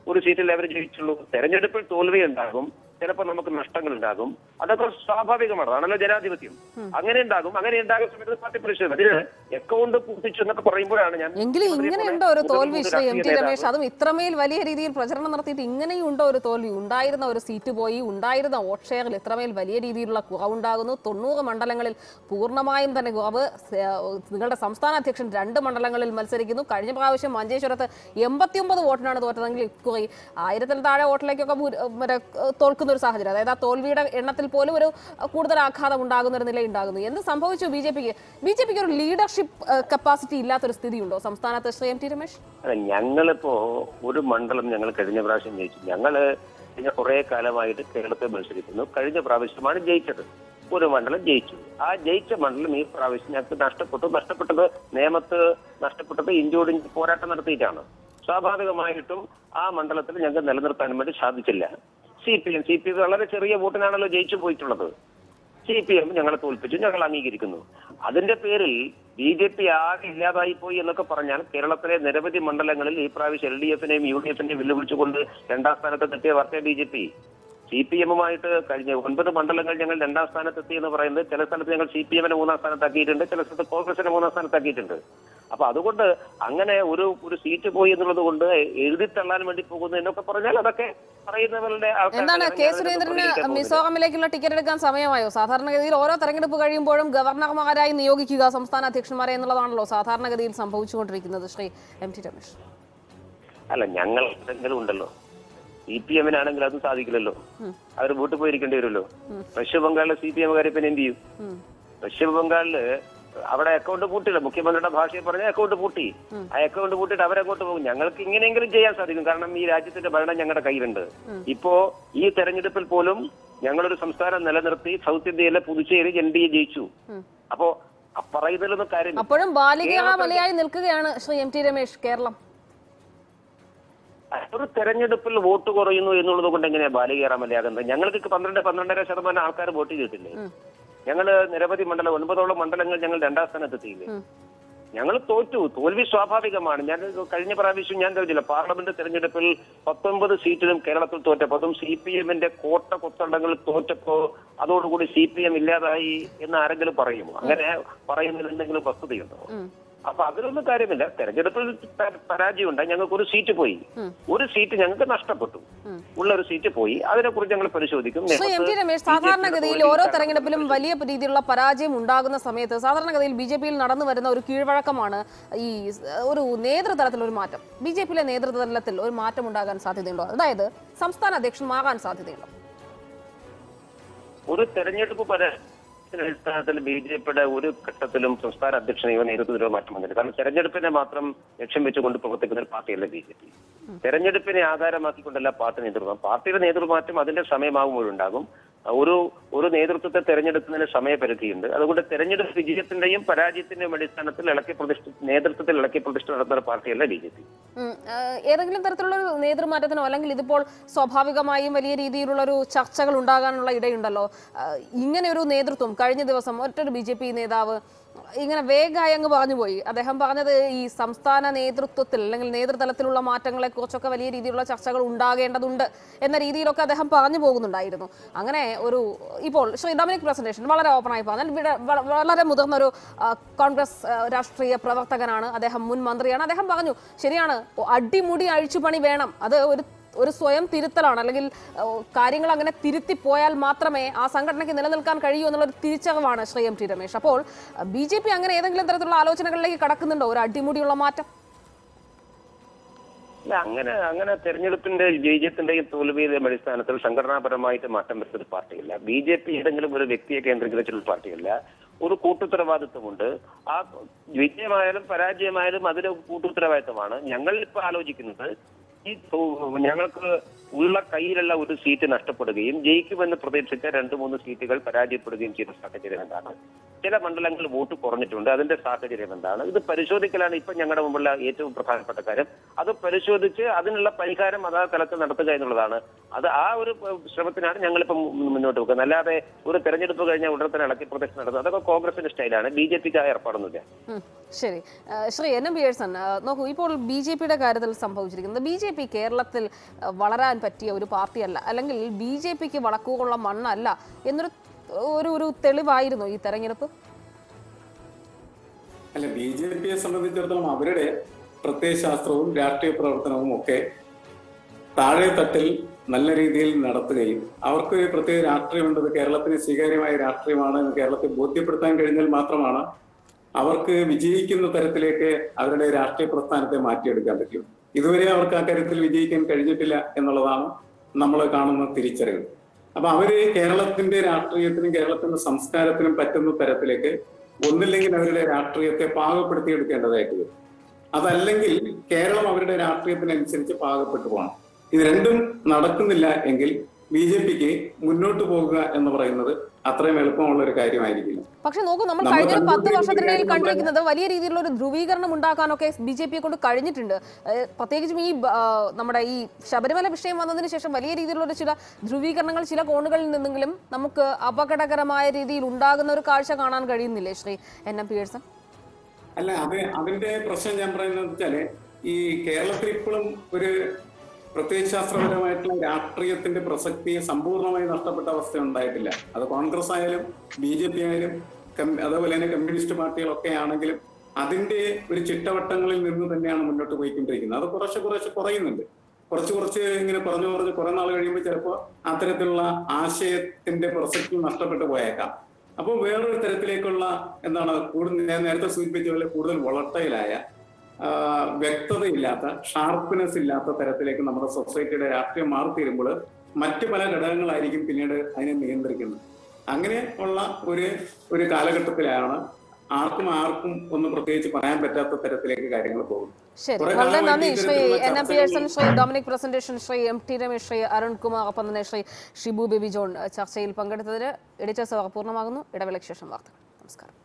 ഒരു സീറ്റിൽ അവർ ജയിച്ചുള്ളൂ. തെരഞ്ഞെടുപ്പിൽ തോൽവി ഉണ്ടാകും, ചിലപ്പോൾ നമുക്ക് നഷ്ടങ്ങൾ ഉണ്ടാകും. അതൊക്കെ സ്വാഭാവികമാണ്. അതാണല്ലോ ജനാധിപത്യം. അങ്ങനെ ഉണ്ടാകും സമയത്ത് പാർട്ടി പ്രതിഷേധം. അതിന് അക്കൗണ്ട് പൂട്ടിച്ചു എന്നൊക്കെ പറയുമ്പോഴാണ് ഞാൻ എങ്കിലും ഇങ്ങനെയുണ്ടോ ഒരു തോൽവി ശ്രീ MT രമേശ്? അതും ഇത്രമേൽ വലിയ രീതിയിൽ പ്രചരണം നടത്തിയിട്ട് ഇങ്ങനെയും ഉണ്ടോ ഒരു തോൽവി? ഉണ്ടായിരുന്ന ഒരു സീറ്റ് പോയി, ഉണ്ടായിരുന്ന വോട്ട് ഷെയറിൽ ഇത്രമേൽ വലിയ രീതിയിലുള്ള കുറവുണ്ടാകുന്നു. 90 മണ്ഡലങ്ങളിൽ പൂർണ്ണമായും തന്നെ കുറവ്. നിങ്ങളുടെ സംസ്ഥാന അധ്യക്ഷൻ 2 മണ്ഡലങ്ങളിൽ മത്സരിക്കുന്നു. കഴിഞ്ഞ പ്രാവശ്യം മഞ്ചേശ്വരത്ത് 89 വോട്ടിനാണ് തോറ്റതെങ്കിൽ ഇക്കുറി 1000-ൽ താഴെ വോട്ടിലേക്കൊക്കെ തോൽക്കുന്ന ഒരു സാഹചര്യം. അതായത് ആ തോൽവിയുടെ എണ്ണത്തിൽ പോലും ഒരു കൂടുതൽ ആഘാതം ഉണ്ടാകുന്ന ഒരു നിലയുണ്ടാകുന്നു. എന്ത് സംഭവിച്ചു ബിജെപിക്ക് ഒരു ലീഡർഷിപ്പ് കപ്പാസിറ്റി ഇല്ലാത്തൊരു സ്ഥിതിയുണ്ടോ സംസ്ഥാനത്ത് ശ്രീ MT രമേശ്? ഞങ്ങളിപ്പോ ഒരു മണ്ഡലം ഞങ്ങൾ കഴിഞ്ഞ പ്രാവശ്യം ജയിച്ചു. ഞങ്ങള് കുറെ കാലമായിട്ട് കേരളത്തെ മത്സരിക്കുന്നു. കഴിഞ്ഞ പ്രാവശ്യമാണ് ജയിച്ചത്. ഒരു മണ്ഡലം ജയിച്ചു. ആ ജയിച്ച മണ്ഡലം ഈ പ്രാവശ്യം ഞങ്ങൾക്ക് നഷ്ടപ്പെട്ടത് നിയമത്ത് നഷ്ടപ്പെട്ടത് ഇന്ത്യയോട് പോരാട്ടം നടത്തിയിട്ടാണ്. സ്വാഭാവികമായിട്ടും ആ മണ്ഡലത്തിൽ ഞങ്ങൾക്ക് നിലനിർത്താൻ വേണ്ടി സാധിച്ചില്ല. CPM വളരെ ചെറിയ വോട്ടിനാണല്ലോ ജയിച്ചു പോയിട്ടുള്ളത്. CPM ഞങ്ങളെ തോൽപ്പിച്ചു, ഞങ്ങൾ അംഗീകരിക്കുന്നു. അതിന്റെ പേരിൽ BJP ആകെ ഇല്ലാതായി പോയി എന്നൊക്കെ പറഞ്ഞാൽ കേരളത്തിലെ നിരവധി മണ്ഡലങ്ങളിൽ ഈ പ്രാവശ്യം LDF-നെയും UDF-നെയും വെല്ലുവിളിച്ചുകൊണ്ട് 2ാം സ്ഥാനത്തെത്തിയ പാർട്ടി BJP. CPM-ഉമായിട്ട് കഴിഞ്ഞ 9 മണ്ഡലങ്ങൾ ഞങ്ങൾ 2ാം സ്ഥാനത്തെത്തി എന്ന് പറയുന്നത് ചില സ്ഥലത്ത് ഞങ്ങൾ CPM-നെ 3ാം സ്ഥാനത്താക്കിയിട്ടുണ്ട്, ചില സ്ഥലത്ത് കോൺഗ്രസിനെ 3ാം സ്ഥാനത്താക്കിയിട്ടുണ്ട്. അപ്പൊ അതുകൊണ്ട് അങ്ങനെ ഒരു സീറ്റ് പോയി എന്നുള്ളത് കൊണ്ട് എഴുതി തള്ളാൻ വേണ്ടി പോകുന്നു എന്നൊക്കെ പറഞ്ഞാൽ അതൊക്കെ പറയുന്നവരുടെ എന്താണ്? കെ സുരേന്ദ്രന് മിസോറാമിലേക്കുള്ള ടിക്കറ്റ് എടുക്കാൻ സമയമായോ? സാധാരണഗതിയിൽ ഓരോ തെരഞ്ഞെടുപ്പ് കഴിയുമ്പോഴും ഗവർണർമാരായി നിയോഗിക്കുക സംസ്ഥാന അധ്യക്ഷന്മാരെ എന്നുള്ളതാണല്ലോ സാധാരണഗതിയിൽ സംഭവിച്ചുകൊണ്ടിരിക്കുന്നത് ശ്രീ MT രമേശ്. അല്ല, ഞങ്ങൾ എന്തെങ്കിലും ഉണ്ടല്ലോ. CPM-നാണെങ്കിൽ അതും സാധിക്കില്ലല്ലോ. അവർ വീട്ടിൽ പോയിരിക്കേണ്ടി വരുമല്ലോ. പശ്ചിമ ബംഗാളിലെ CPM-കാരെ പിന്നെ എന്ത് ചെയ്യും? പശ്ചിമ ബംഗാളില് അവിടെ അക്കൗണ്ട് പൂട്ടില്ല. മുഖ്യമന്ത്രിയുടെ ഭാഷയെ പറഞ്ഞ അക്കൗണ്ട് പൂട്ടി. ആ അക്കൗണ്ട് പൂട്ടിയിട്ട് അവരങ്ങോട്ട് പോകും. ഞങ്ങൾക്ക് ഇങ്ങനെയെങ്കിലും ചെയ്യാൻ സാധിക്കും. കാരണം ഈ രാജ്യത്തിന്റെ ഭരണം ഞങ്ങളുടെ കയ്യിലുണ്ട്. ഇപ്പോ ഈ തെരഞ്ഞെടുപ്പിൽ പോലും ഞങ്ങളൊരു സംസ്ഥാനം നിലനിർത്തി സൗത്ത് ഇന്ത്യയിലെ പുതുച്ചേരി NDA ജയിച്ചു. അപ്പോ പറയുന്നതിലൊന്നും കാര്യം. അപ്പോഴും ബാലികേറാമലയായി നിൽക്കുകയാണ് ശ്രീ MT രമേശ് കേരളം. ഒരു തെരഞ്ഞെടുപ്പിൽ വോട്ട് കുറയുന്നു എന്നുള്ളത് കൊണ്ട് എങ്ങനെയാ ബാലികേറാമലയാകുന്നത്? ഞങ്ങൾക്ക് 12-12.5% ആൾക്കാർ വോട്ട് ചെയ്തിട്ടില്ലേ? ഞങ്ങള് നിരവധി 9ഓളം മണ്ഡലങ്ങൾ ഞങ്ങൾ 2ാം സ്ഥാനത്തെത്തിയില്ലേ? ഞങ്ങൾ തോൽവി സ്വാഭാവികമാണ്. ഞാൻ കഴിഞ്ഞ പ്രാവശ്യം ഞാൻ ചോദിച്ചില്ല, പാർലമെന്റ് തെരഞ്ഞെടുപ്പിൽ 19 സീറ്റിലും കേരളത്തിൽ തോറ്റപ്പോ, അതും CPM-ന്റെ കൊത്തണ്ടങ്ങൾ തോറ്റപ്പോ അതോടുകൂടി CPM ഇല്ലാതായി എന്ന് ആരെങ്കിലും പറയുമോ? അങ്ങനെ പറയുന്നതിൽ എന്തെങ്കിലും വസ്തുതയുണ്ടോ? അപ്പൊ അതിലൊന്നും കാര്യമില്ല. തെരഞ്ഞെടുപ്പിൽ പരാജയം ഉണ്ടായി, ഞങ്ങൾക്ക് ഒരു സീറ്റ് പോയി. ഒരു സീറ്റ് ഞങ്ങൾക്ക് നഷ്ടപ്പെട്ടു. ഉള്ള ഒരു സീറ്റ് പോയി. അതിനെക്കുറിച്ച് ഞങ്ങൾ പരിശോധിക്കും. ശ്രീ MT രമേശ്, സാധാരണഗതിയിൽ ഓരോ തെരഞ്ഞെടുപ്പിലും വലിയ രീതിയിലുള്ള പരാജയം ഉണ്ടാകുന്ന സമയത്ത് സാധാരണഗതിയിൽ BJP-യിൽ നടന്നു വരുന്ന ഒരു കീഴ്വഴക്കമാണ് ഈ ഒരു നേതൃതലത്തിൽ ഒരു മാറ്റം. BJP-യിലെ നേതൃതലത്തിൽ ഒരു മാറ്റം ഉണ്ടാകാൻ സാധ്യതയുണ്ടോ? അതായത് സംസ്ഥാന അധ്യക്ഷൻ മാറാൻ സാധ്യതയുണ്ടോ? ഒരു തെരഞ്ഞെടുപ്പ് അടിസ്ഥാനത്തിൽ BJP-യുടെ ഒരു ഘട്ടത്തിലും സംസ്ഥാന അധ്യക്ഷനെയോ നേതൃത്വത്തിലോ മാറ്റം വന്നില്ല. കാരണം തെരഞ്ഞെടുപ്പിനെ മാത്രം ലക്ഷ്യം വെച്ചുകൊണ്ട് പ്രവർത്തിക്കുന്ന ഒരു പാർട്ടിയല്ല BJP. തെരഞ്ഞെടുപ്പിനെ ആധാരമാക്കിക്കൊണ്ടല്ല പാർട്ടി നേതൃത്വം. പാർട്ടിയുടെ നേതൃമാറ്റം അതിന്റെ സമയമാകുമ്പോഴുണ്ടാകും. ഒരു നേതൃത്വത്തെ തെരഞ്ഞെടുക്കുന്നതിന് സമയപരിധിയുണ്ട്. അതുകൊണ്ട് തെരഞ്ഞെടുപ്പ് വിജയത്തിന്റെയും പരാജയത്തിന്റെയും അടിസ്ഥാനത്തിൽ നേതൃത്വത്തിൽ ഇളക്കി പ്രതിഷ്ഠ നടത്തുന്ന പാർട്ടിയല്ല BJP. ഏതെങ്കിലും തരത്തിലുള്ള ഒരു നേതൃമാറ്റത്തിനോ അല്ലെങ്കിൽ ഇതിപ്പോൾ സ്വാഭാവികമായും വലിയ രീതിയിലുള്ള ഒരു ചർച്ചകൾ ഉണ്ടാകാനുള്ള ഇടയുണ്ടല്ലോ. ഇങ്ങനെ ഒരു നേതൃത്വം കഴിഞ്ഞ ദിവസം ഒറ്റൊരു BJP നേതാവ് ഇങ്ങനെ വേഗമായി അങ്ങ് പറഞ്ഞുപോയി. അദ്ദേഹം പറഞ്ഞത് ഈ സംസ്ഥാന നേതൃത്വത്തിൽ അല്ലെങ്കിൽ നേതൃതലത്തിലുള്ള മാറ്റങ്ങളെ കുറിച്ചൊക്കെ വലിയ രീതിയിലുള്ള ചർച്ചകൾ ഉണ്ടാകേണ്ടതുണ്ട് എന്ന രീതിയിലൊക്കെ അദ്ദേഹം പറഞ്ഞു പോകുന്നുണ്ടായിരുന്നു. അങ്ങനെ ഇപ്പോൾ ശ്രീ ഡൊമിനിക് പ്രസന്റേഷൻ വളരെ ഓപ്പണായി പറഞ്ഞാൽ വളരെ മുതിർന്ന ഒരു കോൺഗ്രസ് രാഷ്ട്രീയ പ്രവർത്തകനാണ്. അദ്ദേഹം മുൻ മന്ത്രിയാണ്. അദ്ദേഹം പറഞ്ഞു, ശരിയാണ്, അടിമുടി അഴിച്ചുപണി വേണം. അത് ഒരു സ്വയം തിരുത്തലാണ്. അല്ലെങ്കിൽ കാര്യങ്ങൾ അങ്ങനെ തിരുത്തിപ്പോയാൽ മാത്രമേ ആ സംഘടനയ്ക്ക് നിലനിൽക്കാൻ കഴിയൂ എന്നുള്ളൊരു തിരിച്ചറിവാണ് ശ്രീ MT രമേശ്. അപ്പോൾ BJP അങ്ങനെ ഏതെങ്കിലും തരത്തിലുള്ള ആലോചനകളിലേക്ക് കടക്കുന്നുണ്ടോ? ഒരു അടിമുടിയുള്ള മാറ്റം? അങ്ങനെ തെരഞ്ഞെടുപ്പിന്റെ വിജയത്തിന്റെയും തോൽവിയുടെയും അടിസ്ഥാനത്തിൽ സംഘടനാപരമായിട്ട് മാറ്റം വരുന്ന പാർട്ടിയില്ല. BJP ഏതെങ്കിലും ഒരു വ്യക്തിയെ കേന്ദ്രീകരിച്ചുള്ള പാർട്ടിയല്ല. ഒരു കൂട്ടുത്തരവാദിത്വമുണ്ട്. ആ വിജയമായാലും പരാജയമായാലും അതിന് കൂട്ടുത്തരവാദിത്വമാണ്. ഞങ്ങൾ ഇപ്പൊ ആലോചിക്കുന്നത് ഞങ്ങൾക്ക് ഉള്ള കയ്യിലുള്ള ഒരു സീറ്റ് നഷ്ടപ്പെടുകയും ജയിക്കുമെന്ന് പ്രതീക്ഷിച്ച 2-3 സീറ്റുകൾ പരാജയപ്പെടുകയും ചെയ്ത സാഹചര്യം എന്താണ്? ചില മണ്ഡലങ്ങളിൽ വോട്ട് കുറഞ്ഞിട്ടുണ്ട്. അതിന്റെ സാഹചര്യം എന്താണ്? ഇത് പരിശോധിക്കലാണ് ഇപ്പൊ ഞങ്ങളുടെ മുമ്പുള്ള ഏറ്റവും പ്രധാനപ്പെട്ട കാര്യം. അത് പരിശോധിച്ച് അതിനുള്ള പരിഹാരം അതാ തലത്തിൽ നടത്തുക എന്നുള്ളതാണ്. അത് ആ ഒരു ശ്രമത്തിനാണ് ഞങ്ങളിപ്പം മുന്നോട്ട് വെക്കുന്നത്. അല്ലാതെ ഒരു തെരഞ്ഞെടുപ്പ് കഴിഞ്ഞാൽ ഉടനെ തന്നെ ഇളക്കി പ്രദക്ഷിണം നടത്തുന്നത് അതൊക്കെ കോൺഗ്രസിന്റെ സ്റ്റൈലാണ്. BJPക്ക് ആ ഏർപ്പാടൊന്നുമില്ല. ശരി, ശ്രീ NM പിയേഴ്സൺ, നോക്കൂ, ഇപ്പോൾ BJPയുടെ കാര്യത്തിൽ സംഭവിച്ചിരിക്കുന്നത് BJP കേരളത്തിൽ വളരാൻ പറ്റിയ ഒരു പാർട്ടിയല്ല, അല്ലെങ്കിൽ BJPക്ക് വളക്കുകൊള്ള മണ്ണല്ല എന്നൊരു തെളിവായിരുന്നു ഈ തെരഞ്ഞെടുപ്പ്. അല്ല, BJPയെ സംബന്ധിച്ചിടത്തോളം അവരുടെ പ്രത്യയശാസ്ത്രവും രാഷ്ട്രീയ പ്രവർത്തനവും ഒക്കെ താഴെ തട്ടിൽ നല്ല രീതിയിൽ നടത്തുകയും അവർക്കൊരു പ്രത്യേക രാഷ്ട്രീയമുണ്ടത് കേരളത്തിന് സ്വീകാര്യമായ രാഷ്ട്രീയമാണ് എന്ന് കേരളത്തെ ബോധ്യപ്പെടുത്താൻ കഴിഞ്ഞാൽ മാത്രമാണ് അവർക്ക് വിജയിക്കുന്ന തരത്തിലേക്ക് അവരുടെ രാഷ്ട്രീയ പ്രസ്ഥാനത്തെ മാറ്റിയെടുക്കാൻ പറ്റും. ഇതുവരെ അവർക്ക് ആ കാര്യത്തിൽ വിജയിക്കാൻ കഴിഞ്ഞിട്ടില്ല എന്നുള്ളതാണ് നമ്മൾ കാണുന്ന തിരിച്ചറിവ്. അപ്പൊ അവര് കേരളത്തിന്റെ രാഷ്ട്രീയത്തിനും കേരളത്തിന്റെ സംസ്കാരത്തിനും പറ്റുന്ന തരത്തിലേക്ക് ഒന്നില്ലെങ്കിൽ അവരുടെ രാഷ്ട്രീയത്തെ പാകപ്പെടുത്തിയെടുക്കേണ്ടതായിട്ട് വരും. അതല്ലെങ്കിൽ കേരളം അവരുടെ രാഷ്ട്രീയത്തിനനുസരിച്ച് പാകപ്പെട്ടു പോകണം. ഇത് രണ്ടും നടക്കുന്നില്ല എങ്കിൽ BJPക്ക് മുന്നോട്ട് പോകുക എന്ന് പറയുന്നത് അത്രയും എളുപ്പമുള്ള ഒരു കാര്യമായിരിക്കില്ല. പക്ഷെ നോക്കൂ, നമ്മൾ കഴിഞ്ഞ 10 വർഷത്തിനിടയിൽ കണ്ടിരിക്കുന്നത് വലിയ രീതിയിലുള്ള ഒരു ധ്രുവീകരണം ഉണ്ടാക്കാനൊക്കെ BJPയെ കൊണ്ട് കഴിഞ്ഞിട്ടുണ്ട്. പ്രത്യേകിച്ചും ഈ നമ്മുടെ ഈ ശബരിമല വിഷയം വന്നതിന് ശേഷം വലിയ രീതിയിലുള്ള ചില ധ്രുവീകരണങ്ങൾ ചില കോണുകളിൽ നിന്നെങ്കിലും നമുക്ക് അപകടകരമായ രീതിയിൽ ഉണ്ടാകുന്ന ഒരു കാഴ്ച കാണാൻ കഴിയുന്നില്ലേ ശ്രീ NM പിയേഴ്സൺ? അല്ല, അതിന്റെ പ്രശ്നം ഞാൻ പറയുന്നത് വെച്ചാല് ഈ കേരളത്തിൽ ഇപ്പോഴും ഒരു പ്രത്യയശാസ്ത്രപരമായിട്ടുള്ള രാഷ്ട്രീയത്തിന്റെ പ്രസക്തിയെ സമ്പൂർണ്ണമായി നഷ്ടപ്പെട്ട അവസ്ഥ ഉണ്ടായിട്ടില്ല. അത് കോൺഗ്രസ് ആയാലും BJP ആയാലും അതേപോലെ തന്നെ കമ്മ്യൂണിസ്റ്റ് പാർട്ടികളൊക്കെ ആണെങ്കിലും അതിന്റെ ഒരു ചിട്ടവട്ടങ്ങളിൽ നിന്ന് തന്നെയാണ് മുന്നോട്ട് പോയിക്കൊണ്ടിരിക്കുന്നത്. അത് കുറച്ച് കുറയുന്നുണ്ട്. കുറച്ച് ഇങ്ങനെ കുറഞ്ഞു കുറെ നാൾ കഴിയുമ്പോൾ ചിലപ്പോൾ അത്തരത്തിലുള്ള ആശയത്തിന്റെ പ്രസക്തി നഷ്ടപ്പെട്ടു പോയേക്കാം. അപ്പോൾ വേറൊരു തരത്തിലേക്കുള്ള കൂടുതൽ ഞാൻ നേരത്തെ സൂചിപ്പിച്ച പോലെ കൂടുതൽ വോളട്ടൈലായ വ്യക്തതയില്ലാത്ത ഷാർപ്പ്നെസ് ഇല്ലാത്ത തരത്തിലേക്ക് നമ്മുടെ സൊസൈറ്റിയുടെ രാഷ്ട്രീയം മാറിത്തീരുമ്പോൾ മറ്റു പല ഘടകങ്ങളായിരിക്കും പിന്നീട് അതിനെ നിയന്ത്രിക്കുന്നത്. അങ്ങനെ ഉള്ള ഒരു കാലഘട്ടത്തിലാണ് ആർക്കും ഒന്നും പ്രത്യേകിച്ച് പറയാൻ പറ്റാത്ത തരത്തിലേക്ക് കാര്യങ്ങൾ പോകും. ശരി, വളരെ നന്ദി Shri NM Pearson, Shri Dominic presentation, Shri MT Ramesh, Shri Arunkumar, ഒപ്പം തന്നെ ശ്രീ ഷിബു ബേബി ജോൺ ചർച്ചയിൽ പങ്കെടുത്തതിന്. എഡിറ്റേഴ്സ് പൂർണ്ണമാകുന്നു. ഇടവേളയ്ക്ക് ശേഷം വാർത്തകൾ. നമസ്കാരം.